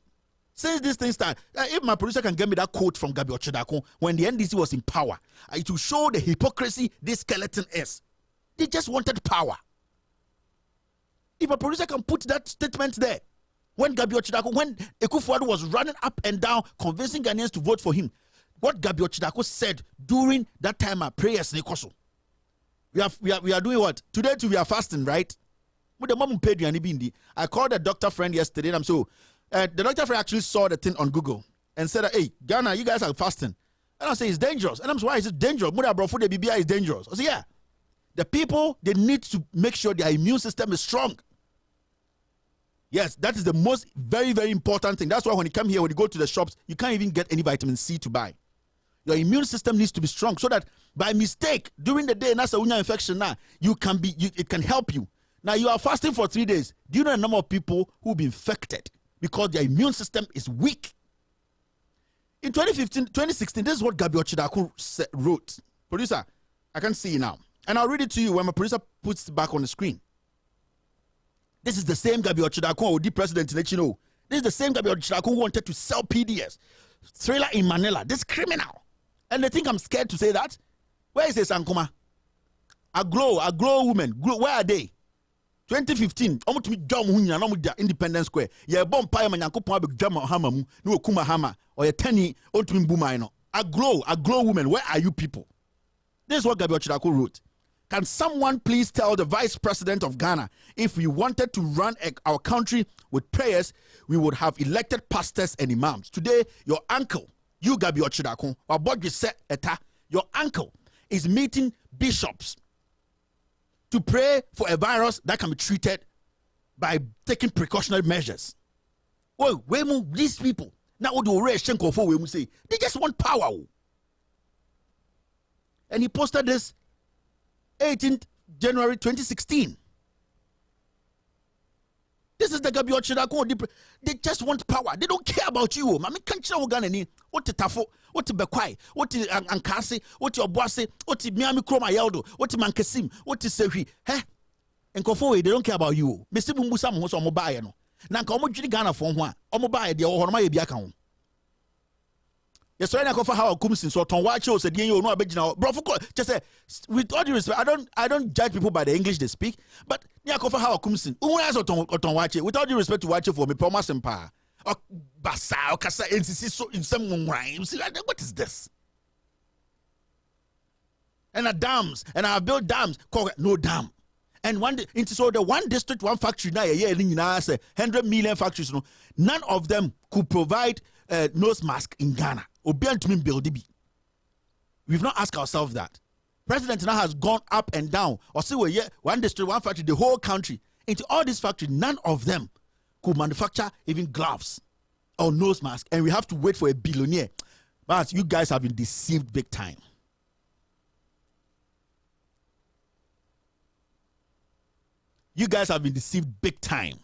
since this thing started, if my producer can get me that quote from Gabi Ochidaku when the NDC was in power, it will show the hypocrisy this skeleton is. They just wanted power. If a producer can put that statement there, when Gabi Ochidaku, when Akufo-Addo was running up and down convincing Ghanaians to vote for him, what Gabi Ochidaku said during that time of prayers, we are doing what? Today too we are fasting, right? I called a doctor friend yesterday and the doctor friend actually saw the thing on Google and said, hey, Ghana, you guys are fasting. And I say, it's dangerous. And I'm saying, why is it dangerous? The BBI is dangerous. I say, yeah. The people, they need to make sure their immune system is strong. Yes, that is the most very, very important thing. That's why when you come here, when you go to the shops, you can't even get any vitamin C to buy. Your immune system needs to be strong so that by mistake, during the day, that's a unya infection now, it can help you. Now, you are fasting for 3 days. Do you know the number of people who will be infected because their immune system is weak? In 2016, this is what Gabi Ochidaku wrote. Producer, I can see now. And I'll read it to you when my producer puts it back on the screen. This is the same Gabi Ochidako who the president let you know. This is the same Gabi Ochidako who wanted to sell PDS. Thriller in Manila. This criminal. And they think I'm scared to say that. Where is this Ankuma? A glow women. Where are they? 2015. Almost me jam hunya no mu Independence Square. Ye bomb pie man Yankopon abeg jam hama mu. No kuma hama. Or ye tani ontumi mbuma no. A glow women. Where are you people? This is what Gabi Ochidako wrote. Can someone please tell the Vice President of Ghana if we wanted to run our country with prayers, we would have elected pastors and imams. Today, your uncle, you Gabi Ochidako, your uncle is meeting bishops to pray for a virus that can be treated by taking precautionary measures. Oh, these people, now what do say? They just want power. And he posted this 18th January 2016. This is the Gabi Ochidako. They just want power. They don't care about you. Mami can't you Ghana what the Tafo, what the Bekwai, what the Ankasi, what your Bosse, what the Miami Kroma Yaldo, what the Mankasim, what the Sehi. Heh? And Kofo, they don't care about you. Mr. Bumbusam was on mobile. No. Nanka Omo Ghana for one. Omo the Ohorma Yabiakon. Yes, I go for how come since so ton watch shows said you know now. Bro, just say with all due respect, I don't judge people by the English they speak, but yeah, go for how come since. Who has ton watch it? With all due respect to watch it for me, promise and pa. Or basa or kasa NCC so in some rhymes. What is this? And a dams, and I built dams, called no dam. And so the one district, one factory now, yeah, 100 million factories, no, none of them could provide nose mask in Ghana. We've not asked ourselves that. President now has gone up and down. Or say, well, yeah, one district, one factory, the whole country. Into all these factories, none of them could manufacture even gloves or nose mask. And we have to wait for a billionaire. But you guys have been deceived big time. You guys have been deceived big time.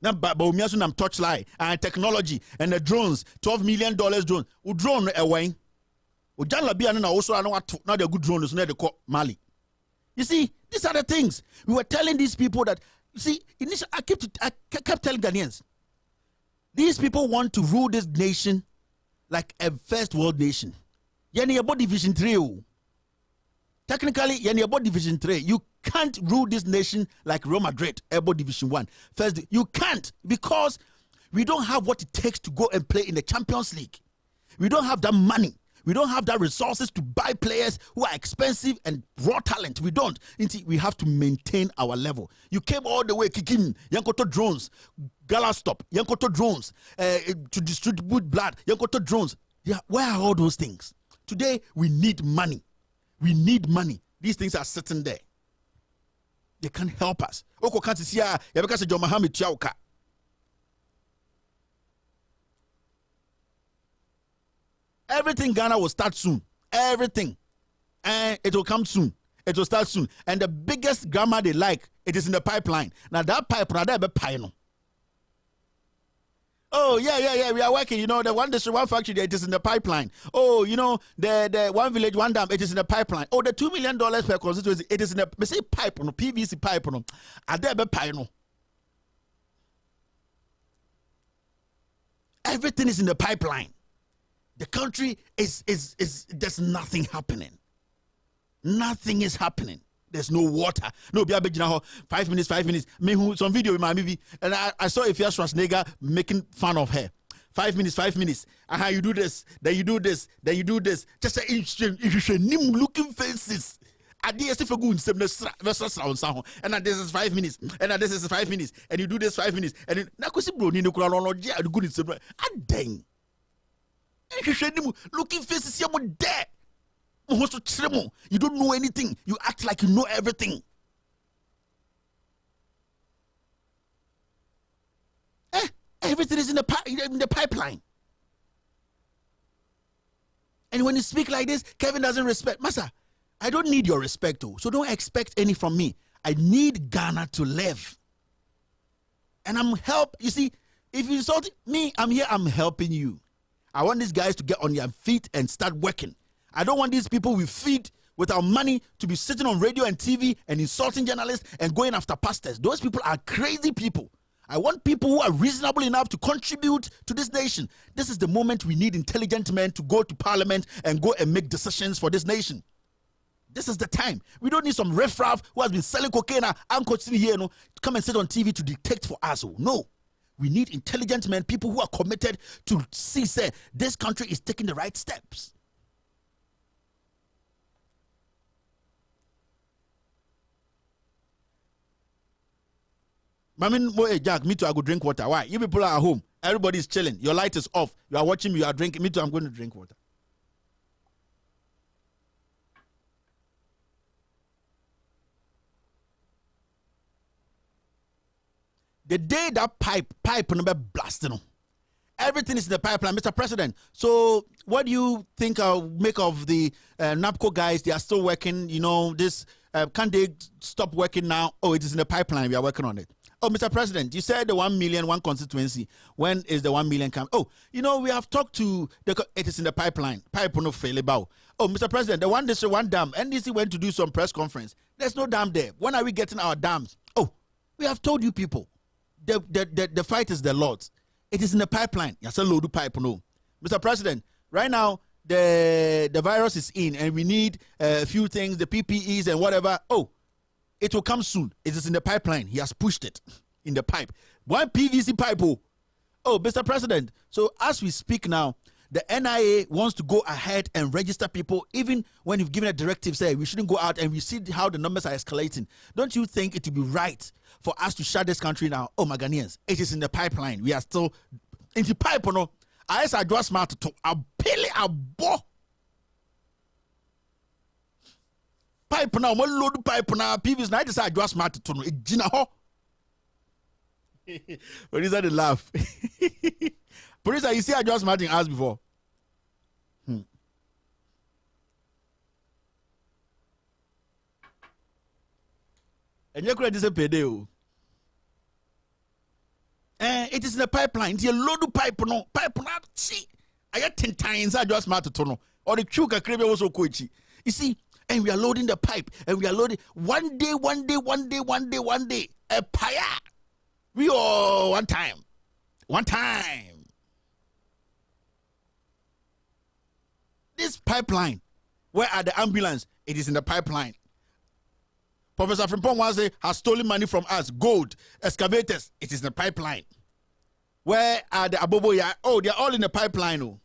Now, but we also have torchlight and technology and the drones, $12 million drone. We drone away. We John Labia and also I know what not the good drones. Not the Mali. You see, these are the things we were telling these people that. You see, initially I kept telling Ghanaians, these people want to rule this nation like a first world nation. Yani about Division 3. Technically, yani about Division 3. You can't rule this nation like Real Madrid, about Division 1. First, you can't because we don't have what it takes to go and play in the Champions League. We don't have that money. We don't have that resources to buy players who are expensive and raw talent. We don't. We have to maintain our level. You came all the way kicking Yankoto drones, Gala stop, Yankoto drones, to distribute blood, Yankoto drones. Yeah, where are all those things? Today, we need money. We need money. These things are sitting there. They can help us. Oko can't see because John Mohammed Chauka. Everything Ghana will start soon. Everything. And it will come soon. It will start soon. And the biggest grammar they like, it is in the pipeline. Now that pipeline, that be pine. Oh, yeah, we are working. You know, the one district, one factory, it is in the pipeline. Oh, you know, the one village, one dam, it is in the pipeline. Oh, the $2 million per constituency, it is in the, say, pipe, no, PVC pipe, no. Are there be pipe, no? Everything is in the pipeline. The country is there's nothing happening. Nothing is happening. There's no water. No, 5 minutes. Me some video in my movie, and I saw a first Schwarzenegger making fun of her. 5 minutes. How you do this, then you do this, then you do this. Just say nim looking faces. And this is 5 minutes, and this is 5 minutes, and you do this 5 minutes, and then bro ni no good in dang. Looking faces you're there. You don't know anything. You act like you know everything. Everything is in the pipeline. And when you speak like this, Kevin doesn't respect. Massa, I don't need your respect, though. So don't expect any from me. I need Ghana to live. And you see, if you insult me, I'm here, I'm helping you. I want these guys to get on their feet and start working. I don't want these people we feed with our money to be sitting on radio and TV and insulting journalists and going after pastors. Those people are crazy people. I want people who are reasonable enough to contribute to this nation. This is the moment we need intelligent men to go to parliament and go and make decisions for this nation. This is the time. We don't need some riffraff who has been selling cocaine and coaching here, to come and sit on TV to dictate for us. No. We need intelligent men, people who are committed to see, say, this country is taking the right steps. Jack, me too, I go drink water. Why? You people are at home. Everybody is chilling. Your light is off. You are watching me, you are drinking. Me too, I'm going to drink water. The day that pipe number blasting, everything is in the pipeline, Mr. President. So what do you think I'll make of the NAPCO guys? They are still working, this, can't they stop working now? Oh, it is in the pipeline, we are working on it. Oh, Mr. President, you said the 1 million, one constituency. When is the 1 million come? Oh, we have talked to, it is in the pipeline. Pipe no fail about. Oh, Mr. President, the one district, one dam. NDC went to do some press conference. There's no dam there. When are we getting our dams? Oh, we have told you people. The fight is the Lord's. It is in the pipeline. Yes, a load of pipe, no. Mr. President, right now, the virus is in and we need a few things, the PPEs and whatever. Oh, it will come soon. It is in the pipeline. He has pushed it in the pipe. One PVC pipe. Oh, Mr. President. So as we speak now, the NIA wants to go ahead and register people, even when you've given a directive, say we shouldn't go out, and we see how the numbers are escalating. Don't you think it would be right for us to shut this country now? Oh, my Ghanaians, it is in the pipeline. We are still in the pipe, no? I just smart to a bo. Pipe now, one load pipe now. Previous night is I just smart to no. It jina ho. What is that? The laugh. Police, you see, I just smart in us before. And you could just pay day. It is in the pipeline. It's a load of pipe no. Pipe not see. I got 10 times I just smart to no. Or the chuka crave was so coachy. You see. And we are loading the pipe, and we are loading one day, a paya. We all one time. This pipeline, where are the ambulance? It is in the pipeline. Professor Frimpong once has stolen money from us, gold, excavators. It is in the pipeline. Where are the Aboboya? Oh, they are all in the pipeline. Oh.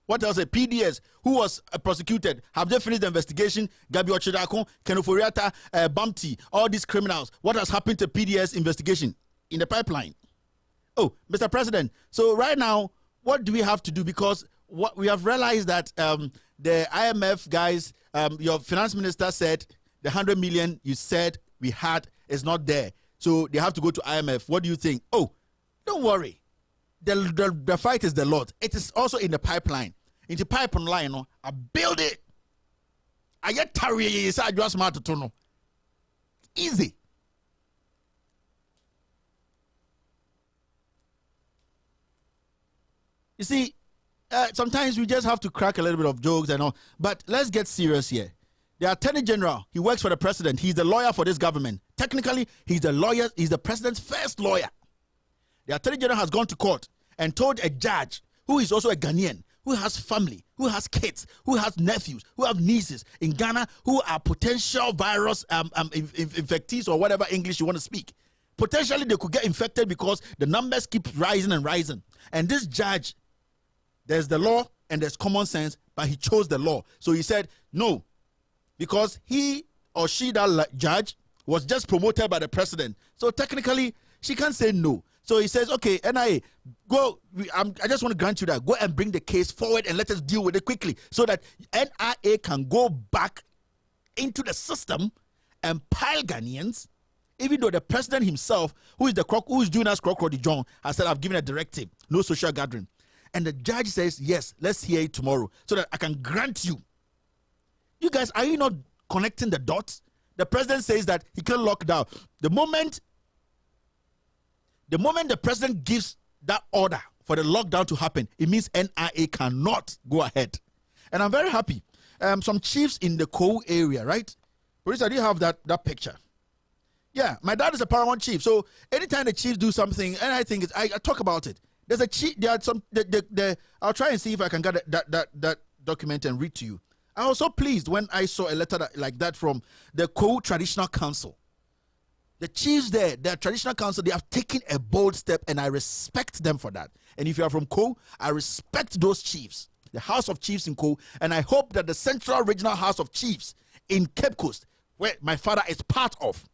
What else? PDS, who was prosecuted, have they finished the investigation? Gabi Ochidakon, Kenoforiata, Bumpty, all these criminals. What has happened to PDS investigation? In the pipeline. Oh, Mr. President, so right now, what do we have to do? Because what we have realized that the IMF guys, your finance minister said the 100 million you said we had is not there. So they have to go to IMF. What do you think? Oh, don't worry. The fight is the Lord. It is also in the pipeline. In the pipeline, I build it. I get tarry. I just smart to know. Easy. You see, sometimes we just have to crack a little bit of jokes and all. But let's get serious here. The Attorney General, he works for the president. He's the lawyer for this government. Technically, he's the lawyer. He's the president's first lawyer. The Attorney General has gone to court and told a judge, who is also a Ghanaian, who has family, who has kids, who has nephews, who have nieces in Ghana, who are potential virus infectees or whatever English you want to speak. Potentially, they could get infected because the numbers keep rising and rising. And this judge, there's the law and there's common sense, but he chose the law. So he said, no, because he or she, that judge, was just promoted by the president. So technically, she can't say no. So he says, okay, NIA, go. I just want to grant you that. Go and bring the case forward and let us deal with it quickly so that NIA can go back into the system and pile Ghanaians, even though the president himself, who is doing us Crocodile John, has said, I've given a directive, no social gathering. And the judge says, yes, let's hear it tomorrow so that I can grant you. You guys, are you not connecting the dots? The president says that he can lock down. The moment the president gives that order for the lockdown to happen, it means NIA cannot go ahead. And I'm very happy some chiefs in the Co area, right? Producer, do you have that picture? Yeah, my dad is a paramount chief. So anytime the chiefs do something, and I think I talk about it. There's a chief. There are some. I'll try and see if I can get that document and read to you. I was so pleased when I saw a letter like that from the Co Traditional Council. The chiefs there, their traditional council, they have taken a bold step, and I respect them for that. And if you are from Co, I respect those chiefs, the House of Chiefs in Co, and I hope that the Central Regional House of Chiefs in Cape Coast, where my father is part of,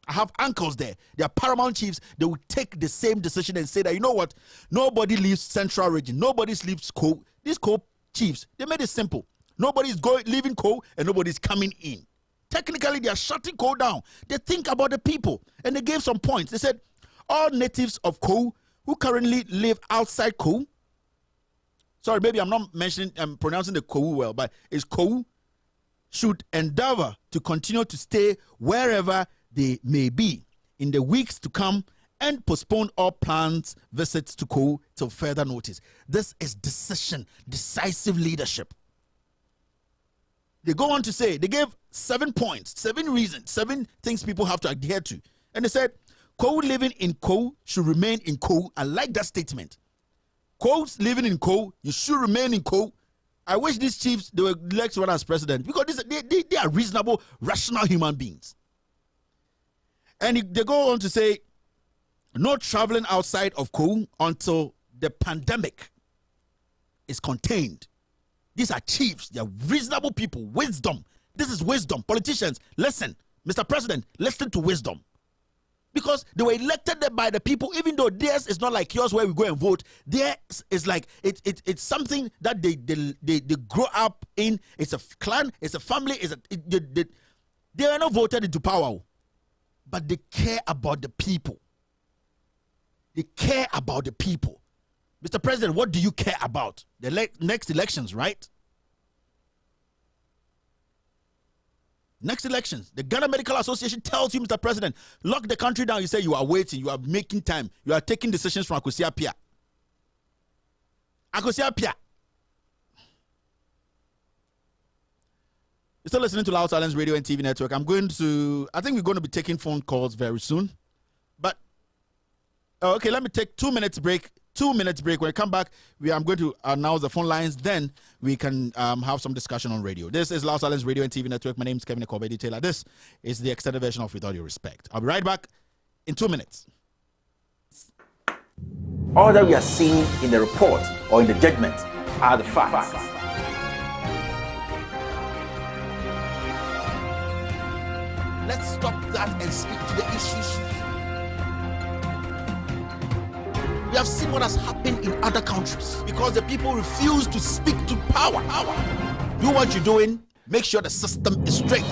I have uncles there, they are paramount chiefs, they will take the same decision and say that, you know what, nobody leaves Central Region, nobody leaves Co. These Co chiefs, they made it simple. Nobody's leaving Co and nobody's coming in. Technically, they are shutting Co down. They think about the people. And they gave some points. They said, all natives of Co who currently live outside Co, sorry, maybe I'm not pronouncing the Co well, but it's Co, should endeavor to continue to stay wherever they may be in the weeks to come and postpone all planned visits to Co till further notice. This is decisive leadership. They go on to say, they gave 7 points, 7 reasons, 7 things people have to adhere to. And they said, Co living in Co should remain in Co. I like that statement. Co's living in Co, you should remain in Co. I wish these chiefs, they were elected as president, because they are reasonable, rational human beings. And they go on to say, no traveling outside of Co until the pandemic is contained. These are chiefs. They are reasonable people. Wisdom. This is wisdom. Politicians, listen. Mr. President, listen to wisdom. Because they were elected by the people, even though theirs is not like yours where we go and vote. Theirs is like, it's something that they grow up in. It's a clan, it's a family. They are not voted into power. But they care about the people. They care about the people. Mr. President, what do you care about? The next elections, right? Next elections. The Ghana Medical Association tells you, Mr. President, lock the country down. You say you are waiting. You are making time. You are taking decisions from Akosi Apia. Akosi Apia. You're still listening to Loud Silence Radio and TV Network. I think we're going to be taking phone calls very soon. But, okay, let me take 2 minutes break. 2 minutes break. When I come back, I'm going to announce the phone lines. Then we can have some discussion on radio. This is Loud Silence Radio and TV Network. My name is Kevin Ekobe Taylor. This is the extended version of With All Due Respect. I'll be right back in 2 minutes. All that we are seeing in the report or in the judgment are the facts. Let's stop that and speak to the issues. We have seen what has happened in other countries because the people refuse to speak to power. Do what you're doing. Make sure the system is straight.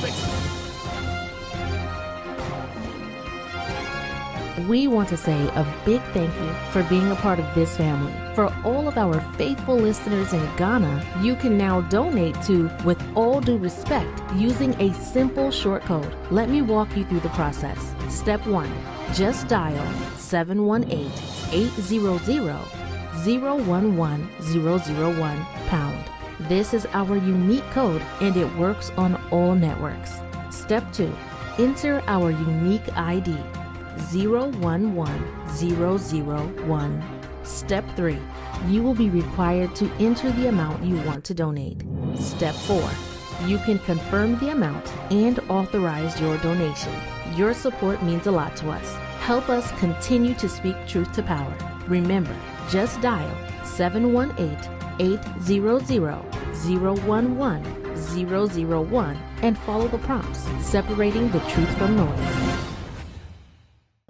We want to say a big thank you for being a part of this family. For all of our faithful listeners in Ghana, you can now donate to With All Due Respect using a simple short code. Let me walk you through the process. Step 1. Just dial 718-800-011-001 #. This is our unique code and it works on all networks. Step 2. Enter our unique ID 011001. Step 3. You will be required to enter the amount you want to donate. Step 4. You can confirm the amount and authorize your donation. Your support means a lot to us. Help us continue to speak truth to power. Remember, just dial 718-800-011-001 and follow the prompts, separating the truth from noise.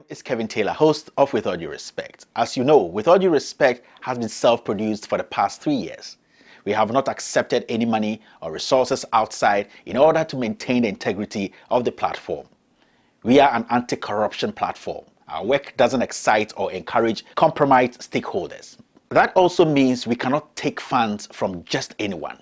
It's Kevin Taylor, host of With All Due Respect. As you know, With All Due Respect has been self-produced for the past 3 years. We have not accepted any money or resources outside in order to maintain the integrity of the platform. We are an anti-corruption platform. Our work doesn't excite or encourage compromised stakeholders. That also means we cannot take funds from just anyone.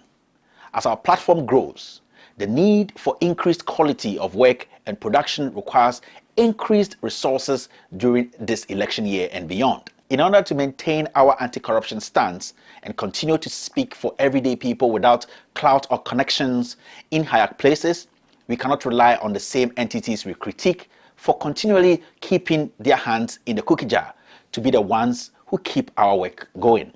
As our platform grows, the need for increased quality of work and production requires increased resources during this election year and beyond. In order to maintain our anti-corruption stance and continue to speak for everyday people without clout or connections in higher places, we cannot rely on the same entities we critique for continually keeping their hands in the cookie jar to be the ones who keep our work going.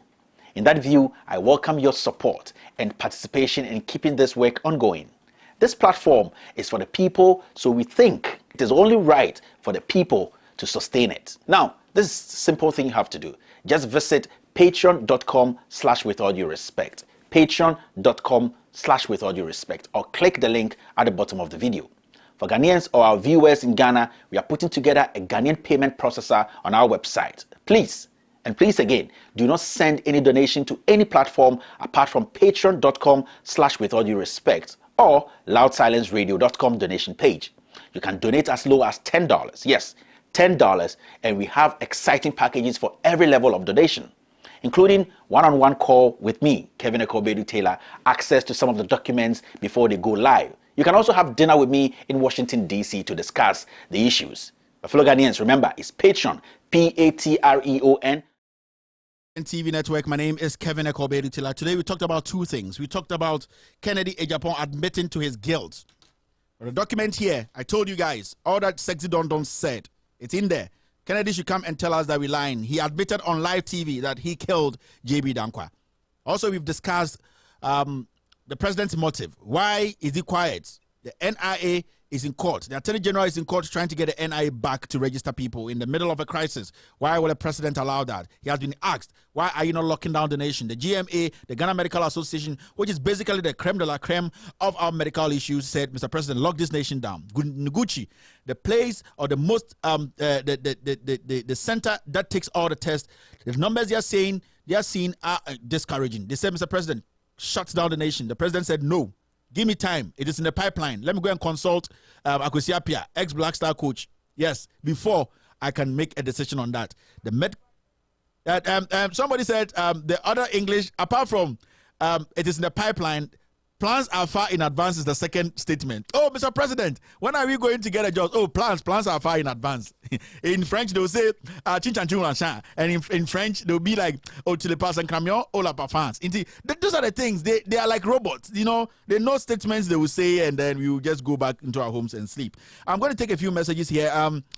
In that view, I welcome your support and participation in keeping this work ongoing. This platform is for the people, so we think it is only right for the people to sustain it. Now, this is a simple thing you have to do. Just visit patreon.com/withallduerespect. Patreon.com/withallduerespect, or click the link at the bottom of the video. For Ghanaians or our viewers in Ghana, we are putting together a Ghanaian payment processor on our website. Please, and please again, do not send any donation to any platform apart from patreon.com/withallduerespect or loudsilenceradio.com donation page. You can donate as low as $10. Yes, $10, and we have exciting packages for every level of donation, including one-on-one call with me, Kevin Ekobedu Taylor, access to some of the documents before they go live. You can also have dinner with me in Washington, D.C. to discuss the issues. My fellow Ghanaians, remember, it's Patreon, Patreon. TV Network. My name is Kevin Ekobedu Taylor. Today we talked about two things. We talked about Kennedy AGYAPONG admitting to his guilt. The document here, I told you guys, all that sexy don said, it's in there. Kennedy should come and tell us that we're lying. He admitted on live TV that he killed JB Dankwa. Also, we've discussed the president's motive. Why is he quiet? The NIA is in court. The Attorney General is in court trying to get the NIA back to register people in the middle of a crisis. Why will the president allow that? He has been asked, why are you not locking down the nation? The GMA, the Ghana Medical Association, which is basically the creme de la creme of our medical issues, said, Mr. President, lock this nation down. Noguchi, the place or the most, the center that takes all the tests, the numbers they are seeing are discouraging. They said, Mr. President, shuts down the nation. The president said, no, give me time. It is in the pipeline. Let me go and consult Akwesi Appiah, ex-Black Star coach. Yes, before I can make a decision on that. Somebody said the other English, apart from it is in the pipeline, plans are far in advance is the second statement. Oh, Mr. President, when are we going to get a job? Oh, plans are far in advance. In French, they'll say, and in French, they'll be like, oh, tu le passes un camion, oh, la parfums. Those are the things. They are like robots, you know. They know statements they will say, and then we will just go back into our homes and sleep. I'm going to take a few messages here.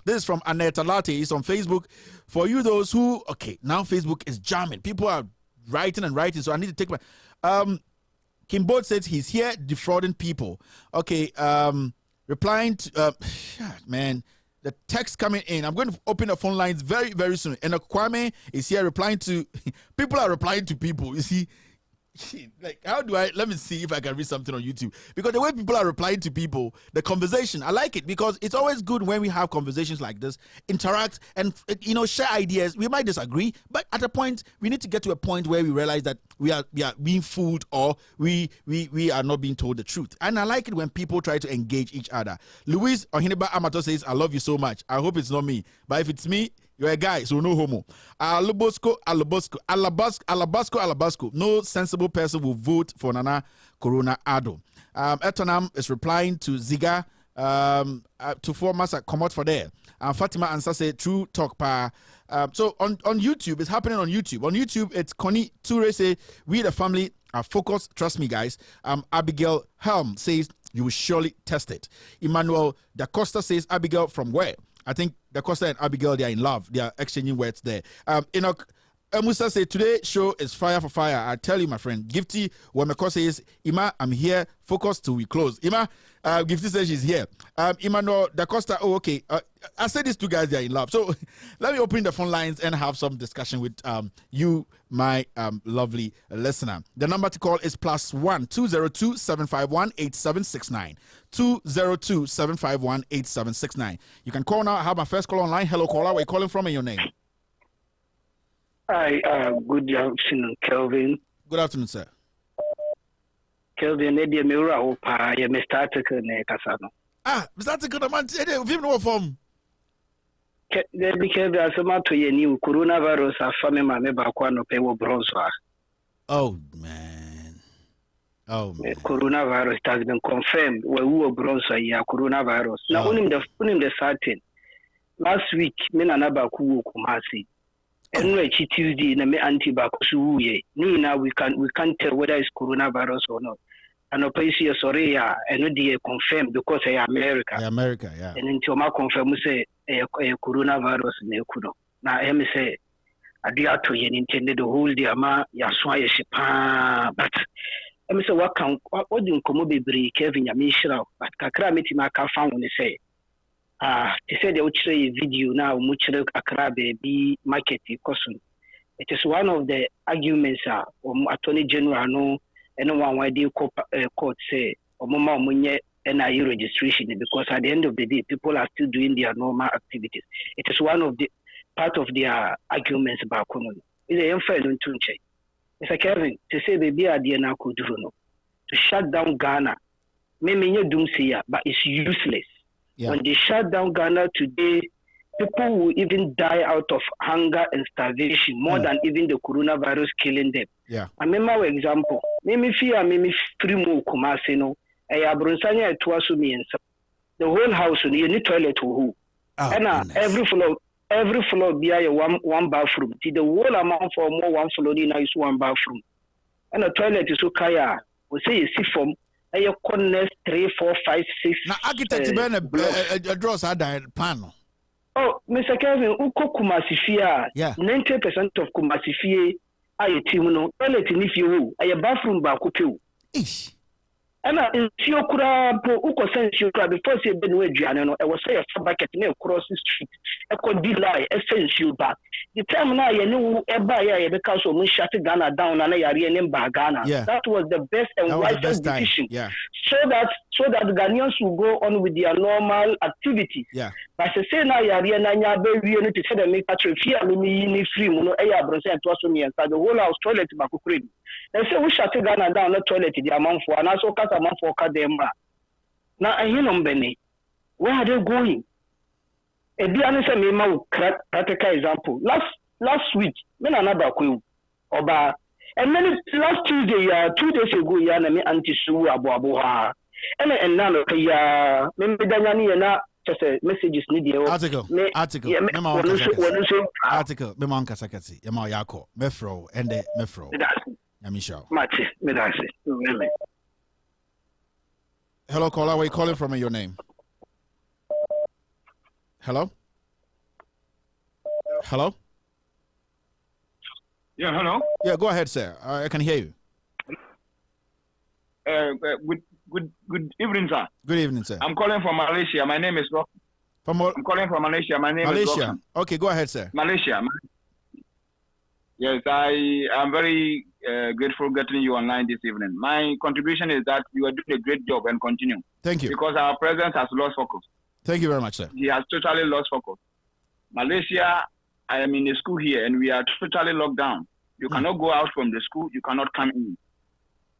This is from Annette Alate. It's on Facebook. For you, those who, okay, now Facebook is jamming. People are writing, so I need to take my... Kimbo says he's here defrauding people. Okay, replying to, man, the text coming in. I'm going to open the phone lines very, very soon. And Kwame is here replying to, people are replying to people. You see, like, let me see if I can read something on YouTube. Because the way people are replying to people, the conversation, I like it because it's always good when we have conversations like this, interact and, you know, share ideas. We might disagree, but at a point, we need to get to a point where we realize that we are being fooled or we are not being told the truth. And I like it when people try to engage each other. Luis Ohineba Amato says, I love you so much. I hope it's not me. But if it's me, you're a guy, so no homo. Alabasco. No sensible person will vote for Nana Corona Ado. Etonam is replying to Ziga to form us come out for there. Fatima Ansa say true talk pa. So on YouTube, it's happening on YouTube. On YouTube, it's Connie Toure say we the family are focused. Trust me, guys. Abigail Helm says you will surely test it. Emmanuel Da Costa says Abigail from where? I think Da Costa and Abigail, they are in love. They are exchanging words there. Enoch Musa say today's show is fire for fire. I tell you, my friend. Gifty Wameko says, Ima, I'm here. Focus till we close. Ima, Gifty says she's here. Emmanuel Da Costa, oh, okay. I said these two guys, they are in love. So let me open the phone lines and have some discussion with you, my lovely listener. The number to call is +1 202 751 8769. 202 751 8769. You can call now. I have my first call online. Hello, caller. Where are you calling from and your name? Hi, good afternoon, Kelvin. Good afternoon, sir. Kelvin, Eddie Mura, Opa, Mr. Article, Casano. Mr. Article, the man, Vim no form. Because there's a matter you new coronavirus, a family member, Baquano, Pewo Bronzoa. Oh, man. Oh, man. Coronavirus has been confirmed. We were Bronzoa, yeah, coronavirus. Now, only the certain. Last week, Menanabaku Kumasi. Anyway, Tuesday, na me anti-back so now we can't tell whether it's coronavirus or not. And obviously, sorry, and they confirmed because I America. America, yeah. And until my confirm say coronavirus ne kuno. Now I say I do to you intended the whole day ama ya swa pa but I say what do come be break Kevin ya mishra but kakra meti ma ka fa won say they said they would show a video now muchire akra be market kosun. It is one of the arguments attorney general no anyone why they court say mama munye NIU registration because at the end of the day people are still doing their normal activities. It is one of the part of their arguments about Kono. Is a unfair to check. Mr. Kevin, to say baby idea na kudruno to shut down Ghana. Maybe you don't see it, but it's useless. Yeah. When they shut down Ghana today, people will even die out of hunger and starvation more than even the coronavirus killing them. Yeah. I remember an example. Maybe free more Kumasi no. I abrunsanya etwaso miensa. The whole house you need toilet who. And every floor be a one bathroom. The whole amount for more one floor is one bathroom. And the toilet is so kaya. We say you see from a corners 3, 4, 5, 6. Now architect a draws had a plan. Oh, Mr. Kevin, uko Kumasifia. Yeah. 90% of Kumasifia are timuno. Toilet if you a bathroom ba kupiu. Ish. And if you could uko sense you could before say ben no I was say a bucket near cross the street. I could be lie essential back. The time now you know because we shut Ghana down and I Ghana. Yeah. That was the best and wisest decision. Yeah. So that Ghanaians will go on with their normal activities. Yeah. But say now you are to say make a fear me free no the whole house toilet back cream. They say we shut Ghana down the toilet the amount for and also cut amount for Kademra. Now I hear Benny. Where are they going? A answer me practical example. Last week, men another queue. Oba and then last Tuesday, 2 days ago, me anti Sue Abuabuha. And now maybe Danyani and just a messages need article. Article. Memanka Sakati, Yama Yako, Mefro, and the Mefro. Yamisha. Hello, caller. Where you calling from? Your name? Hello? Hello? Yeah, hello? Yeah, go ahead, sir. I can hear you. Good evening, sir. Good evening, sir. I'm calling from Malaysia. My name is Rock. I'm calling from Malaysia. My name is Rock. Okay, go ahead, sir. Malaysia. Yes, I am very grateful getting you online this evening. My contribution is that you are doing a great job and continue. Thank you. Because our president has lost focus. Thank you very much, sir. He has totally lost focus. Malaysia, I am in a school here and we are totally locked down. You cannot go out from the school. You cannot come in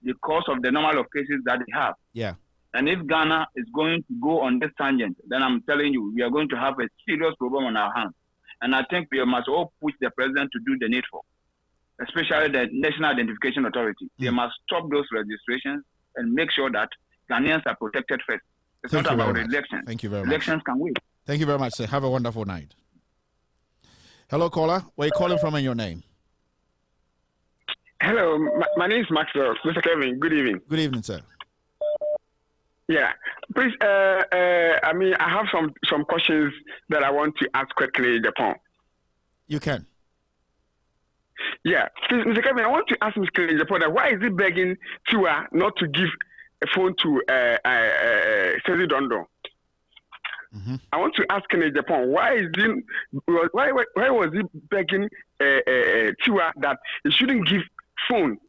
because of the number of cases that they have. Yeah. And if Ghana is going to go on this tangent, then I'm telling you, we are going to have a serious problem on our hands. And I think we must all push the president to do the needful, especially the National Identification Authority. They must stop those registrations and make sure that Ghanaians are protected first. It's not about elections. Thank you very much. Elections can wait. Thank you very much, sir. Have a wonderful night. Hello, caller. Where are you calling from and your name? Hello, my name is Maxwell. Mr. Kevin, good evening. Good evening, sir. Yeah, please. I mean, I have some questions that I want to ask quickly, Japan. You can. Yeah, please, Mr. Kevin, I want to ask Mr. Japan that why is he begging Tua not to give a phone to Sezi Dondo? I want to ask in Japan why was he begging Tua that he shouldn't give phone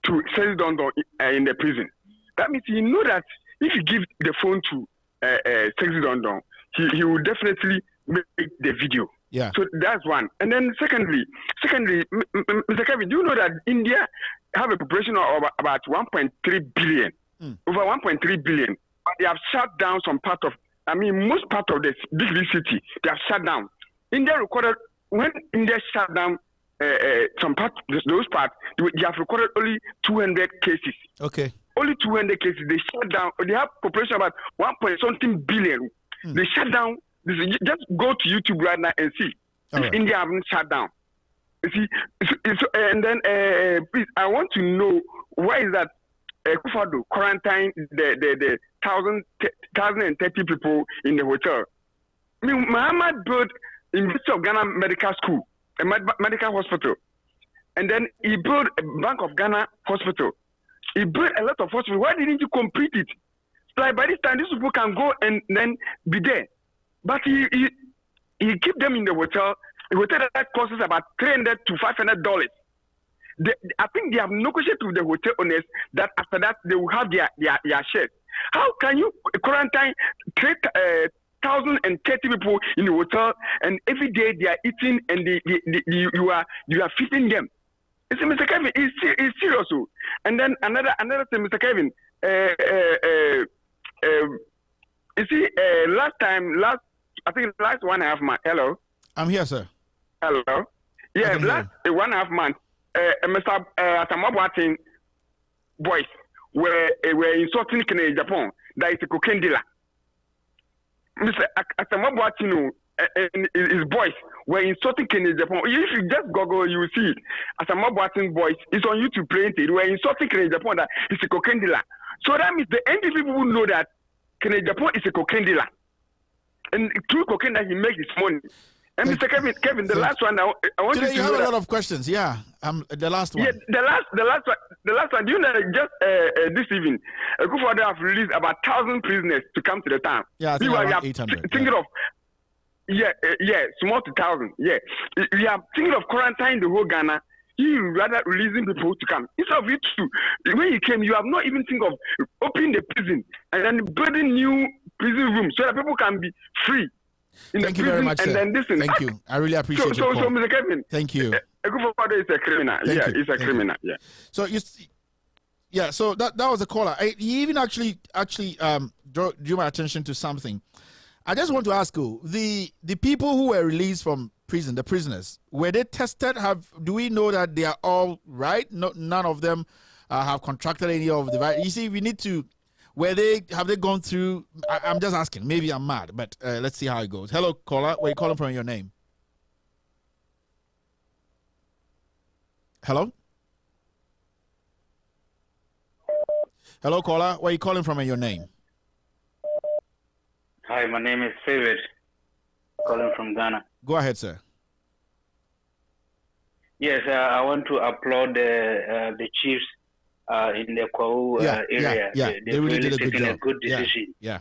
to Sezi Dondo in the prison? That means you know that if you give the phone to Sezi Dondo, he will definitely make the video. Yeah. So that's one. And then secondly, Mr. Kevin, do you know that India have a population of about 1.3 billion, over 1.3 billion, but they have shut down some part of, most part of the big city, they have shut down. India recorded, when India shut down some part, those parts, they have recorded only 200 cases. Okay. Only 200 cases. They shut down. They have population about 1.something billion. They shut down. Just go to YouTube right now and see if India haven't shut down. See, and then please, I want to know why is that Kufado quarantine the 1,030 people in the hotel. I mean, Muhammad built University of Ghana Medical School, a medical hospital, and then he built a Bank of Ghana hospital. He built a lot of hospitals. Why didn't you complete it? Like by this time, these people can go and then be there, but he keep them in the hotel. The hotel that costs about $300 to $500. I think they have negotiated with the hotel owners that after that they will have their shares. How can you quarantine 1,030 people in the hotel and every day they are eating and you are feeding them? You see, Mr. Kevin, it's serious. And then another thing, Mr. Kevin, you see, last I think last 1.5 months. Hello. I'm here, sir. Hello. Yeah, last 1.5 months. Mr. Asamabwatin boys were insulting Canada, Japan. That is a cocaine dealer. Mr. Asamabwatin and his boys were insulting Canada, Japan. If you just Google, you will see it. Asamabwatin boys is on YouTube playing it. Were insulting Canada, Japan that is a cocaine dealer. So that means the NDP people know that Canada, Japan is a cocaine dealer, and through cocaine that he makes his money. And Mr. Kevin, the last one, I want Today you to have know a lot of questions. Yeah, the last one. Yeah, the last one. Do you know just this evening, Kufado have released about 1,000 prisoners to come to the town. Yeah, I think around 800. Thinking of small to 1,000. Yeah, we are thinking of quarantining the whole Ghana. You rather releasing people to come instead of you to. When you came, you have not even think of opening the prison and then building new prison rooms so that people can be free. Thank you very much, sir. And then Thank you. I really appreciate your call. So, Mr. Kevin. Thank you. Kufado is a criminal. He's a criminal. Yeah. So you see, so that was a caller. He even actually drew my attention to something. I just want to ask you, the people who were released from prison, the prisoners, were they tested? Do we know that they are all right? None of them have contracted any of the virus. You see, we need to. Have they gone through? I'm just asking. Maybe I'm mad, but let's see how it goes. Hello, caller. Where are you calling from? Your name? Hello. Hello, caller. Where are you calling from? And your name? Hi, my name is David. Calling from Ghana. Go ahead, sir. Yes, I want to applaud the chiefs. In the Kwau area, they really did a good job. A good decision. Yeah.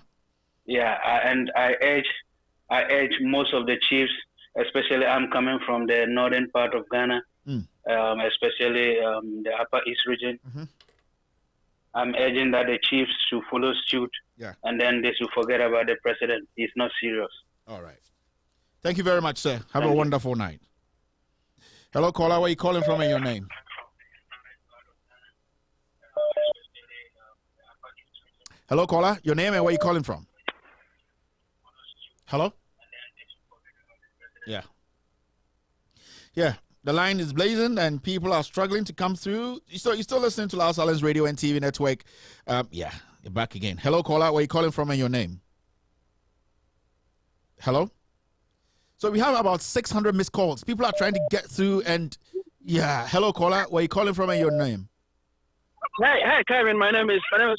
And I urge most of the chiefs, especially I'm coming from the northern part of Ghana, especially the Upper East region. Mm-hmm. I'm urging that the chiefs should follow suit, and then they should forget about the president. He's not serious. All right. Thank you very much, sir. Have a wonderful night. Hello, caller. Where are you calling from and your name? Hello, caller. Your name and where you calling from? Hello? Yeah. The line is blazing and people are struggling to come through. You're still listening to Loud Silence Radio and TV Network. You're back again. Hello, caller. Where you calling from and your name? Hello? So we have about 600 missed calls. People are trying to get through and hello, caller. Where you calling from and your name? Hey, Kevin. My name is Fidelis.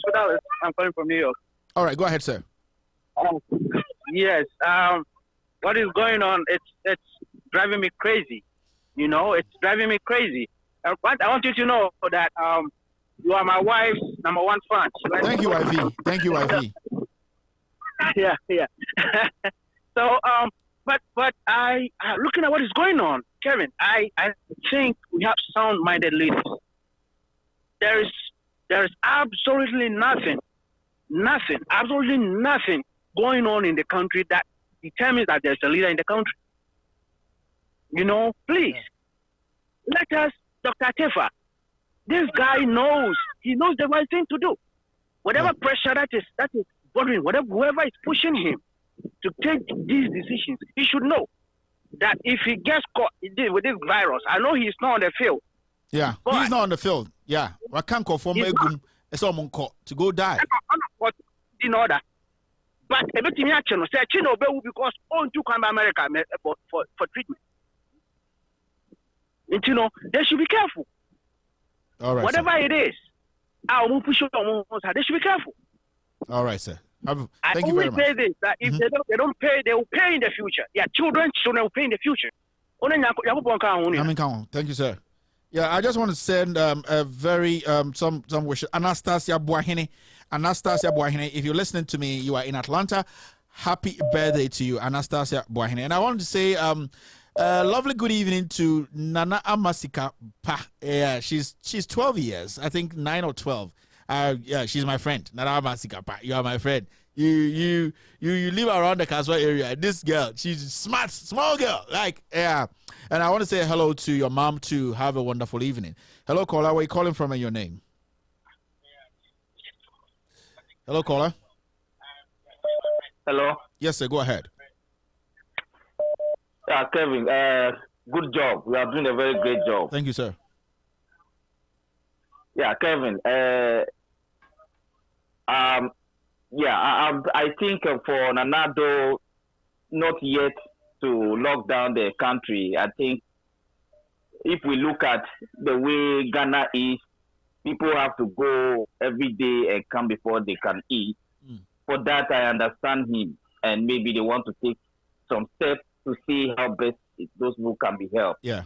I'm calling from New York. All right, go ahead, sir. Yes. What is going on? It's driving me crazy. You know, it's driving me crazy. I want you to know that you are my wife's #1 fan. Thank you, Ivy. Thank you, Ivy. Yeah. So, but I looking at what is going on, Kevin. I think we have sound-minded leaders. There is absolutely nothing going on in the country that determines that there's a leader in the country. You know, please, let us, Dr. Tefa, this guy knows the right thing to do. Whatever pressure that is bothering, whoever is pushing him to take these decisions, he should know that if he gets caught with this virus, I know he's not on the field. Yeah, he's not on the field. Yeah, I can't call for to go die. In order, but a bit in say Chino because on to come to America for treatment. You know, they should be careful. All right, whatever sir. it is, they should be careful. All right, sir. I Thank you very always much. say this, that if they don't pay, they will pay in the future. Yeah, children will pay in the future. Thank you, sir. Yeah, I just want to send a very some wishes. Anastasia Boahene, if you're listening to me, you are in Atlanta. Happy birthday to you, Anastasia Boahene. And I want to say lovely good evening to Nana Amasika Pa. Yeah, she's 12 years, I think 9 or 12. Yeah, she's my friend. Nana Amasika Pa, you are my friend. You live around the Kaswa area. This girl, she's smart, small girl. Like, yeah. And I want to say hello to your mom too. Have a wonderful evening. Hello, caller. Where are you calling from and your name? Hello, caller. Hello. Yes, sir. Go ahead. Yeah, Kevin. Good job. You are doing a very great job. Thank you, sir. Yeah, Kevin. I think for Nanado not yet to lock down the country, I think if we look at the way Ghana is, people have to go every day and come before they can eat. For that, I understand him, and maybe they want to take some steps to see how best those people can be helped. Yeah.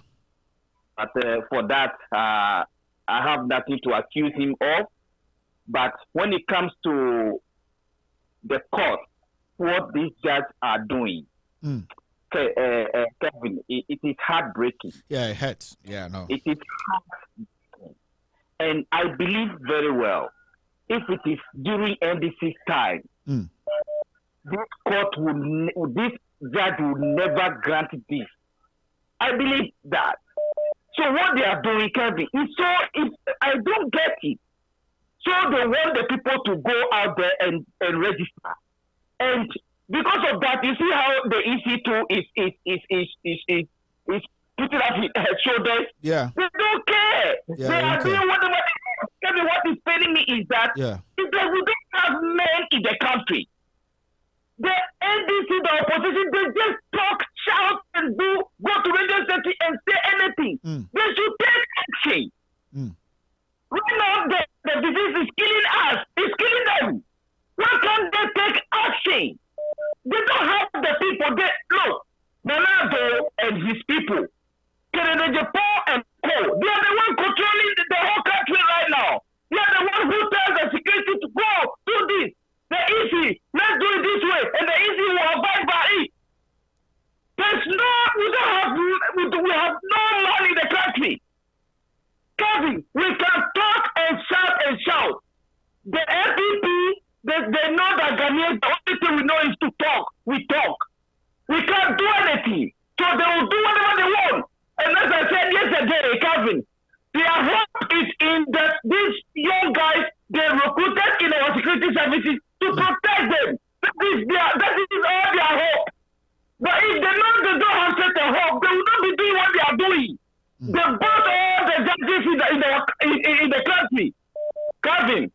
But for that, I have nothing to accuse him of. But when it comes to the court, what these judges are doing, Kevin, it is heartbreaking. Yeah, it hurts. Yeah, no. It is heartbreaking. And I believe very well, if it is during NDC's time, this judge will never grant this. I believe that. So what they are doing, Kevin, is I don't get it. So they want the people to go out there and register. And because of that, you see how the EC2 is putting up his shoulders. Yeah. They don't care. Yeah, they are doing whatever. Kevin, what is paining me is that it's like we don't have men in the country. The NDC, the opposition, they just talk, shout, and go to radio station and say anything. They should take action. Right now, the disease is killing us. It's killing them. Why can't they take action? They don't have the people. Look, Nanado and his people, AGYAPONG and Co. They are the one controlling the whole country right now. They are the one who tells the security to go do this. The easy, let's do it this way, and the easy will abide by it. We have no money in the country. Kevin, we can talk and shout. The NPP, they know that Ghanaians, the only thing we know is to talk. We talk. We can't do anything. So they will do whatever they want. And as I said yesterday, Kevin, their hope is in these young guys they recruited in our security services to protect them. That is all their hope. But if they know they don't have such a hope, they will not be doing what they are doing. They brought all the judges in the country. Kevin,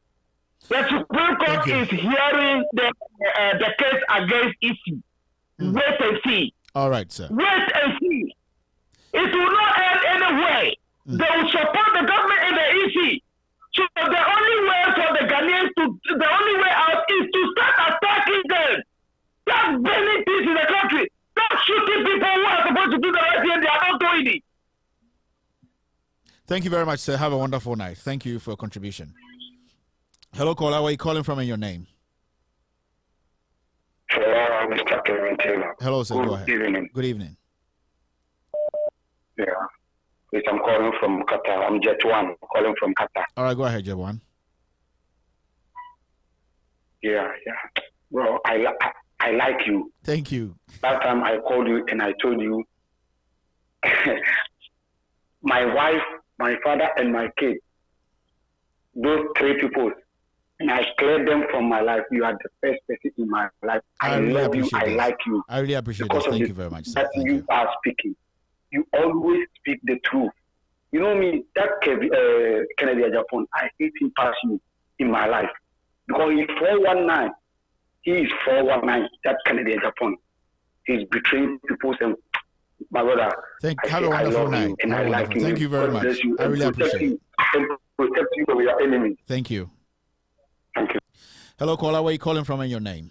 the Supreme Court is hearing the case against EC. Wait and see. All right, sir. Wait and see. It will not end anyway. They will support the government and the EC. So the only way for the Ghanaians the only way out is to start attacking them. Stop burning peace in the country. Stop shooting people who are supposed to do the right thing. They are not doing it. Thank you very much, sir. Have a wonderful night. Thank you for your contribution. Hello, caller. Where are you calling from and your name? Hello, Mr. Kevin Taylor. Hello, sir. Go ahead. Good evening. Good evening. Yeah. Yes, I'm calling from Qatar. I'm Jet One, calling from Qatar. All right, go ahead, Jet One. Yeah. Bro, I like you. Thank you. That time I called you and I told you my wife, my father, and my kid, those three people, and I cleared them from my life. You are the first person in my life. I really love you. I this. like you. I really appreciate because this. Thank of you very much, sir. That Thank you are speaking. You always speak the truth. You know me, that Kennedy AGYAPONG, I hate him past you in my life. Because he's 419. He is 419, that Kennedy AGYAPONG. He's betraying people and My brother, have a wonderful night. You, and I like you. Thank you very much. I really appreciate it. Protect you from your enemies. Thank you. Thank you. Hello, caller. Where are you calling from and your name?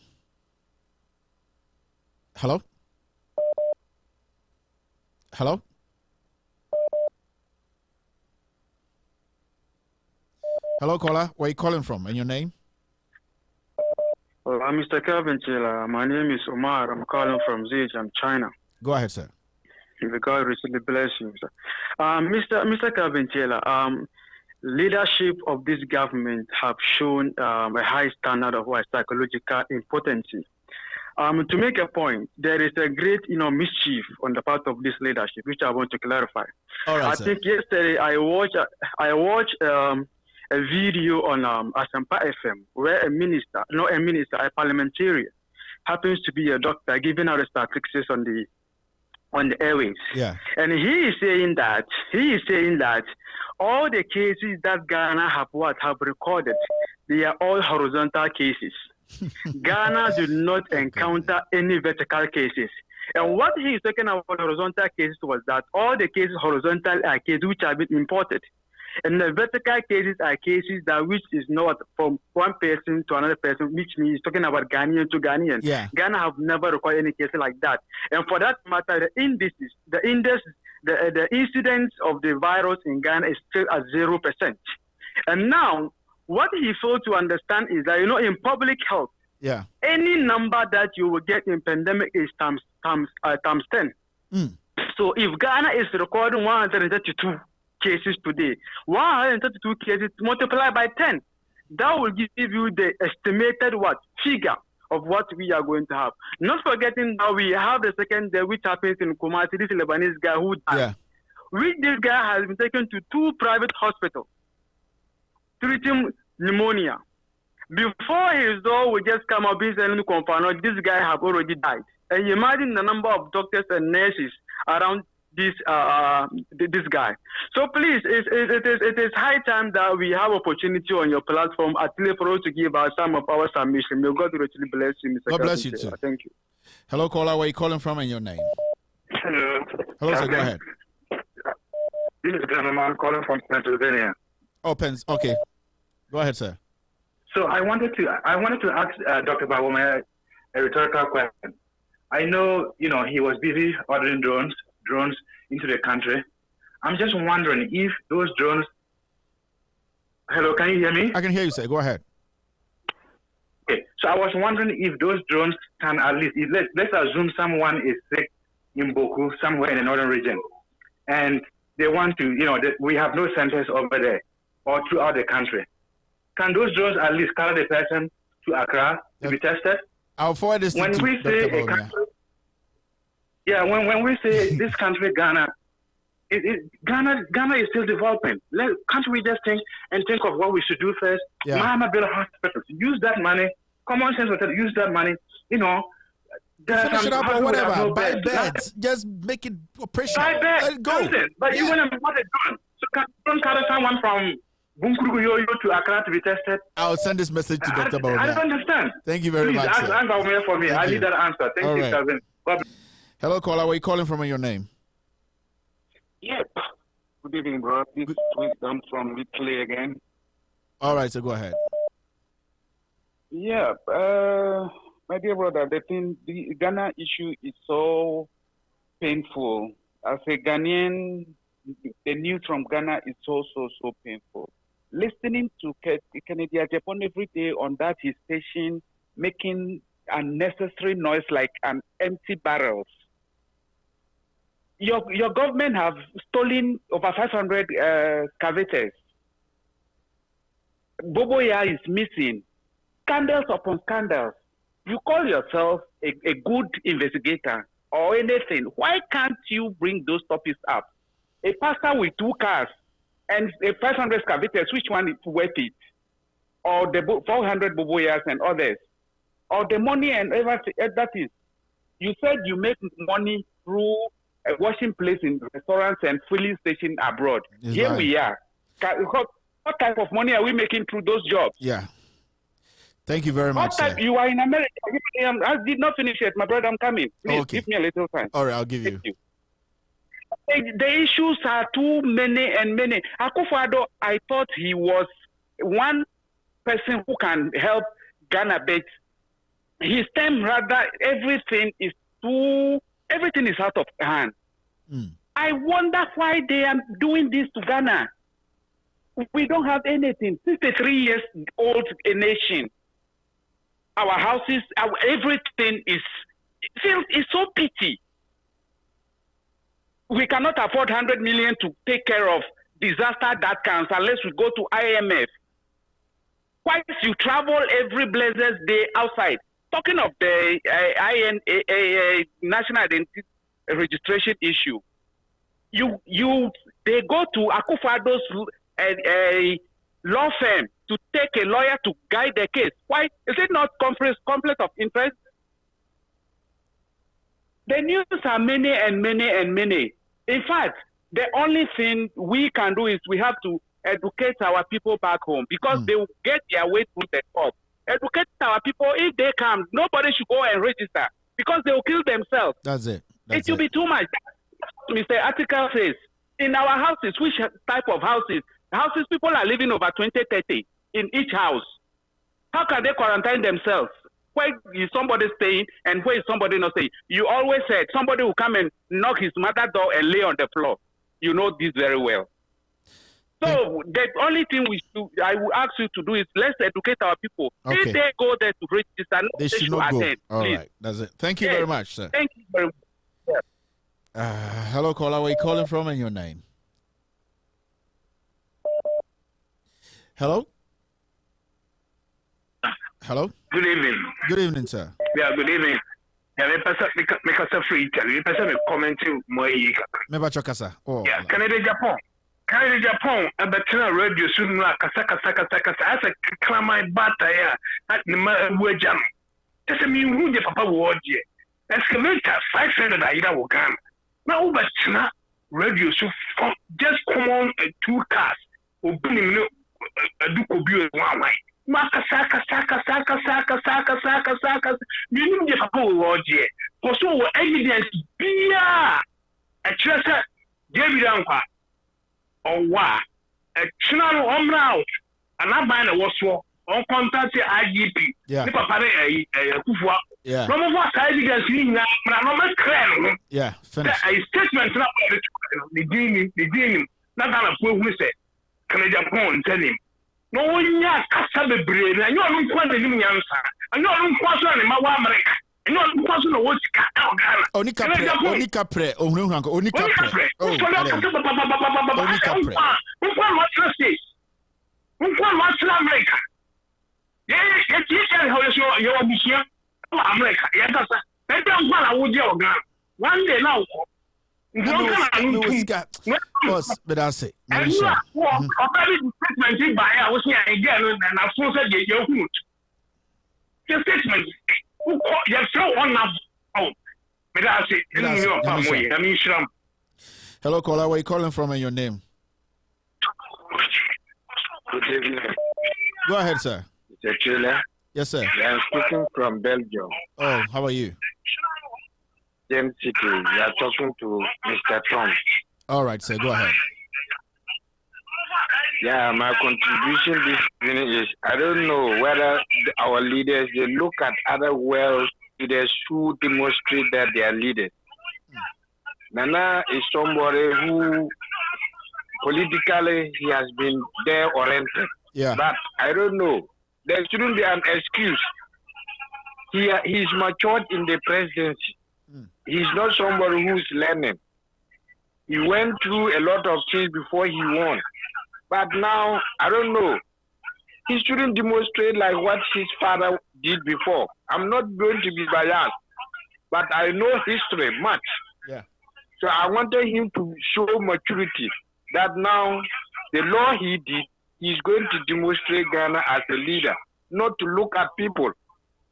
Hello? Hello? Hello, caller. Where are you calling from and your name? Well, I'm Mr. Kelvin Chila. My name is Omar. I'm calling from Zhejiang, China. Go ahead, sir. May God richly bless you, sir. Mr. Kelvin Chila, leadership of this government have shown a high standard of psychological impotency. To make a point, there is a great, mischief on the part of this leadership, which I want to clarify. All right, I think yesterday I watched a video on Asampa FM where a parliamentarian happens to be a doctor giving out the statistics on the airwaves. Yeah. And he is saying that all the cases that Ghana have recorded, they are all horizontal cases. Ghana did not encounter any vertical cases. And what he is talking about horizontal cases was that all the cases horizontal are cases which have been imported. And the vertical cases are cases that which is not from one person to another person, which means talking about Ghanaian to Ghanaian. Yeah. Ghana have never recorded any cases like that. And for that matter, the incidence of the virus in Ghana is still at 0%. And now, what he failed to understand is that, in public health, yeah, any number that you will get in pandemic is times 10. So if Ghana is recording 132 cases today, 132 cases multiplied by 10, that will give you the estimated figure of what we are going to have. Not forgetting that we have the second day, which happens in Kumasi, this Lebanese guy who died. Yeah. This guy has been taken to 2 private hospitals treating pneumonia. Before his door will just come up and say, this guy have already died. And you imagine the number of doctors and nurses around this guy. So please, it is high time that we have opportunity on your platform at least for us to give us some of our submission. May God richly bless you, Mr. God bless you too. Thank you. Hello, caller. Where are you calling from and your name? Hello. Hello, sir. Go ahead. This is a gentleman calling from Pennsylvania. Oh, okay. Go ahead, sir. So I wanted to ask Dr. Bawumia a rhetorical question. I know, he was busy ordering drones into the country. I'm just wondering if those drones... Hello, can you hear me? I can hear you, sir. Go ahead. Okay, so I was wondering if those drones can at least... Let's assume someone is sick in Boku, somewhere in the northern region, and they want to, we have no centers over there or throughout the country. Can those drones at least carry the person to Accra to be tested? I'll forward this when to we Dr. say Bawumia. a country, when we say this country, Ghana, Ghana is still developing. Can't we just think of what we should do first? Yeah. Mahama build hospitals. Use that money. Common sense. Use that money. Finish it up or whatever. Buy beds. Just make it operation. Buy beds. Let it go. But you want to what it done. So don't carry someone from Bunkurugu to Accra to be tested. I'll send this message to Dr. Bawumia. I don't understand. Thank you very much, Please, sir. answer for me. Thank I you. need that answer. Thank All you, right. Calvin. Hello, caller. Where are you calling from and your name? Yep. Good evening, bro. This is Wisdom from Italy again. All right, so go ahead. Yeah, my dear brother, the Ghana issue is so painful. As a Ghanaian, the news from Ghana is so painful. Listening to Kennedy AGYAPONG every day on that his station, making unnecessary noise like an empty barrels. Your government have stolen over 500 excavators. Boboya is missing. Scandals upon scandals. You call yourself a good investigator or anything. Why can't you bring those topics up? A pastor with 2 cars and 500 excavators, which one is worth it? Or the 400 Boboyas and others? Or the money and everything that is. You said you make money through a washing place in restaurants and filling station abroad. Yes, Here right. we are. What type of money are we making through those jobs? Yeah. Thank you very much, sir. You are in America. I did not finish yet. My brother, I'm coming. Please Okay. give me a little time. All right, I'll give you. Thank you. The issues are too many and many. Akufo-Addo, I thought he was one person who can help Ghana, but his time rather everything is out of hand. I wonder why they are doing this to Ghana. We don't have anything. 63 years old a nation. Our houses, everything is so pity. We cannot afford 100 million to take care of disaster that comes unless we go to IMF. Twice you travel every blessed day outside. Talking of the national identity registration issue, they go to Akufo-Addo's law firm to take a lawyer to guide the case. Why is it not conflict of interest? The news are many and many and many. In fact, the only thing we can do is we have to educate our people back home because they will get their way through the court. Educate our people. If they come, nobody should go and register because they will kill themselves. That's it. It will be too much. Mr. Article says, in our houses, which type of houses? Houses people are living over 20, 30 in each house. How can they quarantine themselves? Where is somebody staying and where is somebody not staying? You always said somebody will come and knock his mother's door and lay on the floor. You know this very well. So the only thing I will ask you to do is let's educate our people. Okay. If they go there to register, They should not attend. go. All please. right, that's it. Thank you very much, sir. Thank you very much. Hello, caller. Where are you calling from and your name? Hello? Hello? Good evening. Good evening, sir. Yeah, good evening. Yeah, make us a free tell you. Person comment more. Meba Chokasa. Oh. Yeah, Canada, Japan, a better radio soon like kasa as a clammy batter here at the word jam. Doesn't mean who the papa word ye. Excavator 500 Aida Wogan. Now, but radio so just come on 2 cars. Opening a duke of you one way. Saka. You need the papa word ye. For so evidence be a treasure, David Anqua. Or what? A channel on route, and I buy a was on contact the IGP. Yeah. Yeah. No more evidence in that, but I'm not clear. Yeah, finish. A statement about the dealing, not on a poor who said, Canadian Pond, tell him. No one yet cast a brain, and you don't want the new answer. And you don't want to my America. And you don't want to know what's Onika pre. Oh, one day now. But I say, and you are already statement by I was here again, and I saw that you're good. Your statement, you're so on now. Oh, but I say, I mean, hello, caller. Where are you calling from and your name? Good evening. Go ahead, sir. Mr. Taylor. Yes, sir. I'm speaking from Belgium. Oh, how are you? James City. You are talking to Mr. Trump. All right, sir. Go ahead. Yeah, my contribution this evening is I don't know whether our leaders they look at other world leaders who demonstrate that they are leaders. Nana is somebody who politically he has been there oriented. Yeah. But I don't know. There shouldn't be an excuse. He's matured in the presidency. He's not somebody who's learning. He went through a lot of things before he won. But now, I don't know. He shouldn't demonstrate like what his father did before. I'm not going to be biased, but I know history much. Yeah. So I wanted him to show maturity that now the law he did, he's going to demonstrate Ghana as a leader, not to look at people.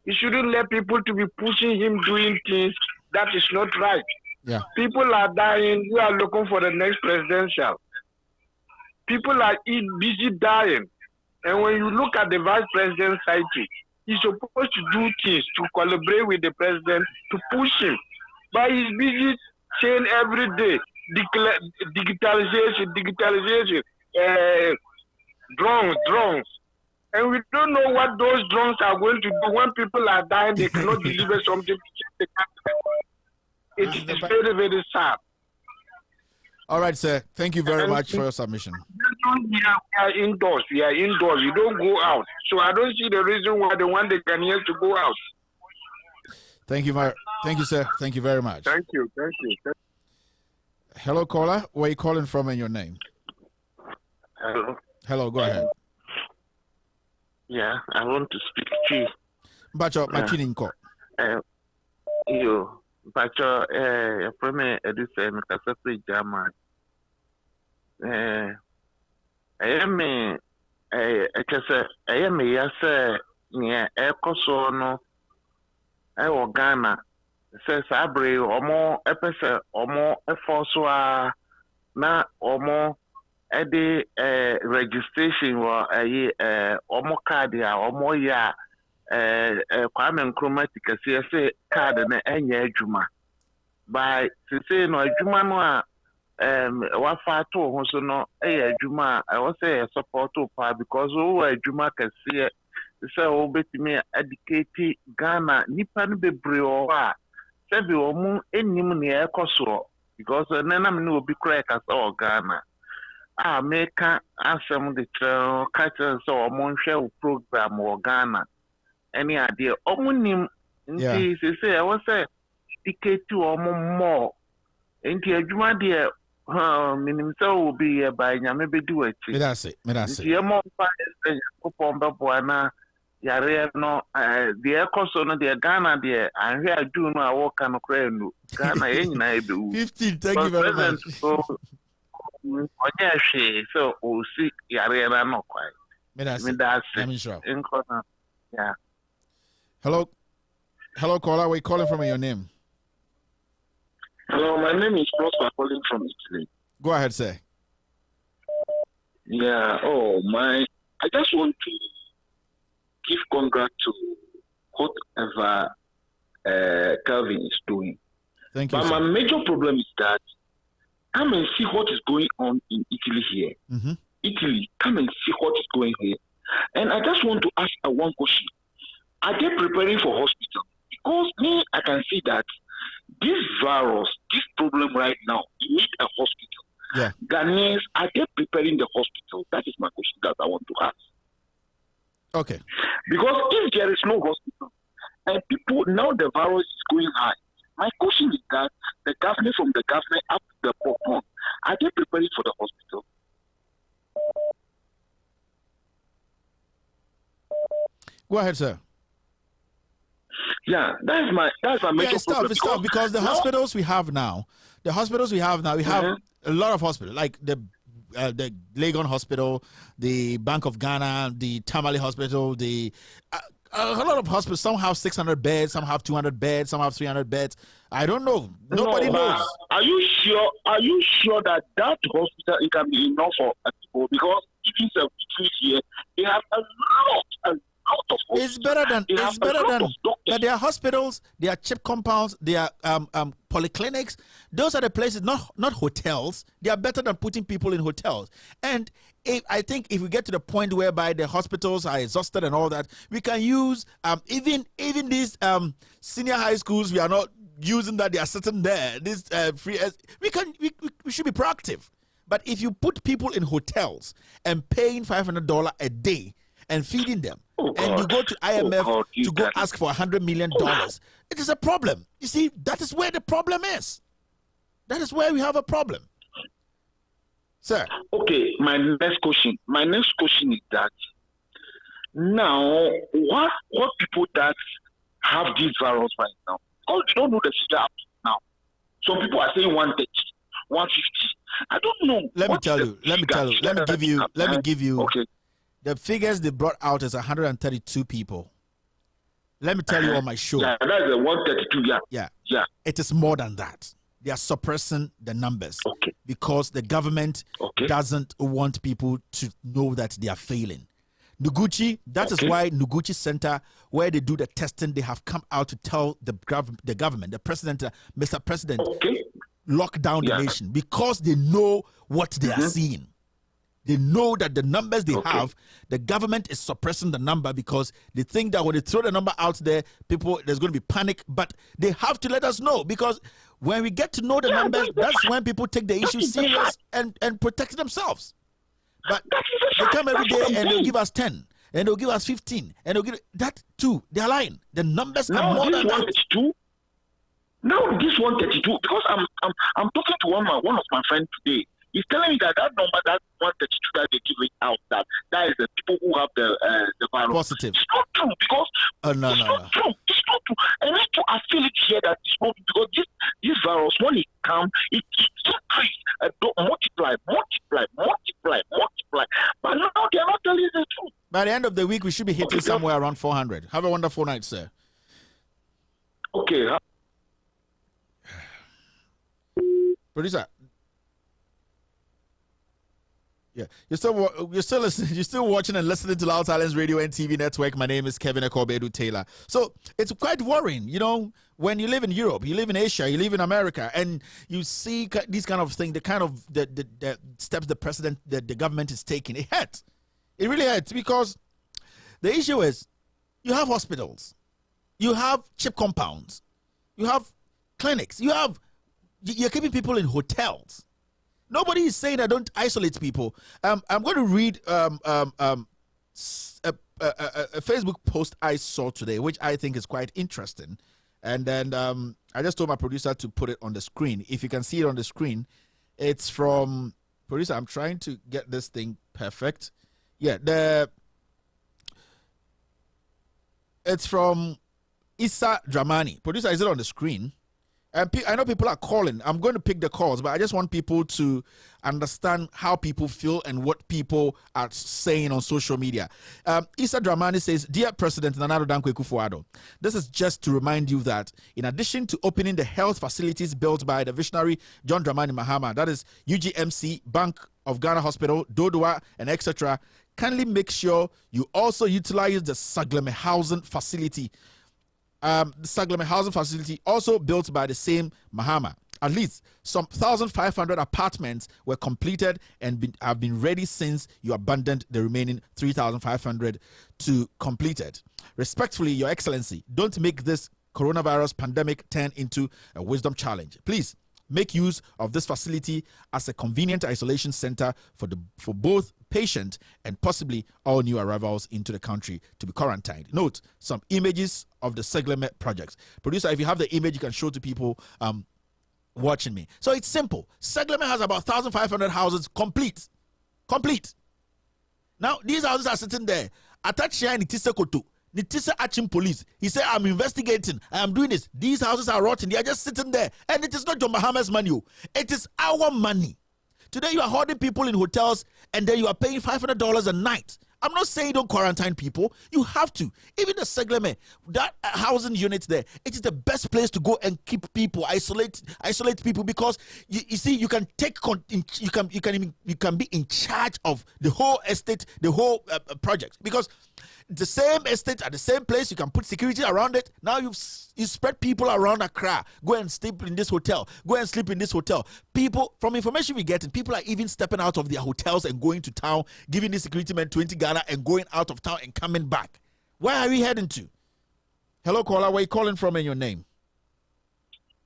He shouldn't let people to be pushing him doing things that is not right. Yeah. People are dying. You are looking for the next presidential. People are busy dying. And when you look at the vice president's side, he's supposed to do things to collaborate with the president to push him. But he's busy saying every day digitalization, drones. And we don't know what those drones are going to do when people are dying. They cannot deliver something to the country. It is very, very sad. All right, sir. Thank you very much for your submission. We are indoors. We are indoors. We don't go out. So I don't see the reason why they want the Ghanaians to go out. Thank you, sir. Thank you very much. Thank you. Hello, caller. Where are you calling from and your name? Hello. Hello, go ahead. Yeah, I want to speak to you. Bacho, Machininko. You, Bacho, Premier Edison, Casapi German. I am yes, near Ecosono, Ghana. Says Abre or more episode or more efforts na or more the registration or more card ya or more ya Kwame Nkrumah say card na enye adwuma by say no adwuma no a wa fa to ho so no adwuma I was say support to pa because o adwuma kase say o betimi educate Ghana nipa no bebre o a sebi omu enim ne ekoso because nana me no be correct as all Ghana America asem the catch so omu hwe program o Ghana any idea omu nim nti say I was say ticket to omu more nti adwuma de minim say will be by nyame be do it me that's it ye mo fa ko pomba boana yare no the ekoso no the Ghana the ahwe adu no a wo ka no kra nu Ghana ye nyina e be wu 15 thank you very much onye hwe so o si yare na no kwai me that's yeah. Hello caller, where you calling from and your name? Hello, my name is Prosper calling from Italy. Go ahead, sir. Yeah, I just want to give congrats to whatever Calvin is doing. Thank you. But my major problem is that come and see what is going on in Italy here. Mm-hmm. Italy, come and see what is going here. And I just want to ask one question. Are they preparing for hospital? Because me, I can see that this virus, this problem right now, you need a hospital. Yeah. Ghanaians, are they preparing the hospital? That is my question that I want to ask. Okay. Because if there is no hospital, and people, now the virus is going high, my question is that the government, from the government up to the popcorn, are they preparing for the hospital? Go ahead, sir. Yeah, that's my major problem. It's tough because the hospitals we have now, we have a lot of hospitals, like the Legon Hospital, the Bank of Ghana, the Tamale Hospital, a lot of hospitals. Some have 600 beds, some have 200 beds, some have 300 beds. I don't know. Nobody knows. Are you sure? Are you sure that hospital it can be enough for people? Because even here, they have a lot of it's better than but there are hospitals, there are CHIP compounds, there are polyclinics. Those are the places, not hotels. They are better than putting people in hotels. And I think if we get to the point whereby the hospitals are exhausted and all that, we can use even these senior high schools. We are not using that; they are sitting there. This free. We should be proactive. But if you put people in hotels and paying $500 a day and feeding them, and you go to IMF to go ask for $100 million, it is a problem. You see, that is where the problem is. That is where we have a problem. Sir. Okay, my next question is that now what people that have this virus right now, because we don't know the figure up now. Some people are saying 130, 150. I don't know. Let me give you. Okay. The figures they brought out is 132 people. Let me tell you on my show. Yeah, that's 132. Yeah. It is more than that. They are suppressing the numbers because the government doesn't want people to know that they are failing. Noguchi, that is why Noguchi Center, where they do the testing, they have come out to tell the government, the president, Mr. President, lock down the nation because they know what they are seeing. They know that the numbers they have, the government is suppressing the number because they think that when they throw the number out there, there's going to be panic. But they have to let us know, because when we get to know the numbers, that's when people take the issue serious and protect themselves. But they come every day and they'll give us 10, and they'll give us 15, and they'll give that too. They're lying. The numbers are more than that. Now this 132, because I'm talking to one of my friends today. He's telling me that number, that 132 that they give it out, that is the people who have the virus. Positive. It's not true, because it's not true. It's not true. And I feel it here that it's not true, because this virus, when it comes, it increase, multiply. But now they're not telling the truth. By the end of the week, we should be hitting somewhere around 400. Have a wonderful night, sir. Okay. Producer. Yeah, you're still listening. You're still watching and listening to Loud Silence Radio and TV Network. My name is Kevin Ekobedu Taylor. So it's quite worrying, when you live in Europe, you live in Asia, you live in America, and you see these kind of things, the steps the government is taking. It hurts. It really hurts, because the issue is you have hospitals, you have cheap compounds, you have clinics, you're keeping people in hotels. Nobody is saying that don't isolate people. I'm going to read a Facebook post I saw today, which I think is quite interesting. And then I just told my producer to put it on the screen. If you can see it on the screen, it's from producer. I'm trying to get this thing perfect. Yeah, it's from Issa Dramani. Producer, is it on the screen? And I know people are calling. I'm going to pick the calls, but I just want people to understand how people feel and what people are saying on social media. Issa Dramani says, "Dear President Nana Addo Dankwa Akufo-Addo, this is just to remind you that in addition to opening the health facilities built by the visionary John Dramani Mahama, that is UGMC, Bank of Ghana Hospital, Dodua, and etc., kindly make sure you also utilize the Sagleme housing facility. The Sagleme housing facility, also built by the same Mahama. At least some 1,500 apartments were completed and have been ready since you abandoned the remaining 3,500 to complete it. Respectfully, Your Excellency, don't make this coronavirus pandemic turn into a wisdom challenge. Please make use of this facility as a convenient isolation center for both patient and possibly all new arrivals into the country to be quarantined. Note some images of the Sagleme projects. Producer, if you have the image, you can show to people watching me. So it's simple. Sagleme has about 1,500 houses complete. Now these houses are sitting there. Attached here in Tisekoto, Nitisa Achim Police. He said, "I'm investigating. I am doing this. These houses are rotten. They are just sitting there. And it is not John Mahama's money. It is our money. Today you are holding people in hotels and then you are paying $500 a night. I'm not saying don't quarantine people. You have to. Even the Sagleme, that housing unit there, it is the best place to go and keep people, isolate people, because you see, you can be in charge of the whole estate, the whole project, because the same estate at the same place, you can put security around it. Now you spread people around Accra. Go and sleep in this hotel. Go and sleep in this hotel. People, from information we get, people are even stepping out of their hotels and going to town, giving the security men 20 Ghana and going out of town and coming back. Where are we heading to? Hello, caller. Where are you calling from and your name?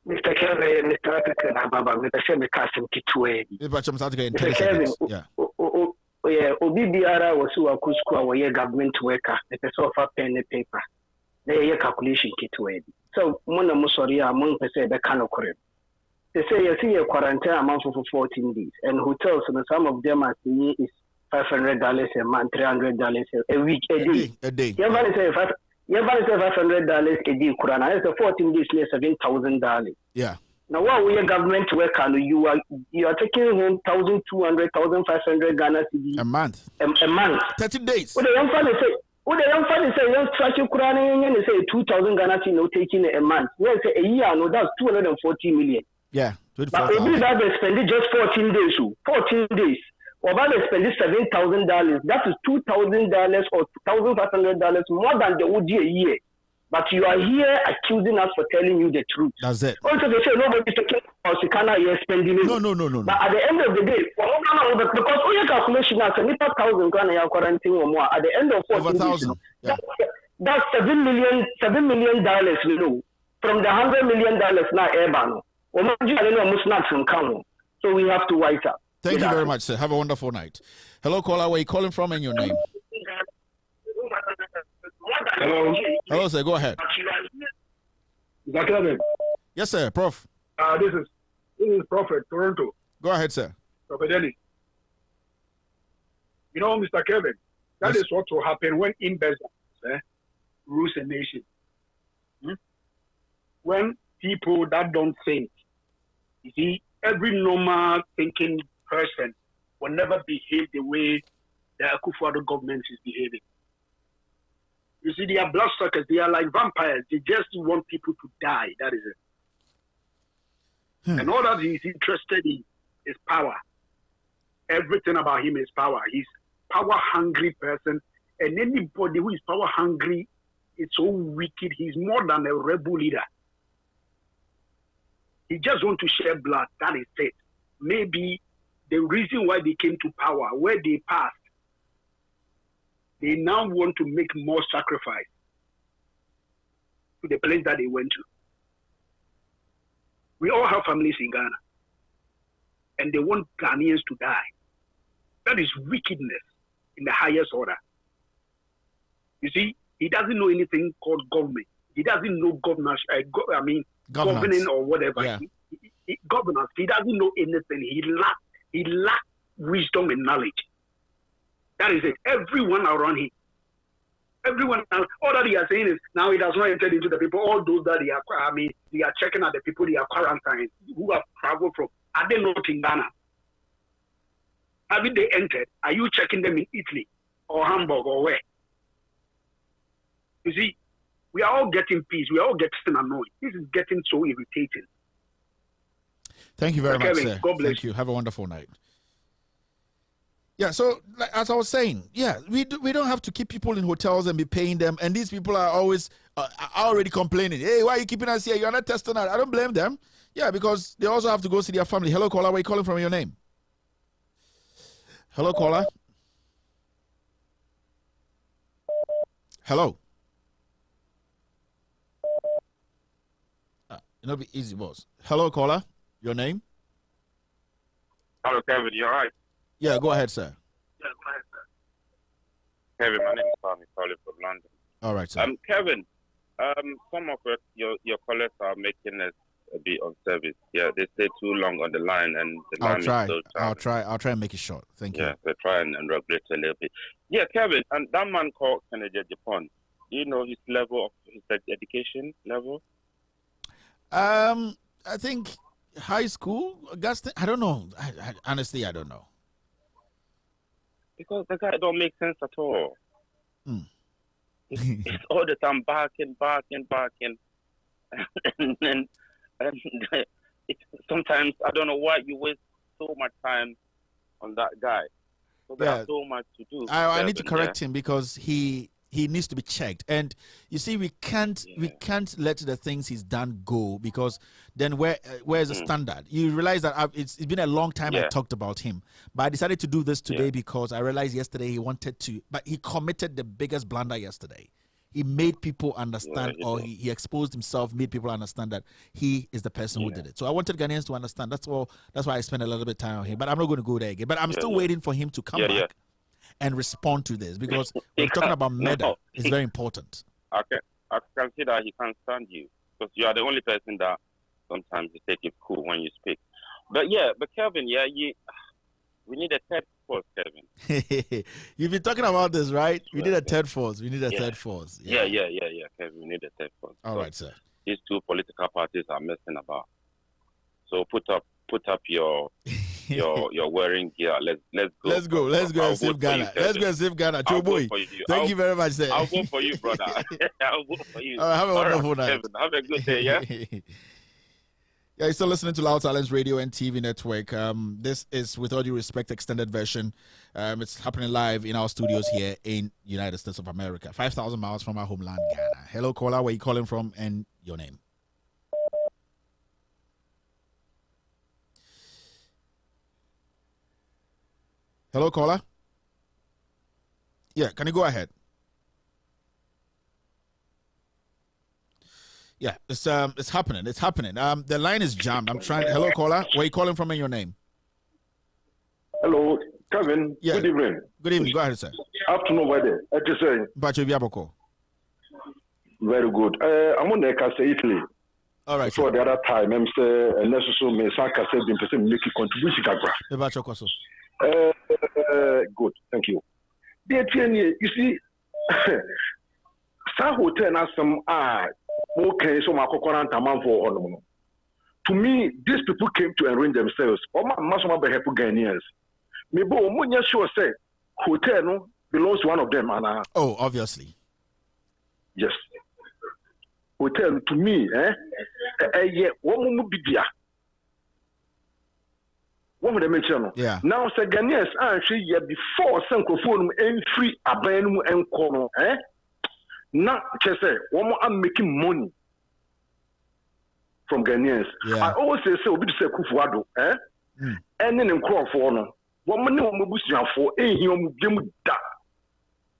Mr. Kevin, Mr. Ababa, Mr. Kasim Kitwe. Mr. Kevin, yeah, Obi Biara was who a government worker, the person of pen and paper. They are calculation Kitwe. So, Mona Musoria among the say the Kanokorib. They say you see a quarantine amount for 14 days, and hotels, and some of them are saying is $500 a month, $300 a week, a day. You have to say $500 a day, Kurana. It's a 14 days, $7,000. Yeah. Now, what we a government worker, you are taking home 1,200, 1,500 Ghana cedis a month. A month. 30 days. What the young family say, young Tracy Kurana, and say 2,000 Ghana cedis, no taking a month. Well, say a year, no, that's 240 million. Yeah. But if that they spend just 14 days, 14 days. Or about they spend $7,000, that is $2,000 or $1,500 more than the OG a year. But you are here accusing us for telling you the truth. That's it. Also, they say nobody's talking about Sikana, you're spending it. No. But at the end of the day, because all your calculation is 1,000 Ghana you're quarantine or more. At the end of 14 days, that's $7 million, you know, from the $100 million now airban. So we have to wise up. Thank you very much, sir. Have a wonderful night. Hello, caller. Where are you calling from and your name? Hello, sir. Go ahead. Is that Kevin? Yes, sir. Prof. This is Prophet, Toronto. Go ahead, sir. Prophet Dennis. You know, Mr. Kevin, that is what will happen when investors rules a nation. When people that don't think, you see, every normal thinking person will never behave the way the Akufo-Addo government is behaving. You see, they are bloodsuckers. They are like vampires. They just want people to die. That is it. And all that he's interested in is power. Everything about him is power. He's power-hungry person. And anybody who is power-hungry is so wicked. He's more than a rebel leader. He just wants to share blood. That is it. Maybe the reason why they came to power, where they passed, they now want to make more sacrifice to the place that they went to. We all have families in Ghana, and they want Ghanaians to die. That is wickedness in the highest order. You see, he doesn't know anything called government. He doesn't know governance. Governing or whatever. Yeah. Governance. He doesn't know anything. He lacks wisdom and knowledge. That is it. Everyone around him. All that he is saying is now he does not enter into the people. All those that they are checking out the people they are quarantined who have traveled from. Are they not in Ghana? Have they entered? Are you checking them in Italy or Hamburg or where? You see, we are all getting peace. We are all getting annoyed. This is getting so irritating. Thank you very much, Kevin, sir. God bless Thank you. Have a wonderful night. Yeah, so as I was saying, we don't have to keep people in hotels and be paying them. And these people are always already complaining. Hey, why are you keeping us here? You're not testing us. I don't blame them. Yeah, because they also have to go see their family. Hello, caller. Where are you calling from? Your name? Hello, caller. Hello. It'll be easy, boss. Hello, caller. Your name? Hello, Kevin. You all right? Yeah, go ahead, sir. Kevin, my name is Tommy calling from London. All right, sir. Kevin, some of your callers are making us a bit on service. Yeah, they stay too long on the line, and the line is so tight. I'll try and make it short. Thank you. Yeah, they try and regulate a little bit. Yeah, Kevin, and that man called Kennedy Japan. Do you know his level of his education level? I think high school, Augustine. I don't know. I honestly, I don't know. Because the guy don't make sense at all. It's all the time barking. and sometimes I don't know why you waste so much time on that guy. So there's so much to do. I need to correct him because he needs to be checked. And you see, we can't let the things he's done go, because then where's the standard? You realize that it's been a long time I talked about him, but I decided to do this today because I realized yesterday he wanted to, but he committed the biggest blunder yesterday. He made people understand, or he exposed himself, made people understand that he is the person who did it. So I wanted Ghanaians to understand. That's all. That's why I spent a little bit of time on him. But I'm not going to go there again. But I'm still waiting for him to come back and respond to this, because we're talking about murder. It's very important. I can see that he can't stand you, because you are the only person that sometimes you take it cool when you speak. But Kevin, we need a third force, Kevin. You've been talking about this, right? We need a third force. We need a third force. Yeah, Kevin, we need a third force. All right, sir. These two political parties are messing about. So put up your wearing gear. Let's go and save Ghana. Let's go and save Ghana. Choboy. Thank you very much, sir. I'll go for you, brother. I'll go for you. Have a wonderful night. Kevin, have a good day, yeah? Yeah, you're still listening to Loud Silence Radio and TV Network. This is, with all due respect, extended version. It's happening live in our studios here in United States of America, 5,000 miles from our homeland, Ghana. Hello, caller. Where are you calling from and your name? Hello, caller. Yeah, can you go ahead? Yeah, it's happening. It's happening. The line is jammed. I'm trying. Hello, caller. Where are you calling from and your name? Hello, Kevin. Yeah. Good evening. Good evening. Go ahead, sir. Afternoon, weather. Very good. I'm on the Casa Italy. All right. For the other time, I'm saying necessary. Me sanka said the person make a contribution. Good. Thank you. You see, some hotel has some okay, so my for to me, these people came to arrange themselves. Ghanaians. Maybe sure say hotel no belongs to one of them. Oh, obviously. Yes. Hotel to me, what would they mention? Yeah. Now, say Ghanaians actually before Sankophone and free Abenum and Kono, Now, just say, I'm making money from Ghanaians. Yeah. I always say, we say Kufuado, and then in crop for no. What money will boost you for a human to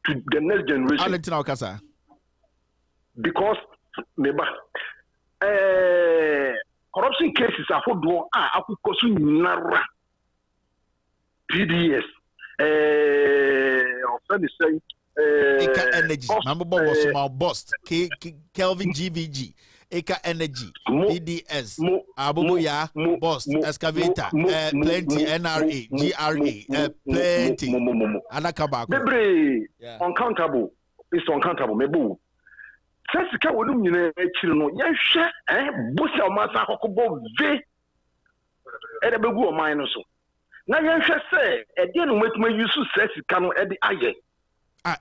the next generation. Because, maybe, corruption cases are for do I could consume Nara PDS. Say, Eka Energy. Mambo was my boss. Kelvin GVG. Eka Energy. PDS. Abubuya. Boss. Excavator. Plenty. NRA. GRA. Plenty. Anakabako. Maybe uncountable. It's uncountable. Maybe. Sasika wodum nyina akiri no yehwe bosa masa kokobo ve ede begu o man no so na yehwe se ede no matuma yusu sasika no ede aye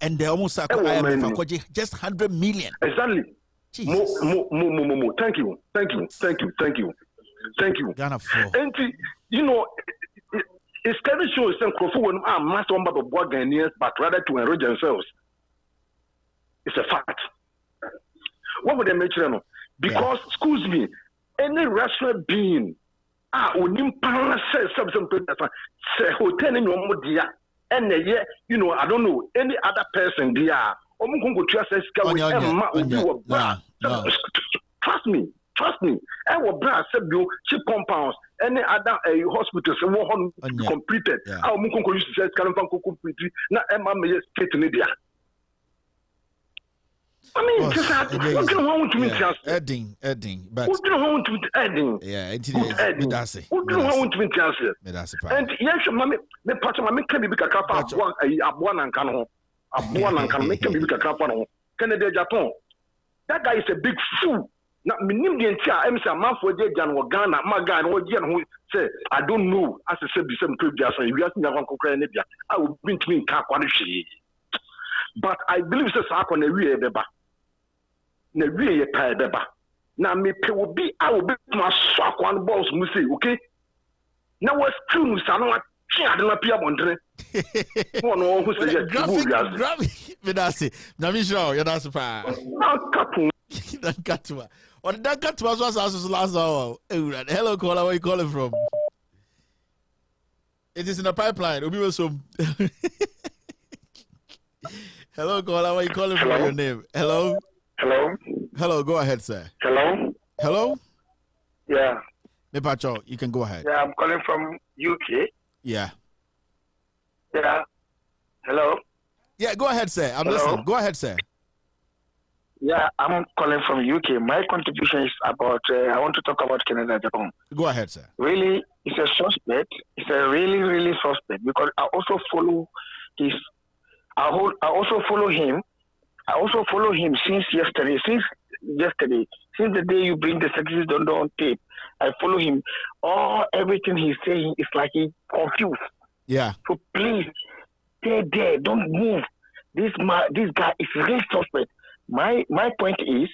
and they almost just 100 million. Exactly. Mo. Thank you. Ghana and you know it's kind of shows some crofo are master on the board Ghanaians but rather to enrich themselves. It's a fact. What would they make sure? Because, excuse me, any restaurant being onim pan say something say hotel in your modia and you know I don't know any other person there. Trust me. I will bring cheap compounds. Any other hospitals completed. I will use to say completely. Now, Emma may state in India. I mean, just what do you want to mean? Adding, but what do you want to adding? Yeah, what do you want to mean? And yes, mammy, me part of my can be a kappa, one and cano, make can be a kappa, Canada, Japan. That guy is a big fool. Now, Minimbian Tia, I'm a man for Jan or Ghana, my guy, or Jan who say, I don't know, as I said, the same previous, you ask me, I will bring to me Kakwashi. But I believe it's a on a real beba. Na real pay beba. Now me pay will be I will be my swak one balls musi, okay? Now what's true, son? I don't appear on the one who says graphic. Vidasi. Namisho, you're not surprised. That got to or that got to us was last hour. Hello, caller, where are you calling from? It is in the pipeline. Ubi was some. Hello, caller. Where are you calling from? Your name? Hello. Go ahead, sir. Hello. Yeah. Nepacho, you can go ahead. Yeah, I'm calling from UK. Yeah. Hello. Yeah, go ahead, sir. I'm listening. Go ahead, sir. Yeah, I'm calling from UK. My contribution is about. I want to talk about Canada, Japan. Go ahead, sir. Really, it's a suspect. It's a really suspect because I also follow his. I also follow him. I also follow him since yesterday. Since the day you bring the Secretary Dondo on tape, I follow him. Everything he's saying is like he's confused. Yeah. So please, stay there. Don't move. This guy is really suspect. My point is,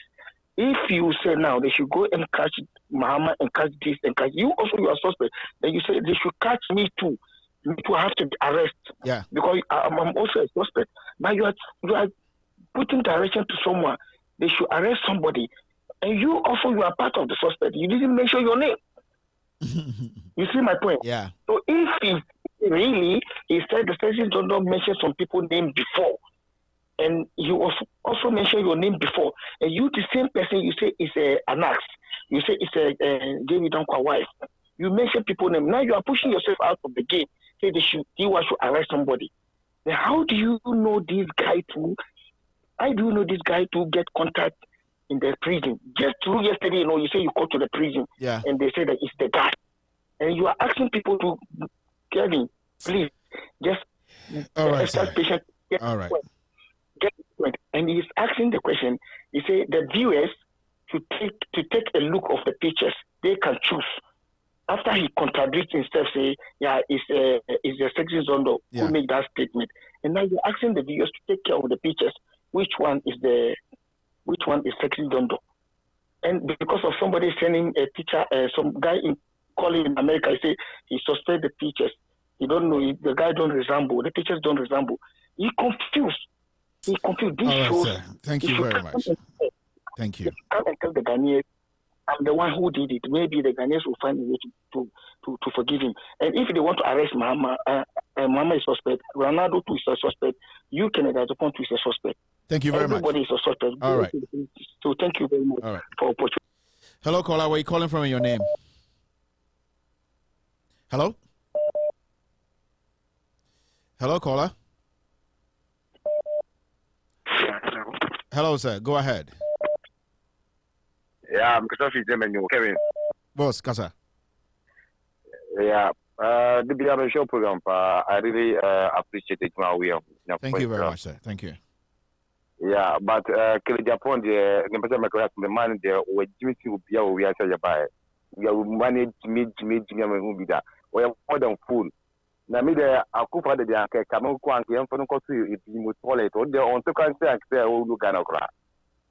If you say now they should go and catch Muhammad and catch this and catch you, also you are suspect. Then you say they should catch me too. Me too have to be arrested. Yeah. Because I'm also a suspect. But you are putting direction to someone. They should arrest somebody, and you are part of the suspect. You didn't mention your name. You see my point? Yeah. So if he really he said the station don't mention some people's name before, and you also mention your name before, and you the same person you say is an axe, you say it's a David Unkwa wife. You mention people's name. Now you are pushing yourself out of the game. Say you want to arrest somebody. Then how do you know this guy to? How do you know this guy to get contact in the prison? Just through yesterday, you say you go to the prison, and they say that it's the guy, and you are asking people to, Kevin, please, just all right, patient. All right. And he's asking the question. He say the viewers should take a look of the pictures. They can choose. After he contradicts himself, say, it's a sexy zondo who make that statement. And now you're asking the viewers to take care of the pictures. Which one is sexy zondo? And because of somebody sending a picture, some guy calling in America, he say he suspect the pictures. He don't know, the guy don't resemble, the pictures don't resemble. He confused. This all right, shows. Sir. Thank you very much. Thank you. Come and tell the Ghanaians, I'm the one who did it. Maybe the Ghanaians will find a way to forgive him. And if they want to arrest Muhammad, Muhammad is suspect. Ronaldo too is a suspect. You can AGYAPONG too is a suspect. Thank you very Everybody much. Is a suspect. All right. So thank you very much for opportunity. Hello, caller. Where are you calling from and your name? Hello? Hello, caller. Hello, sir. Go ahead. Yeah, I'm Christopher Kevin. Boss, Kasa. Yeah, the BRB show program, I really appreciate it. Thank you very much, sir. Thank you. Yeah, but AGYAPONG, the man there, where Jimmy will be our we are saying by. We are managed to meet Jimmy be that. We are more than full. Na me there, I could find the anchor, come on, and for the if you would toilet, or the on to cancer, or look at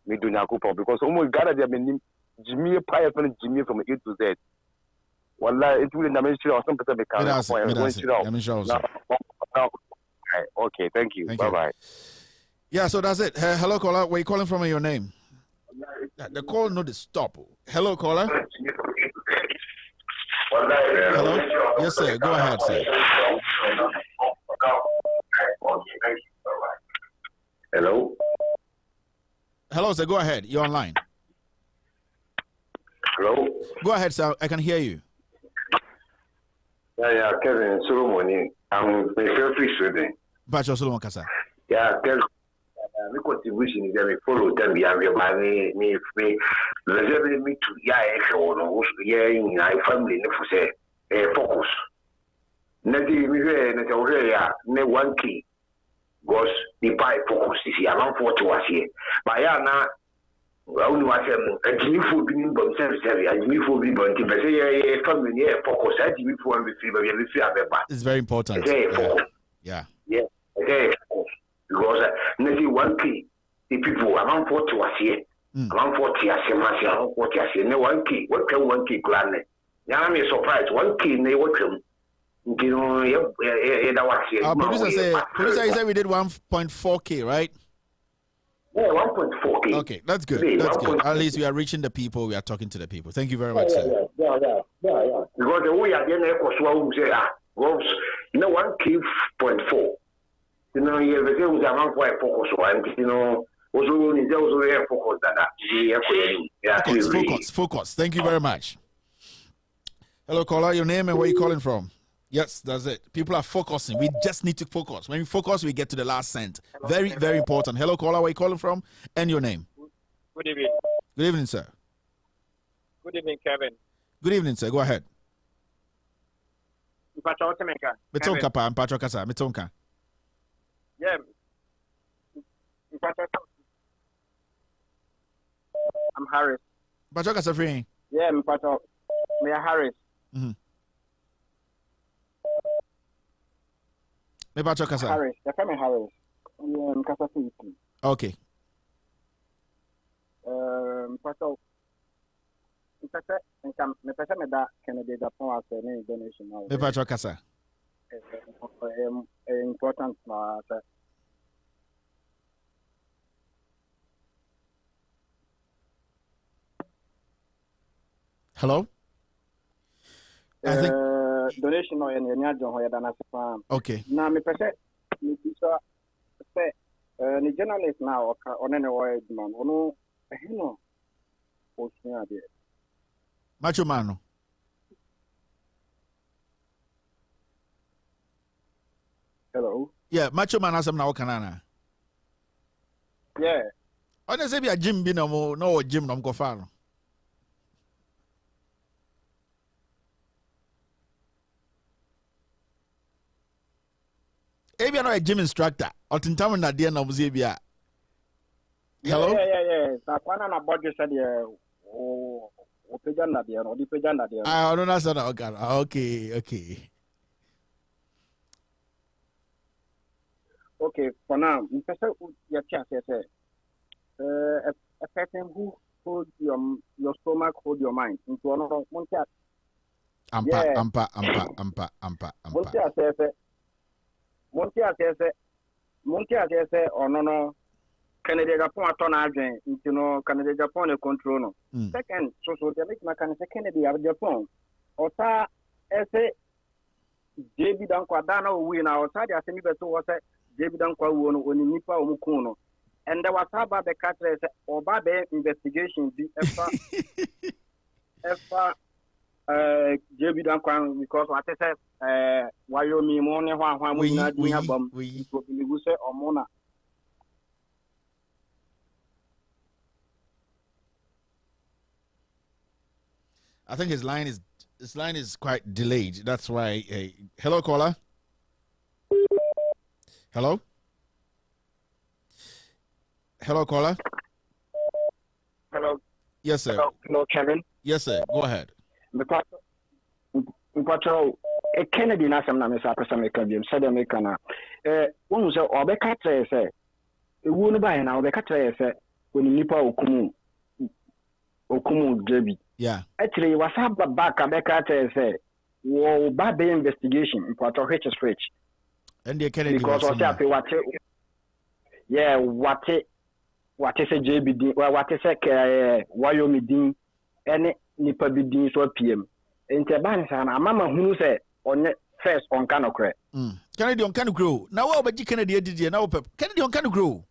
me do not coupon because almost got there been Jimmy Pie from Jimmy from A to Z. Well, it will not mention or some percent okay, thank you. Bye bye. Yeah, so that's it. Hello, caller. Where are you calling from and your name? The call no stop. Hello, caller. Hello? Yes, sir. Go ahead, sir. Hello? Hello, sir. Go ahead. You're online. Hello? Go ahead, sir. I can hear you. Yeah, Kevin Solomon. I'm very free Sweden. Bacho Solomon Kasa. Yeah, Kevin. My contribution is that we follow them. We have me reserve me to in my family for say focus. Nadi we ne one key goes the buy focus is here. I'm 40 was here. But now only what a Jimmy food being bomb service area. Jimmy food being bomb. But say family focus. I Jimmy food we feel it's very important. Yeah. Because maybe one key, the people around 40 was here. Around 40 years, around 40 years, no one key. What can one key grant? Now I'm surprised. One key, they work him. Producer said we did 1.4K, right? Yeah, 1.4K. Okay, that's good. That's good. At least we are reaching the people. We are talking to the people. Thank you very much, sir. Yeah. Because the way I didn't know say, goes, 1K.4. You know, you have a focus one, Focus. Thank you very much. Hello, caller. Your name and where you calling from? Yes, that's it. People are focusing. We just need to focus. When we focus, we get to the last cent. Very, very important. Hello, caller. Where you calling from? And your name. Good evening. Good evening, sir. Good evening, Kevin. Good evening, sir. Go ahead. Mitonka pa, Mpacho Kasa. Mitonka. Yeah. I'm Harris. Mpacho Kasa free. Yeah, Mpacho. Mayor Harris. Mpacho Kasa. Harris. They're coming Harris. Yeah, Kasa City. Okay. Kennedy Japan as a donation now. Me pacho kasa. Important Hello? I think donation no any John Hoya Dana Sapa. Okay. Now me pese me say ni journalist now on any way man ono ehino osunya de. Macho Mano. Hello. Yeah, Macho Man asem na wakanana. Yeah. Ona se bia gym bi na mo no gym na mo fa no. Ebia no a gym instructor. Otintam na de na mo se bia. Hello? Yeah. Na kwana na budget said o peja na de no, di peja na de. Ah, no na so na okay. Okay, for now, you say a person who holds your stomach, hold your mind. Into another Ampa. Monte say or no Canada Japan turn agent into no Canada Japan control no. Second, so they make my Canada Japan. Or sa ese JB dan kwadana we na or sa they asemi beto was JB dan kwa wo no oni nipa omukun no. And there was about the catcher or bad investigation the ever JB dan kwa because what I said Wyoming money we na dunya bom we say omona. I think his line is quite delayed. That's why. Hello, caller. Hello. Hello, caller. Hello. Yes, sir. Hello, Kevin. Yes, sir. Go ahead. Mpacho Kennedy na sam na me sa person make am said make na wonu se obeka try say ewu no bai na obeka try say oni nipa okumu JB. Yeah. Actually, was up back and back say, "Whoa, bad investigation." Mpacho which is which. And the Kennedy because what is a JB? What is a Wyoming din? Any nipa bi din so PM. Inte ban sana mama hunu say on first on kind credit. Kennedy on kind grow. Now what about Kennedy did now pep? Kennedy on kind grow.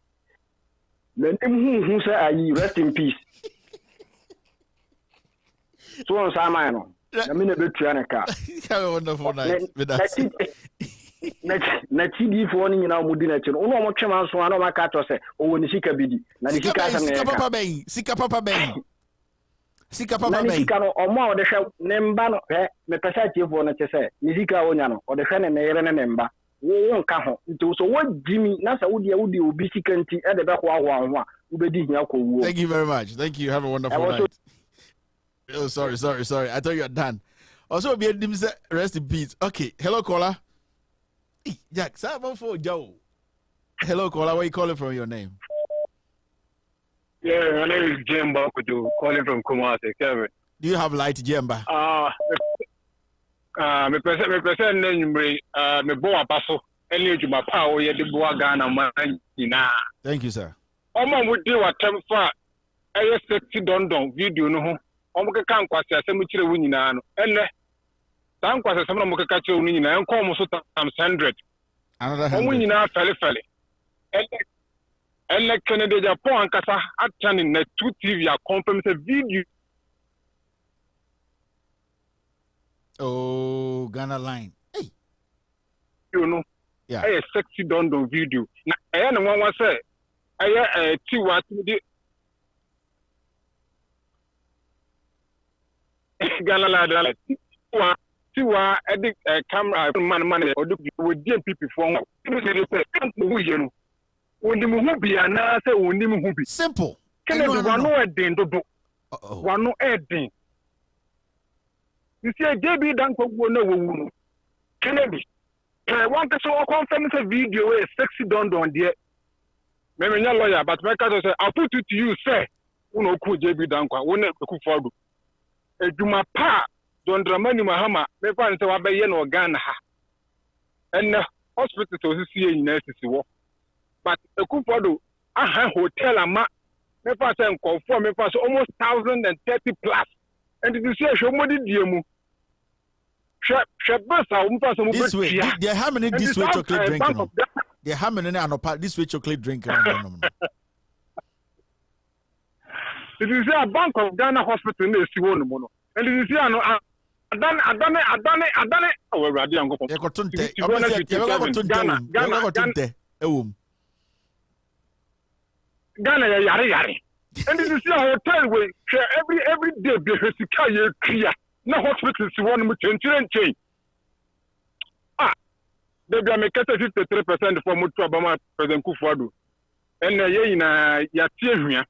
Then who say I rest in peace. So on Samano. I mean a bit Trianica. Have a wonderful night with us. Na TV for ni na mudina chen. Ono mo twema so ana maka to say o woni sika bidi. Na ni sika asem Sika papa ben. Na ni sika no omo o de hwe ne mba no me pesa tie for no che say ni sika onya no o de hwe ne yere ne mba. Wo nka ho. Nti so wo jimi na sa wodi obi sika nti e de be ho ho a ubedi hia ko wo. Thank you very much. Thank you. Have a wonderful night. Oh, sorry. I thought you were done. Also, be rest in peace. Okay. Hello, caller. Jack, for Joe. Hello, caller. Where are you calling from? Your name? Yeah, my name is Jemba Kudu, calling from Kumasi, Kevin. Do you have light, Jemba? Me present name me boa paso. Any to my power, ye the boa Ghana man. Thank you, sir. Omo would do what time for a sexy don video no. Omuke kan kwase asem kire wo nyina no enne tan kwase asem na muke ka kire wo nyina enko mo so times 100 another 100 omu nyina fele enne Canada Japan ankasa atani na 2 TV a confirm say video Ghana line hey you know yeah a sexy don video na na wan say tiwa ti Ghana la tiwa edit camera man odu we DMPP for one you say can't move you know when the move be na say when the move be simple can you no edin do one no edin you see JB dan ko go na wo no Kennedy one person confirm say video is sexy don there me nya lawyer but my case say I put it to you say uno ku JB Dankwa wona Akufo-Addo eduma pa John Dramani Mahama me fa nse wa be ye no Ghana ha and hospital to see university wo but Akufo-Addo aha hotel ama me fa say nkonfo me fa so almost 1,030 plus and you see show modi diemu this way they how many this way chocolate drink no they how many anopa this way chocolate drink no. It is a Bank of Ghana hospital in the Siwon mono and it is I done oh radio ngo e ko tunte Ghana yare and it is a hotel where every day be sika ye clear na hospital Siwon mu change they be make 53% for mutu abama President Akufo-Addo and ye na ya tie hua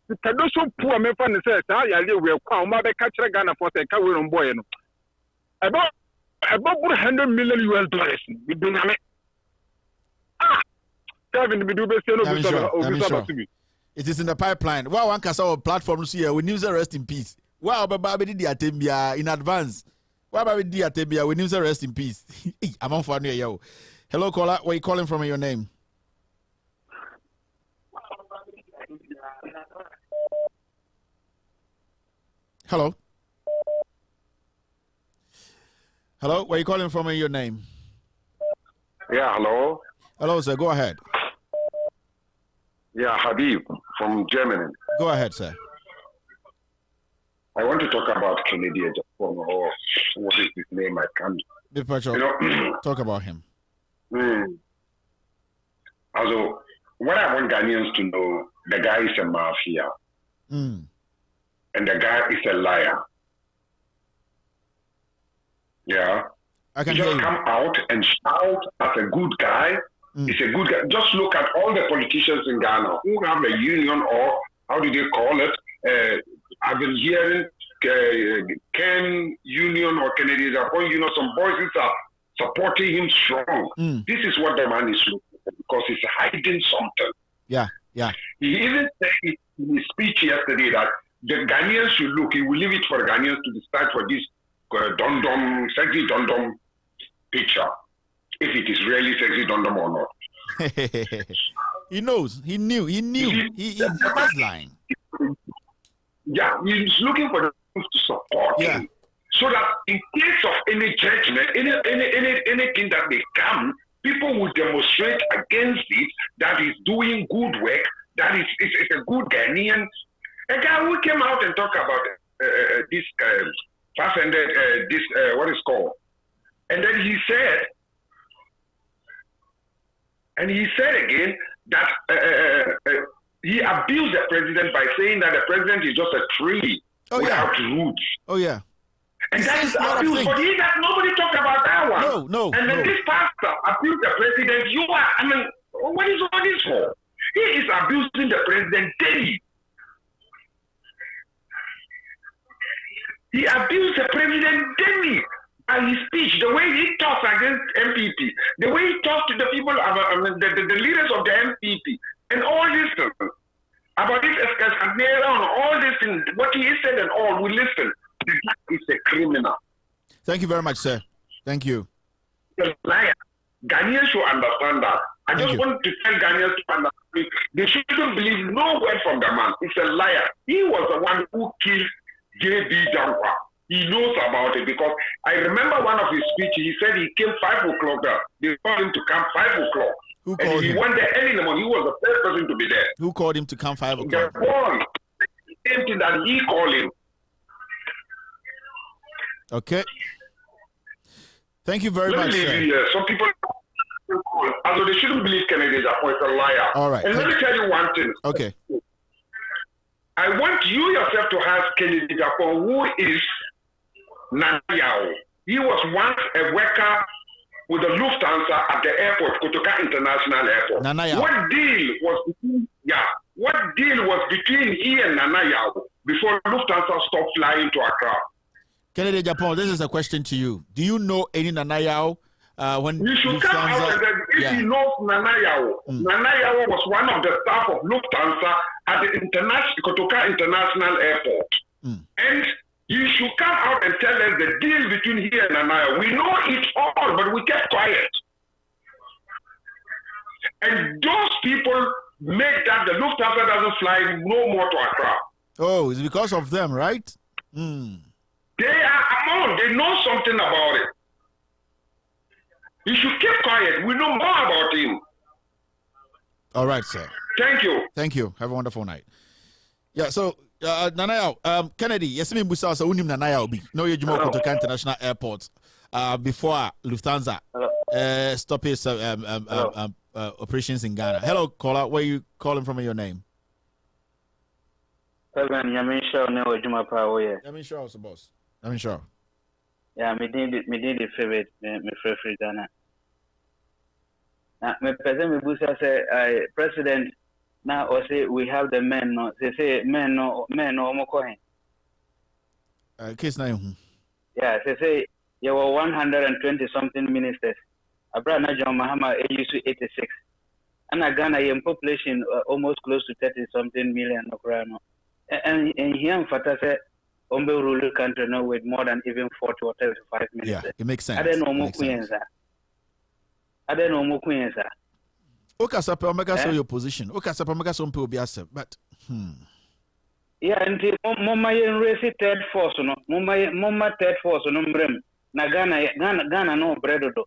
Sikadoso poor me fan say ta ya le we kwa o ma be ka kire Ghana for say ka we ron boy no about $100 million we do na me Kevin we do be say no be so it is in the pipeline. Wow, one kasa on platforms here we news rest in peace. Wow, baba be di atembia in advance. Wow, baba di atembia we news rest in peace. I'm on for you. Hello caller, where you calling from, your name? Hello, where are you calling from and your name? Yeah, hello. Hello, sir. Go ahead. Yeah, Habib from Germany. Go ahead, sir. I want to talk about Kennedy Agyapong, or what is his name? I can't. Talk about him. Also, what I want Ghanaians to know, the guy is a mafia. And the guy is a liar. Yeah. I can just come out and shout as a good guy. He's a good guy. Just look at all the politicians in Ghana who have a union, or how do they call it? I've been hearing Ken Union or Kennedy Agyapong, some voices are supporting him strong. This is what the man is looking for, because he's hiding something. Yeah. He even said in his speech yesterday that the Ghanaians should look. He will leave it for the Ghanaians to decide for this sexy dondom picture, if it is really sexy dondom or not. He knows. He knew. He was lying. Yeah, he's looking for the to support him, so that in case of any judgment, anything that they come, people will demonstrate against it that he's doing good work, that is a good Ghanaian. A guy who came out and talked about this what is called, and then he said again that he abused the president by saying that the president is just a tree without roots. Oh yeah. And that is abuse. But nobody talked about that one. No. And then this pastor abused the president. What is all this for? He is abusing the president daily. He abused the president daily by his speech, the way he talks against MPP, the way he talks to the people, the leaders of the MPP, and all this stuff. About this all this thing, what he said and all, we listen. He's a criminal. Thank you very much, sir. Thank you. He's a liar. Ghanaians should understand that. I just want to tell Ghanaians to understand. They shouldn't believe no word from the man. He's a liar. He was the one who killed JB Dankwa. He knows about it, because I remember one of his speeches. He said he came 5 o'clock there. They told him to come 5 o'clock. Who called him? He went there early in the morning. He was the first person to be there. Who called him to come 5 o'clock? The boy. The same thing that he called him. Okay. Thank you very much, sir. Some people, although they shouldn't believe Kennedy Agyapong is a liar. All right. And let me tell you one thing. Okay. I want you yourself to ask Kennedy Agyapong, who is Nanyao. He was once a worker with the Lufthansa at the airport, Kotoka International Airport. Nanayao. What deal was between he and Nanayao before Lufthansa stopped flying to Accra? Kennedy Agyapong, this is a question to you. Do you know any Nanayao when you should come out and if he knows Nanayawo. Nanayawo was one of the staff of Lufthansa at the Kotoka International Airport. And you should come out and tell us the deal between he and Nanayawo. We know it all, but we kept quiet. And those people make that the Lufthansa doesn't fly no more to Accra. Oh, it's because of them, right? They are among. They know something about it. You should keep quiet. We know more about him. All right, sir. Thank you. Thank you. Have a wonderful night. Yeah, so Nanaya, Kennedy, yes, me Musa, so unim Nanaya obi. No, you Jumo Kotoka International Airport. Before Lufthansa stop his operations in Ghana. Hello, caller. Where are you calling from? Your name? Yamin Shaw, no, Juma Power. Yamin Shaw, boss. Yamin Shaw. Yeah, me did the favorite, me favorite Ghana. Me President Busa say, President, now or say we have the men. No, they say men no more coin. Case na. Yeah, they say there were 120 something ministers. Abraham John Mahama age 86, and Ghana in population almost close to 30 something million. And here in Fata say, Ombe rural country now with more than even 40 or 35 ministers. Yeah, it makes sense. I don't know more queens. Okay, so Omega so your position. Okay, so Omega so Mpo but yeah, and Mama race third force no. Mama third force no mbrem. Na Ghana no bredo do.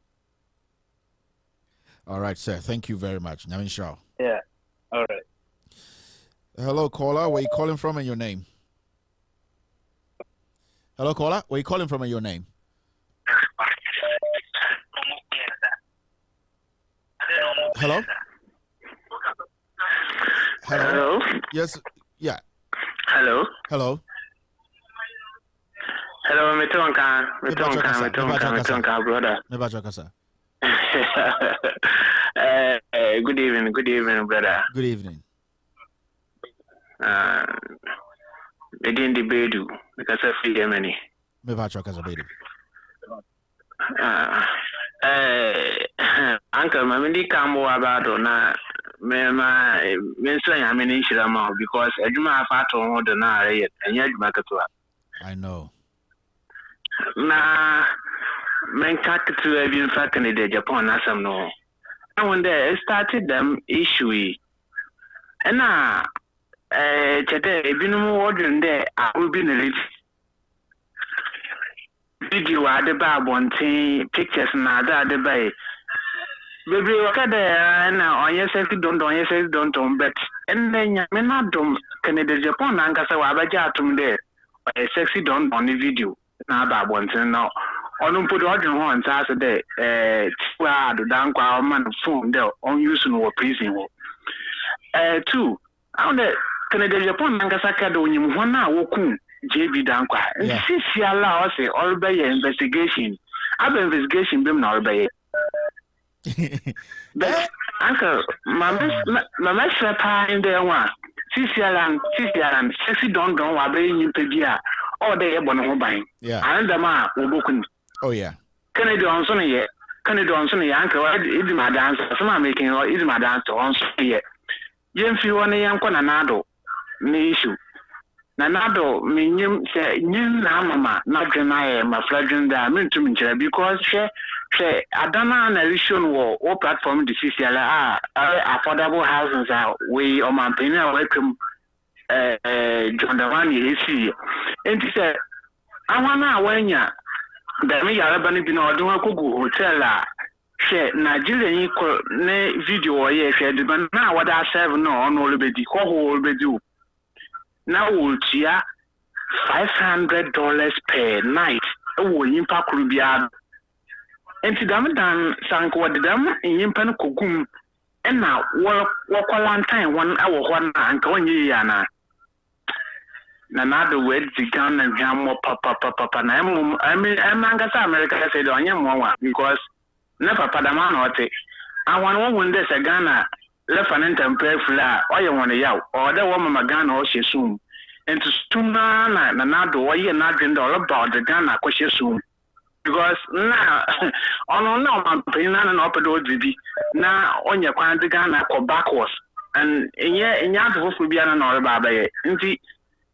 All right, sir. Thank you very much. Namin Shaw. Yeah. All right. Hello, caller. Where you calling from and your name? Hello, caller. Where you calling from and your name? Hello? Hello? Yes. Yeah. Hello? Hello? Hello, Metonka, brother. Good evening, brother. Good evening. They didn't debate you because I feel Germany. Uncle, Mamidi Kambo about na Mema Mister Yamin Shirama because I do my fat on the night and yet Makatua. I know. Na men cut to have been fucking the Japan as some no. And when they started them issue and now Chete, been wondering there, I will be in the video at the bar, one thing, pictures and other bay. Baby, okay, there now on your safety don't, but and then you may not do Canada Japan and Casawabajatum there, a sexy don't on the video. Now, about one thing now. On put order once as a day, the down our man phone there on using or pleasing. Two, on the Canada Japan and Casaka doing one now, JB Dankwa. And see, allow us all by investigation. I've investigation been all by it. But, Uncle, my master pie in there one. Sicilan, sexy don't are bringing you Pedia, or they are one buying. Yeah. And the ma will. Oh, yeah. Kennedy on Sunny yet. Kennedy on Sunny, Uncle, it's my dance. Some making or is my dance on Sunny yet. Yen few one young con anado. No issue. Nanado, mean say, Mama, not deny my flagrant diamond to me because she Adana and Mission war or platform the CCL affordable houses are way on my penny welcome John Davani is and he said, I wanna when ya that me Alabama be no do hotel share Nigeria equal ne video or yeah share but now what I serve no on all be do now will cheer $500 per night. Oh, impact will be ad. And to them done sank what them in Yimpan Kukum. And now, walk a long time 1 hour, 1 and 1 year. Another way to gun and jam more papa. I mean, America said on your because never Padaman or take. I want one there's a Ghana. Lieutenant and pay flat, or you want to yell, or the woman Magana or she soon. And to Stumana, Nanado, why you're not doing all about the Ghana, because you soon. because now on no man paying an open door DB now on your quantity Ghana or backwards and in your to be an or baba we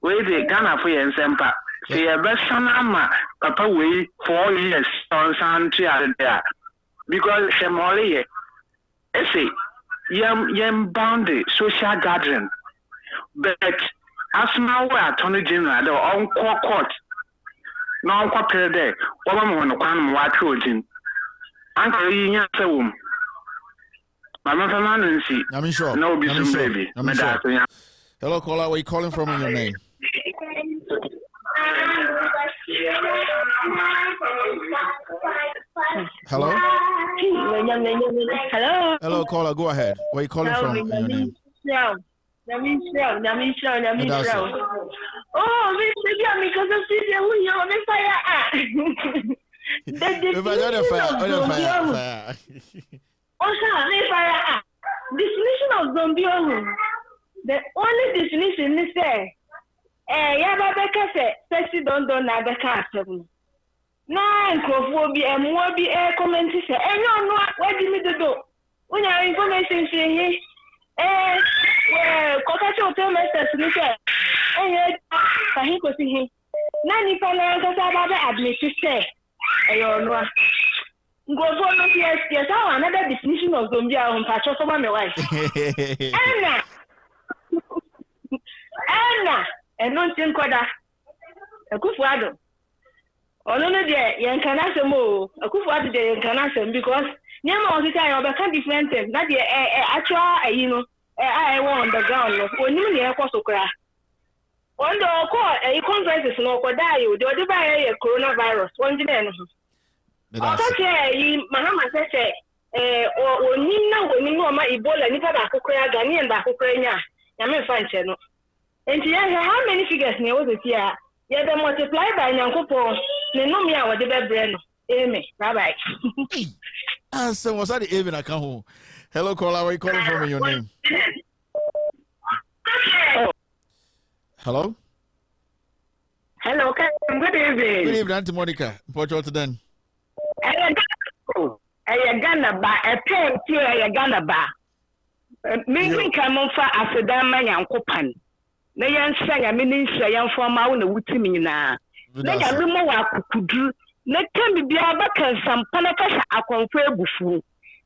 the Ghana for your semper say a best son papa way 4 years on San there because Shamoli say yam bounded social gathering but as now we are Attorney General the on court now what there what am on one what routine uncle yin say mama permanency no be some baby hello caller, where are you calling from in your name? Hello? Hello? Hello, caller, go ahead. Where are you calling from in your name? Oh, because of definition of zombie. The only definition is say, sexy don't na beka asem. Na nkofo bi emwo bi comment say, enyo no what do me do? Unya information say kokache hotel masters ni say, kahi ko si hi. Na ni fa na kasa ba admit say, eyo no. Nkofo no yes, another definition of zombie on pacho so me wife. Anna, and non tinkoda. A kufuado. Ono no de yen kana semo, a kufuado de yen kana sem because nyama o sika yo be can different things. Na de actual you know, I on the ground no. Oni me e kwosokra. Ondo ko conferences no ko die o de odi ba ye coronavirus. Won di na no. Okay, Mahama say oni no ma Ebola ni pa ba kokra Ghanaian ba kokra nya. Nyame fa nche no. And how many figures near was here? Yeah, they multiply by Yankopo. They know me our debate brain. Amen. Bye bye. So was that the even I come home? Hello, caller. Where are you calling from in your name? Hello? Hello, good evening. Good evening, Auntie Monica. Portugal to then. I Ghana ba a pen here, I Ghana ba. Maybe come on for after that man Yankopan. Na yan saya minister yan forma wo na wutimi na ya me mo wa kukudu na kan bibia ba kan sampa na kasa akonfo egufu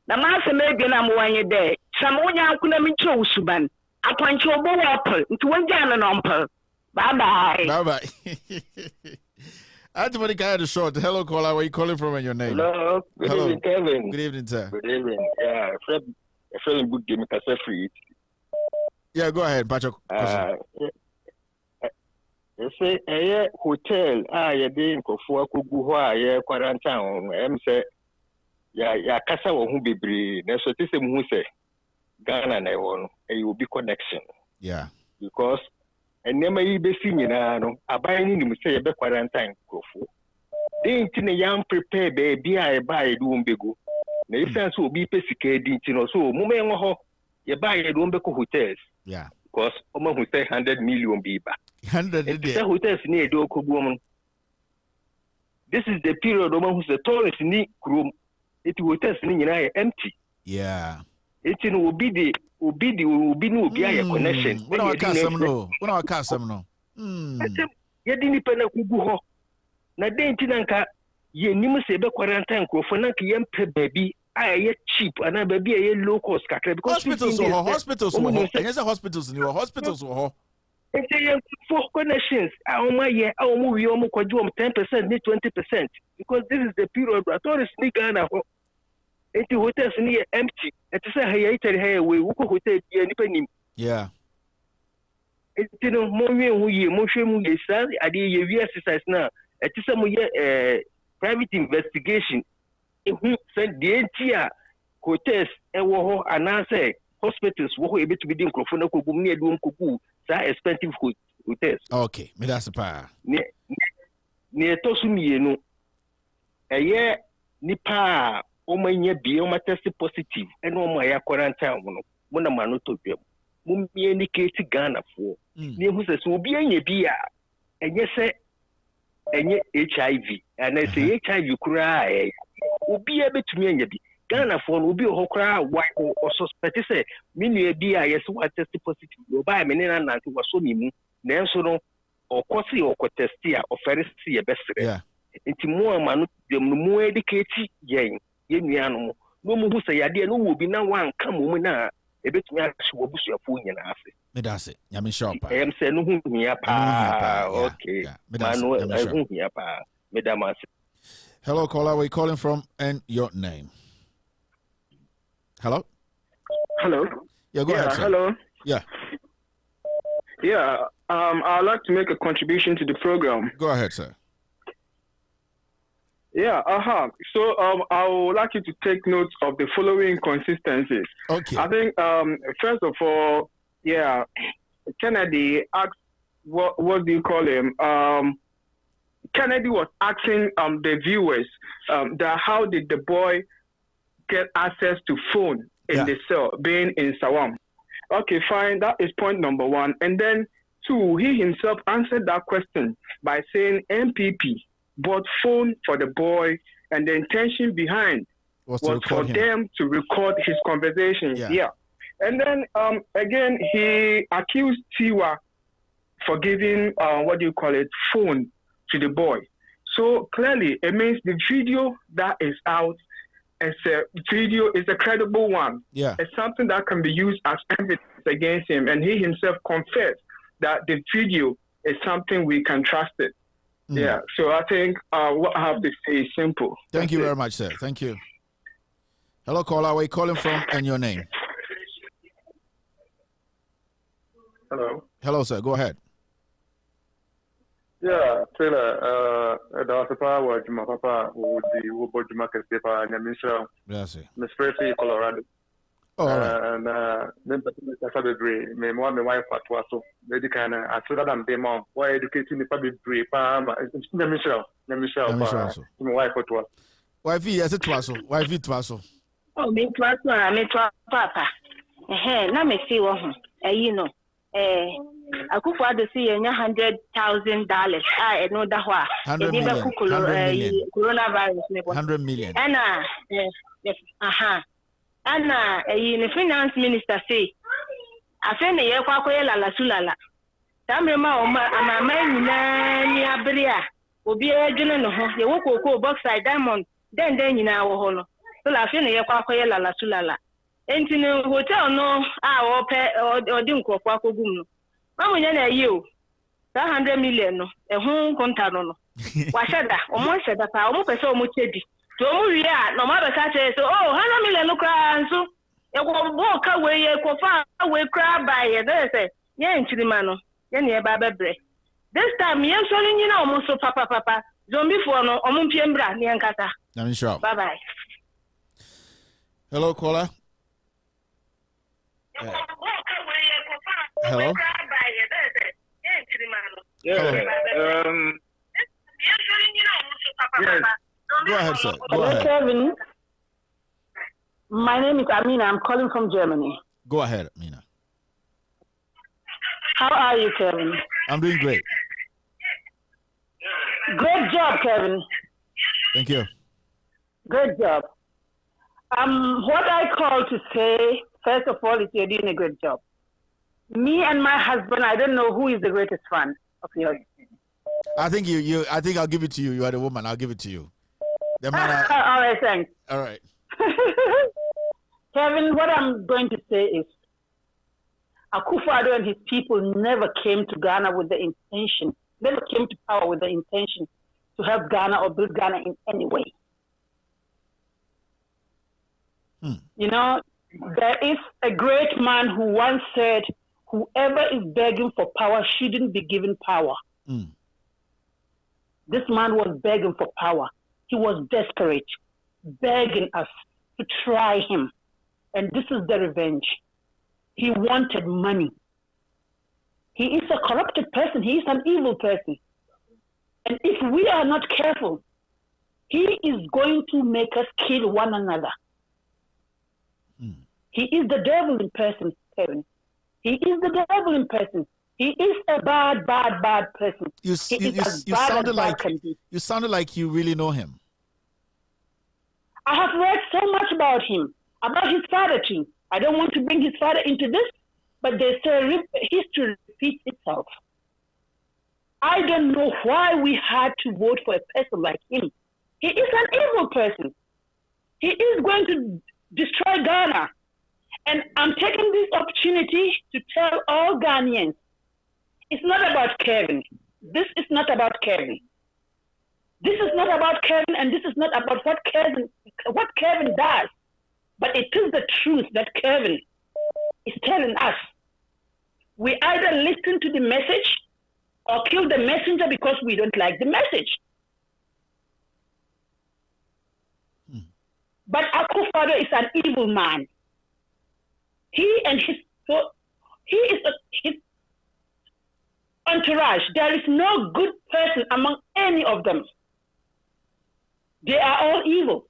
na ma se me bi na mo wanye de sam wonya akuna mi nche usuban akwanche obo wa apple nti wonja na nompel bye bye Auntie Monica had a short. Hello caller, where you calling from and your name? Hello. Good evening, Kevin. Good evening, sir. Good evening. Yeah, Fred good game kasa free. Yeah, go ahead, Pacho. Say a hotel, I didn't go for Kugu, quarantine. Say, ya Casa who be brave. That's what this who say Ghana and I want a will be connection. Yeah, because and never be seen, a buying him say a quarantine go for. They ain't in a young prepare baby, I buy doom bego. The sense will be pesicade, so moment you buy a room hotels. Yeah. Because Oma who say 100 million biba. 100 hotels near Doko woman. This is the period Oma who's the tourist need room. It hotels near empty. Yeah. It will be no connection. When our custom no. You didn't pen a kugu. Na dentinanka ye nimse be quarantine ko for yam baby. I cheap and I be a low cost because hospitals and yes, hospitals in your hospitals or for connections. Our movie almost 10%, 20% because this is the period I thought it's Ghana. It's hotels near empty. It's a highway, we hotel any. Yeah. It's motion, I did exercise now. It's some private investigation. Said the entire hotels and answer hospitals were able to be doing near doom cuckoo, expensive hotels. Okay, me that's a power. Near Tosumi, a year nipa, Omania be on my tested positive, and on my quarantine, one of my notopia. Mummy indicated Ghana for near who says will be any beer, and yes, sir. Any HIV and I say HIV cry obi e betumi anya bi Ghana for obi ho kra wa or suspect say me nua bi a yes what test positive o ba me na na to so ni mu na enso no okosi okotesti a ofere si e besere nti mo ama no dem no mo educate yen nua no no mu hu say yade no wo bi na wan ka mo mu na e betumi ahye wo busuafo nyina afi me da se nyame shop em say no hu hia pa okay manu I hu hia pa me da ma. Hello, caller. Where you calling from and your name? Hello? Hello? Yeah, go ahead, sir. Hello? Yeah. Yeah, I'd like to make a contribution to the program. Go ahead, sir. Yeah, So I would like you to take note of the following inconsistencies. Okay. I think, first of all, Kennedy asked, what do you call him? Kennedy was asking the viewers that how did the boy get access to phone in the cell, being in Sawam. Okay, fine. That is point number one. And then two, he himself answered that question by saying MPP bought phone for the boy, and the intention behind was for them to record his conversation. Yeah. And then again, he accused Tiwa for giving phone to the boy. So clearly, it means the video that is out is a credible one. Yeah. It's something that can be used as evidence against him. And he himself confessed that the video is something we can trust it. Yeah. So I think what I have to say is simple. Thank you very much, sir. Thank you. Hello, caller. Where you calling from and your name? Hello. Hello, sir. Go ahead. Yeah, Taylor, that's a power to my papa who would be market paper and Michelle. Yes, Miss Tracy, Colorado. Oh, right. And then that's a degree. My mom, my wife, at was so they can I saw that I'm the mom. Why educating the public brief? It's Michelle, my wife, at was. Wife, yes, it was so. Wife, it was so. Oh, me, papa. Now me see what, you know. Akufo ado see $100,000. I know that one. 100 million. Coronavirus. 100 million. Anna, Anna, the finance minister say, I think ye kwa kwa la sulala. Tamrema ama ni abria. Obi edwene no ho. Ye wo koko bauxite diamond. Den nyina wo ho no. So la fe ye kwa kwa la sulala. Enti no hotel no a wo pe odi nkofo akogum no. Mamunya na yi o. 100 million no. Ehun konta no. Wa sheda, omo sheda pa, omo pese omo chedi. To omo wi a no ma be ka che so 100 million no kra nso. E go bo ka we ye ko fa we kra ba ye dey say, ye nchirima no. Ye na e ba bebre. This time ye so ni na omo so papa. Zombie for no omo mpie mbra ni enkata. Bye bye. Hello, caller. Hello? Yeah. Yes. Go ahead, sir. Go ahead. Kevin. My name is Amina. I'm calling from Germany. Go ahead, Amina. How are you, Kevin? I'm doing great. Great job, Kevin. Thank you. Great job. What I call to say, first of all, is you're doing a great job. Me and my husband, I don't know who is the greatest fan of yours. I think you. I think I'll give it to you. You are the woman. I'll give it to you. The man. All right, thanks. All right. Kevin, what I'm going to say is, Akufo-Addo and his people never came to Ghana with the intention, never came to power with the intention to help Ghana or build Ghana in any way. You know, there is a great man who once said, whoever is begging for power shouldn't be given power. This man was begging for power. He was desperate, begging us to try him. And this is the revenge. He wanted money. He is a corrupted person. He is an evil person. And if we are not careful, he is going to make us kill one another. He is the devil in person, Kevin. He is the devil in person. He is a bad person. You sounded like you really know him. I have read so much about him, about his father too. I don't want to bring his father into this, but they say history repeats itself. I don't know why we had to vote for a person like him. He is an evil person. He is going to destroy Ghana. And I'm taking this opportunity to tell all Ghanaians, it's not about Kevin. This is not about Kevin. This is not about Kevin, and this is not about what Kevin does. But it is the truth that Kevin is telling us. We either listen to the message or kill the messenger because we don't like the message. But Akufo-Addo is an evil man. He and his entourage. There is no good person among any of them. They are all evil.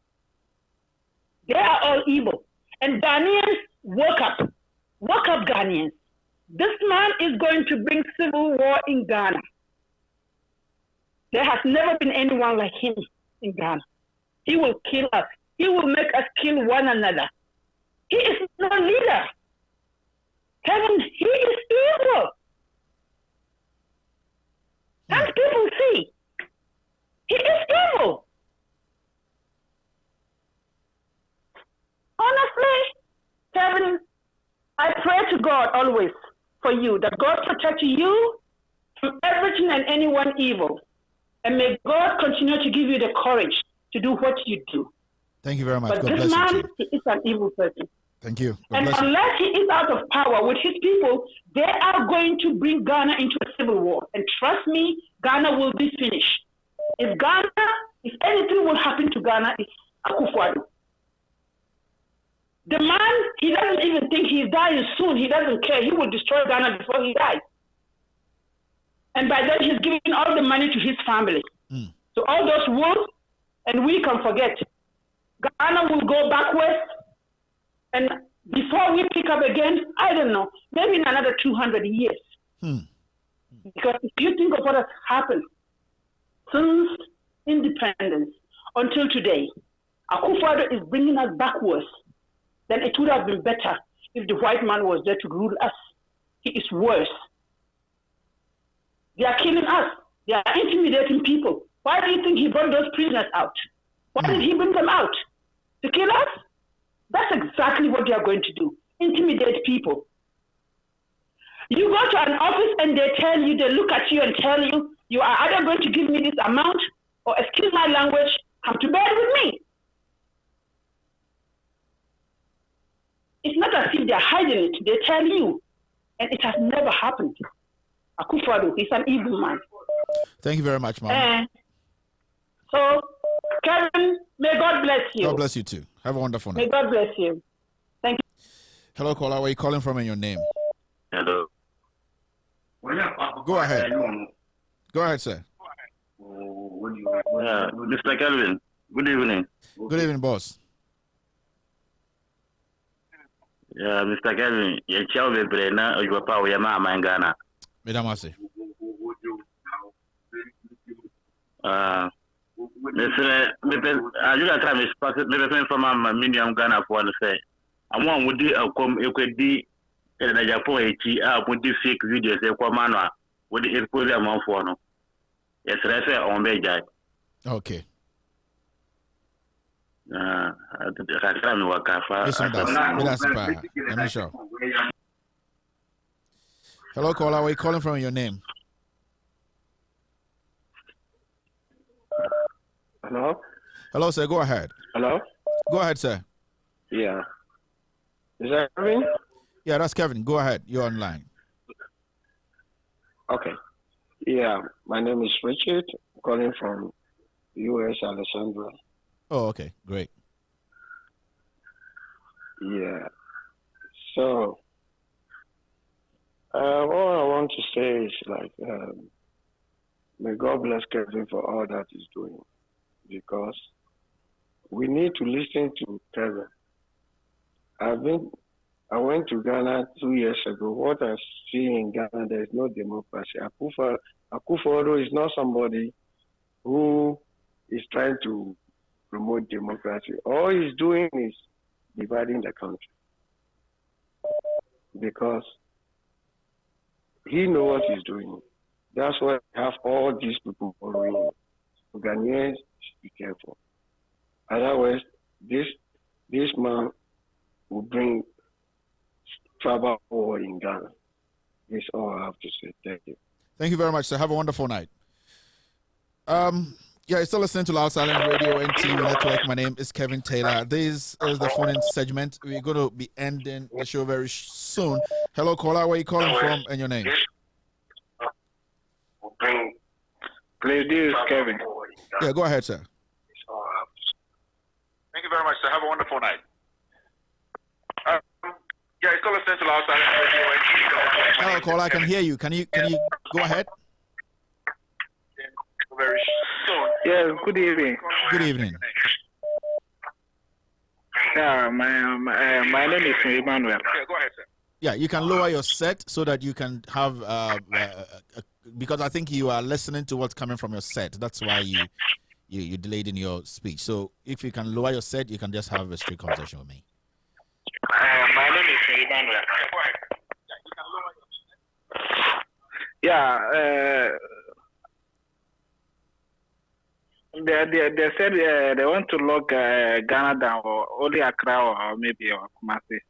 They are all evil. And Ghanaians, woke up. Woke up, Ghanaians. This man is going to bring civil war in Ghana. There has never been anyone like him in Ghana. He will kill us. He will make us kill one another. He is no leader. Kevin, he is evil. As people see, he is evil. Honestly, Kevin, I pray to God always for you, that God protect you from everything and anyone evil. And may God continue to give you the courage to do what you do. Thank you very much. But God this bless man you too. he is an evil person. Thank you. God And bless you. unless he is out of power with his people, they are going to bring Ghana into a civil war. And trust me, Ghana will be finished. If anything will happen to Ghana, it's Akufo-Addo. The man, he doesn't even think he's dying soon. He doesn't care. He will destroy Ghana before he dies. And by then, he's giving all the money to his family. So all those wolves, and we can forget. Ghana will go backwards. And before we pick up again, I don't know, maybe in another 200 years. Because if you think of what has happened since independence until today, Akufo-Addo is bringing us backwards. Then it would have been better if the white man was there to rule us. He is worse. They are killing us. They are intimidating people. Why do you think he brought those prisoners out? Why did he bring them out? To kill us? That's exactly what they are going to do. Intimidate people. You go to an office and they look at you and tell you, you are either going to give me this amount or, excuse my language, come to bed with me. It's not as if they're hiding it. They tell you. And it has never happened. Akufo-Addo, he's an evil man. Thank you very much, Mom. So, Kevin, may God bless you. God bless you too. Have a wonderful night. May God bless you. Thank you. Hello, caller. Where are you calling from and your name? Hello. Go ahead. Go ahead, sir. Mr. Kelvin, good evening. Good evening, boss. Yeah, Mr. Kelvin, you're Chelsea Brena, or you are power, your mama in Ghana. Medamasi. You got time is passing, maybe from a medium Ghana for one say. I want would do a come, you could be in a Japan, would do fake videos, a commander, would the expose amount for no. Yes, I say on Beja. Okay. Hello, caller. Where are you calling from? Your name? Hello. Hello, sir. Go ahead. Hello. Go ahead, sir. Yeah. Is that Kevin? Yeah, that's Kevin. Go ahead. You're online. Okay. Yeah, my name is Richard. I'm calling from U.S. Alexandria. Oh, okay. Great. Yeah. So, all I want to say is like, may God bless Kevin for all that he's doing, because we need to listen to Kevin. I've been I went to Ghana 2 years ago. What I see in Ghana, there is no democracy. Akufo-Addo is not somebody who is trying to promote democracy. All he's doing is dividing the country because he knows what he's doing. That's why I have all these people following him. Ghanaians should be careful. Otherwise, this man will bring trouble over in Ghana. That's all I have to say. Thank you. Thank you very much, sir. Have a wonderful night. Yeah, you're still listening to Loud Silence Radio and TV Network. My name is Kevin Taylor. This is the phone-in segment. We're going to be ending the show very soon. Hello, caller. Where are you calling from and your name? Please, this is Kevin. Yeah, go ahead, sir. Thank you very much, sir. Have a wonderful night. Yeah, you're still listening to Loud Silence Radio and TV. Hello, caller. I can hear you. Can you go ahead? Very soon. Yes, good evening. Good evening. Yeah, my name is Emmanuel. Okay, go ahead, sir. Yeah, you can lower your set so that you can have because I think you are listening to what's coming from your set. That's why you delayed in your speech. So if you can lower your set, you can just have a straight conversation with me. My name is Emmanuel. Okay, go ahead. Yeah, you can lower your set. They said they want to lock Ghana down, or only Accra, or maybe Kumasi.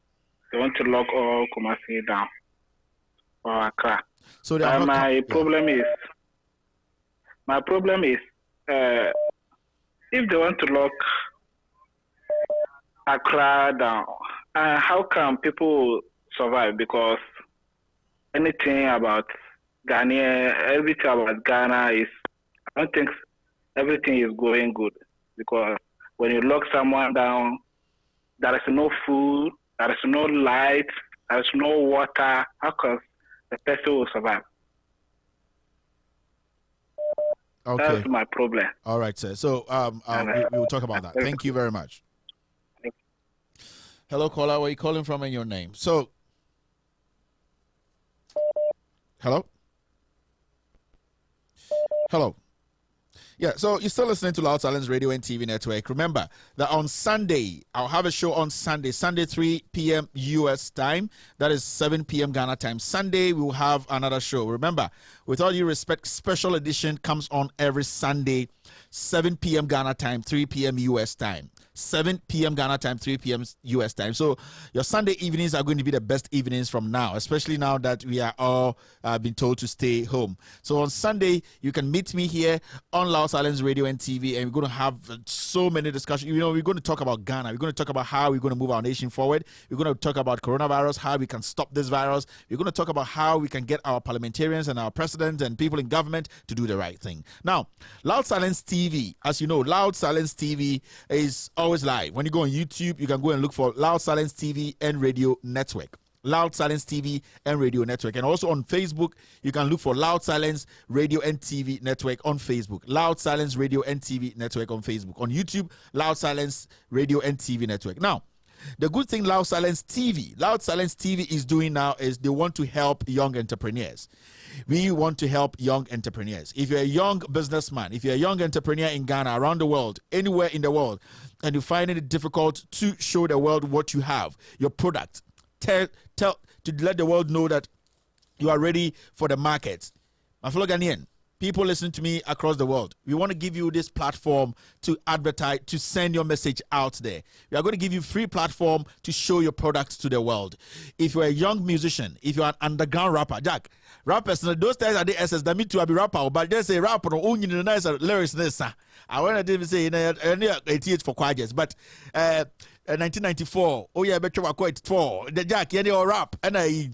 They want to lock all Kumasi down, or Accra. So my problem is, if they want to lock Accra down, how can people survive? Because anything about Ghana, everything about Ghana is, I don't think everything is going good, because when you lock someone down, there is no food, there is no light, there is no water. How can the person will survive? Okay. That's my problem. All right, sir. So we will talk about that. Thank you very much. Hello, caller. Where are you calling from and your name? So, hello? Hello. Yeah, so you're still listening to Loud Silence Radio and TV Network. Remember that on Sunday, I'll have a show on Sunday 3 p.m. U.S. time. That is 7 p.m. Ghana time. Sunday, we will have another show. Remember, with all due respect, special edition comes on every Sunday, 7 p.m. Ghana time, 3 p.m. U.S. time. 7 p.m. Ghana time, 3 p.m. U.S. time. So your Sunday evenings are going to be the best evenings from now, especially now that we are all been told to stay home. So on Sunday, you can meet me here on Loud Silence Radio and TV, and we're going to have so many discussions. You know, we're going to talk about Ghana. We're going to talk about how we're going to move our nation forward. We're going to talk about coronavirus, how we can stop this virus. We're going to talk about how we can get our parliamentarians and our president and people in government to do the right thing. Now, Loud Silence TV, as you know, Loud Silence TV is always live. When you go on YouTube, you can go and look for Loud Silence TV and Radio Network. Loud Silence TV and Radio Network. And also on Facebook, you can look for Loud Silence Radio and TV Network on Facebook. Loud Silence Radio and TV Network on Facebook. On YouTube, Loud Silence Radio and TV Network. Now, the good thing Loud Silence TV is doing now is they want to help young entrepreneurs. We want to help young entrepreneurs. If you're a young businessman, if you're a young entrepreneur in Ghana, around the world, anywhere in the world, and you find it difficult to show the world what you have, your product, to let the world know that you are ready for the market. My fellow Ghanaian, people listening to me across the world, we want to give you this platform to advertise, to send your message out there. We are going to give you free platform to show your products to the world. If you're a young musician, if you're an underground rapper, Jack, rappers, those guys are the SS that me to be rapper, but they say rapper, only the nice lyrics. I want to say, 88 for quiet, but 1994, oh yeah, I bet you were quite four. The Jack, you rap, and I.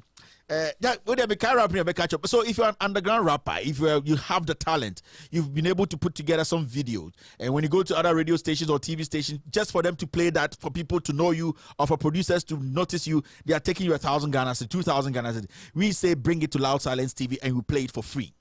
So if you're an underground rapper, if you have the talent, you've been able to put together some videos, and when you go to other radio stations or TV stations, just for them to play that, for people to know you, or for producers to notice you, they are taking you 1,000 Ghana, 2,000 Ghana. We say bring it to Loud Silence TV and we play it for free.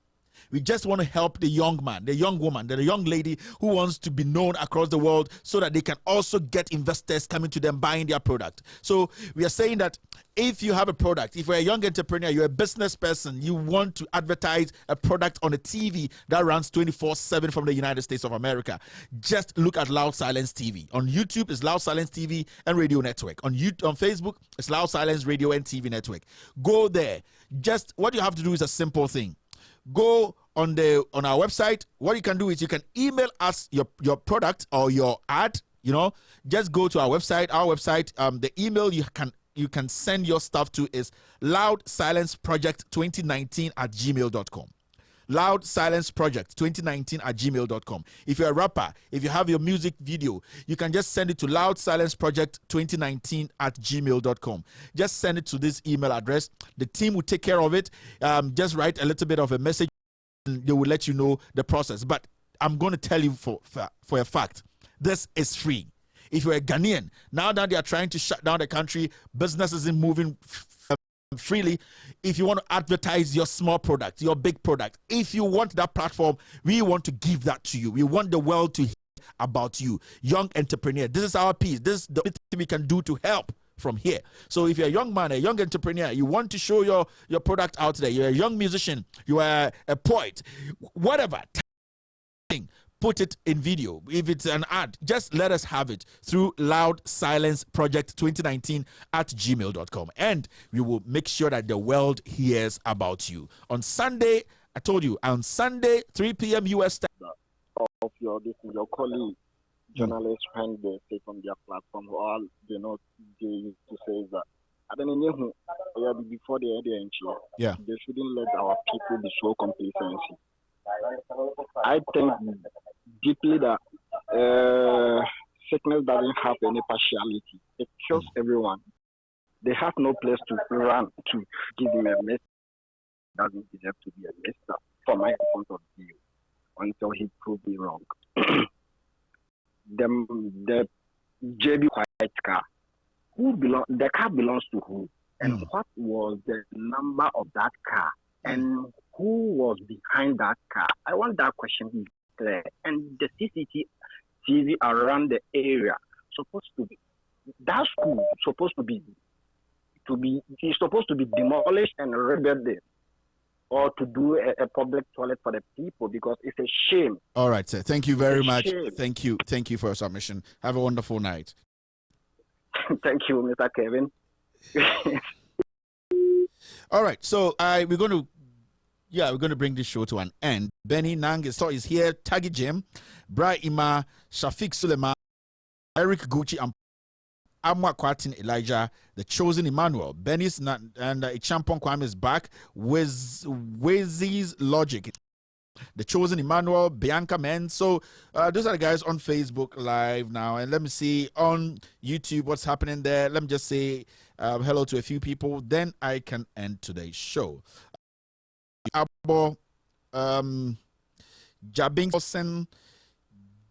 We just want to help the young man, the young woman, the young lady who wants to be known across the world so that they can also get investors coming to them buying their product. So we are saying that if you have a product, if you're a young entrepreneur, you're a business person, you want to advertise a product on a TV that runs 24/7 from the United States of America, just look at Loud Silence TV. On YouTube, it's Loud Silence TV and Radio Network. On Facebook, it's Loud Silence Radio and TV Network. Go there. Just what you have to do is a simple thing. Go on our website. What you can do is you can email us your product or your ad. Just go to our website. The email you can send your stuff to is loudsilenceproject2019@gmail.com. loudsilenceproject2019@gmail.com. If you're a rapper, if you have your music video, you can just send it to loudsilenceproject2019@gmail.com. Just send it to this email address. The team will take care of it. Just write a little bit of a message and they will let you know the process. But I'm going to tell you for a fact, this is free. If you're a Ghanaian, now that they are trying to shut down the country, business isn't moving freely. If you want to advertise your small product, your big product, if you want that platform, we want to give that to you. We want the world to hear about you, young entrepreneur. This is our piece. This is the thing we can do to help from here. So if you're a young man, a young entrepreneur, you want to show your product out there, you're a young musician, you are a poet, whatever, put it in video. If it's an ad, just let us have it through loudsilenceproject2019@gmail.com, and we will make sure that the world hears about you. On Sunday, I told you, on Sunday, 3 p.m. U.S. time. Of your colleague journalists when they say on their platform, all they used to say is that I don't know before they they shouldn't let our people be so complacency. I think deeply that sickness doesn't have any partiality. It kills everyone. They have no place to run to give him a message. Doesn't deserve to be a message from my point of view until he proved me wrong. The JB white car, the car belongs to who? And what was the number of that car? And who was behind that car? I want that question to be clear. And the CCTV around the area that school is supposed to be demolished and rebuilt, or to do a public toilet for the people, because it's a shame. All right, sir. Thank you very much. Thank you for your submission. Have a wonderful night. Thank you, Mr. Kevin. All right, so we're going to bring this show to an end. Benny Nang is here. Taggy Jim, Bra Ima, Shafiq Suleiman, Eric Gucci, and Amwa Kwatin Elijah, the chosen Emmanuel, Benny's and Champon Kwame is back with Wezi's Logic, the chosen Emmanuel, Bianca Men. So those are the guys on Facebook Live now, and let me see on YouTube what's happening there. Let me just say hello to a few people, then I can end today's show.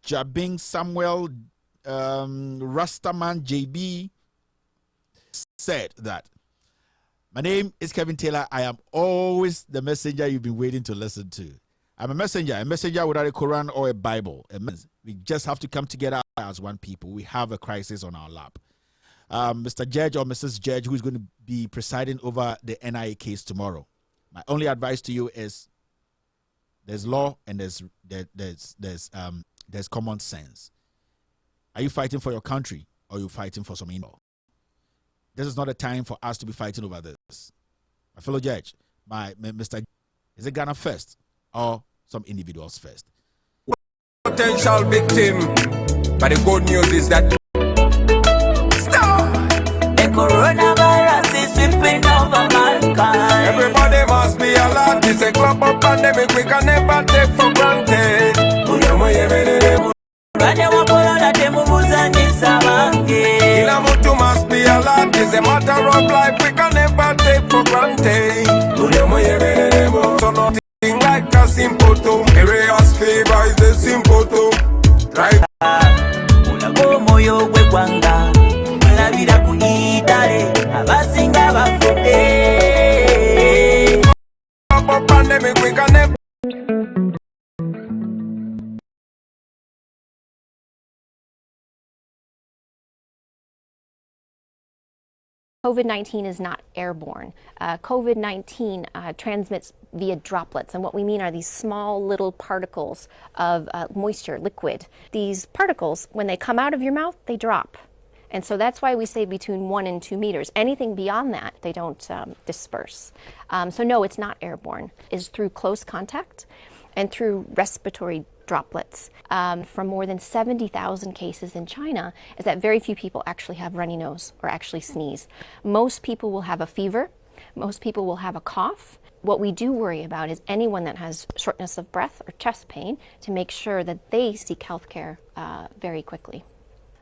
Jabing Samuel, Rastaman JB said that my name is Kevin Taylor. I am always the messenger you've been waiting to listen to. I'm a messenger without a Quran or a Bible. We just have to come together as one people. We have a crisis on our lap. Mr. Judge or Mrs. Judge, who's going to be presiding over the NIA case tomorrow, my only advice to you is there's law and there's common sense. Are you fighting for your country or are you fighting for some evil? This is not a time for us to be fighting over this. My fellow judge, Mr. Is it Ghana first or some individuals first? Potential victim, but the good news is that stop! The coronavirus is sweeping over mankind. Everybody must be alert. It's a global pandemic we can never take for granted. Kila mtu must be alert. It's a matter of life we can never take for granted. So nothing like a symptom. Areas fever is a symptom. Right? Moyo gwe kwanga mulabira kuyitale abasinga bafude. Pandemic we can never COVID-19 is not airborne. COVID-19 transmits via droplets, and what we mean are these small little particles of moisture, liquid. These particles, when they come out of your mouth, they drop. And so that's why we say between 1 and 2 meters. Anything beyond that, they don't disperse. So no, it's not airborne. It's through close contact and through respiratory droplets. From more than 70,000 cases in China, is that very few people actually have runny nose or actually sneeze. Most people will have a fever. Most people will have a cough. What we do worry about is anyone that has shortness of breath or chest pain, to make sure that they seek health care very quickly.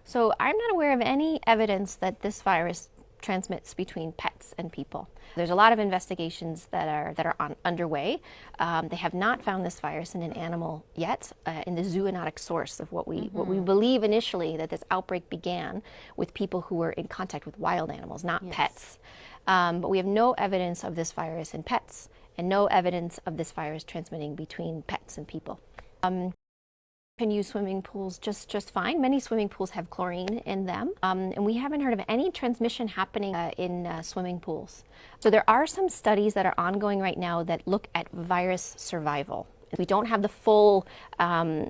So I'm not aware of any evidence that this virus transmits between pets and people. There's a lot of investigations that are underway. They have not found this virus in an animal yet, in the zoonotic source of what we believe initially, that this outbreak began with people who were in contact with wild animals, not pets. But we have no evidence of this virus in pets, and no evidence of this virus transmitting between pets and people. Can use swimming pools just fine. Many swimming pools have chlorine in them, and we haven't heard of any transmission happening in swimming pools. So there are some studies that are ongoing right now that look at virus survival. We don't have the full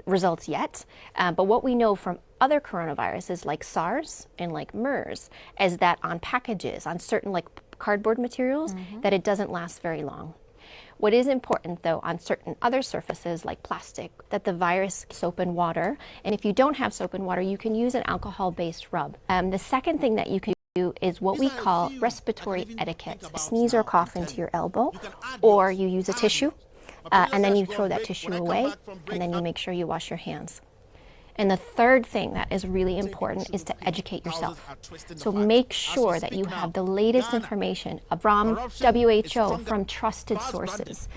results yet, but what we know from other coronaviruses like SARS and like MERS is that on packages, on certain like cardboard materials, that it doesn't last very long. What is important, though, on certain other surfaces like plastic, that the virus, soap and water, and if you don't have soap and water, you can use an alcohol-based rub. The second thing that you can do is what we call respiratory etiquette. Sneeze or cough into your elbow, or you use a tissue, and then you throw that tissue away, and then you make sure you wash your hands. And the third thing that is really important is to educate yourself. So make sure that you have the latest information from WHO, from trusted sources.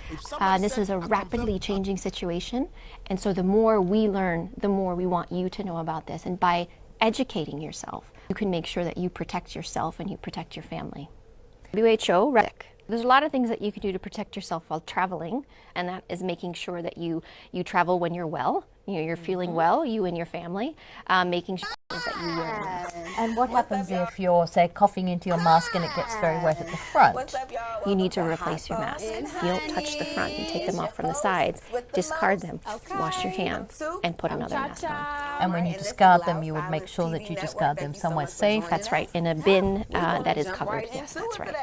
This is a rapidly changing situation, and so the more we learn, the more we want you to know about this. And by educating yourself, you can make sure that you protect yourself and you protect your family. WHO, there's a lot of things that you can do to protect yourself while traveling, and that is making sure that you travel when you're well. You're feeling well, you and your family, making sure that you wear masks. And what happens if you're, say, coughing into your mask and it gets very wet at the front? You need to replace your mask. You don't touch the front. You take them off from the sides, discard them, wash your hands, and put another mask on. And when you discard them, you would make sure that you discard them somewhere safe? That's right, in a bin that is covered. Yes, that's right.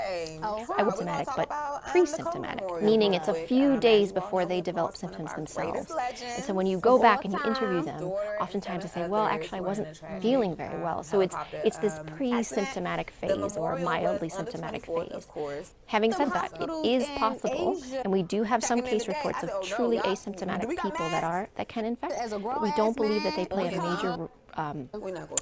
I was symptomatic, but pre-symptomatic, meaning it's a few days before they develop symptoms themselves. And so when you go back and you interview them, oftentimes they say, well, actually, I wasn't feeling very well. So it's this pre-symptomatic phase or mildly symptomatic phase. Having said that, it is possible, and we do have some case reports of truly asymptomatic people that can infect, but we don't believe that they play a major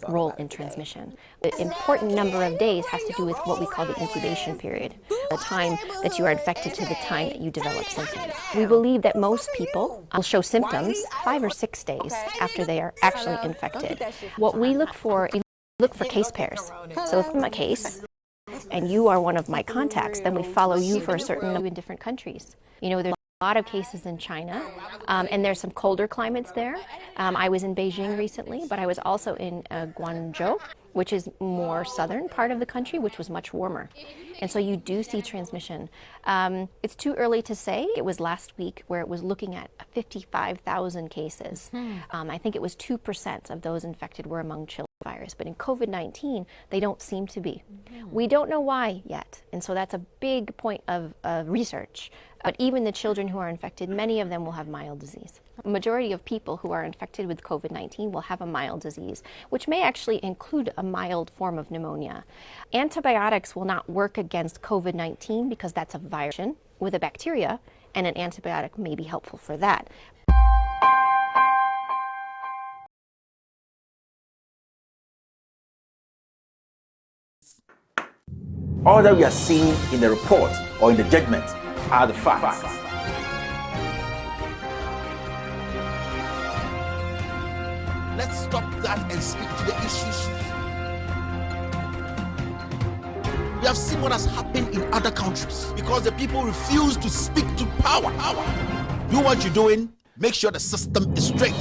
role in transmission. The important number of days has to do with what we call the incubation period, the time that you are infected to the time that you develop symptoms. We believe that most people will show symptoms 5 or 6 days after they are actually infected. What we look for case pairs. So if I'm a case and you are one of my contacts, then we follow you for a certain number in different countries. There's a lot of cases in China, and there's some colder climates there. I was in Beijing recently, but I was also in Guangzhou, which is more southern part of the country, which was much warmer. And so you do see transmission. It's too early to say. It was last week where it was looking at 55,000 cases. I think it was 2% of those infected were among children virus, but in COVID-19, they don't seem to be. We don't know why yet, and so that's a big point of research. But even the children who are infected, many of them will have mild disease. A majority of people who are infected with COVID-19 will have a mild disease, which may actually include a mild form of pneumonia. Antibiotics will not work against COVID-19 because that's a virus with a bacteria, and an antibiotic may be helpful for that. All that we are seeing in the report or in the judgment are the facts. Let's stop that and speak to the issues. We have seen what has happened in other countries because the people refuse to speak to power. Do what you're doing, make sure the system is straight.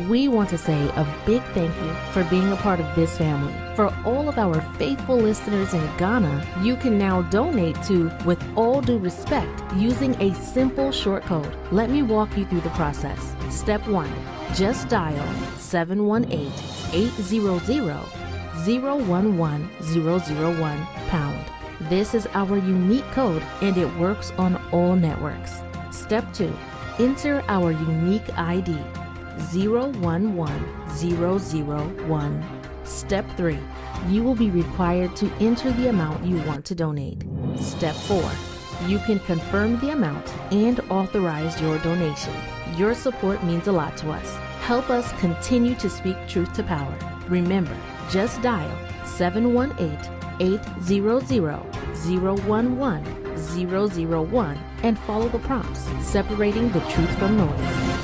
We want to say a big thank you for being a part of this family. For all of our faithful listeners in Ghana, you can now donate to With All Due Respect using a simple short code. Let me walk you through the process. Step 1. Just dial 718-800-011-001 pound. This is our unique code and it works on all networks. Step 2. Enter our unique ID 011001. Step 3. You will be required to enter the amount you want to donate. Step 4. You can confirm the amount and authorize your donation. Your support means a lot to us. Help us continue to speak truth to power. Remember, just dial 718-800-011-001 and follow the prompts, separating the truth from noise.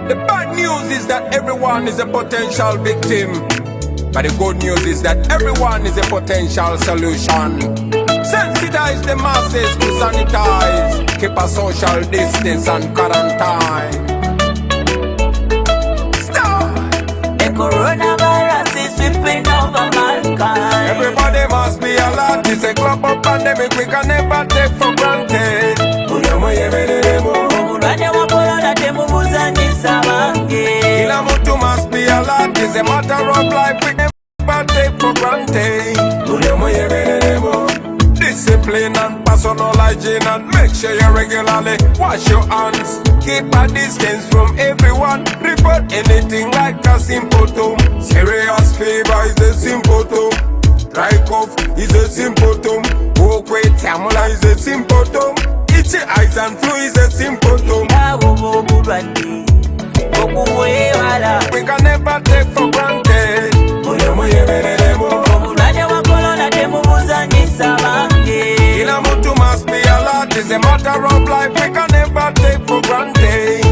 The bad news is that everyone is a potential victim. But the good news is that everyone is a potential solution. Sensitize the masses to sanitize. Keep a social distance and quarantine. Stop! The coronavirus is sweeping over mankind. Everybody must be alert. It's a global pandemic we can never take for granted. Kila mtu must be alert. It's a matter of life we never take for granted. Discipline and personal hygiene and make sure you regularly wash your hands. Keep a distance from everyone. Report anything like a symptom. Serious fever is a symptom. Dry cough is a symptom. Walkway tamula is a symptom. Itchy eyes and flu is a symptom. We can never take for granted. Kila mtu must be alert. It's a matter of life we can never take for granted.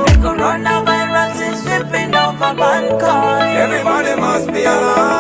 The coronavirus is sweeping over mankind. Everybody must be alert.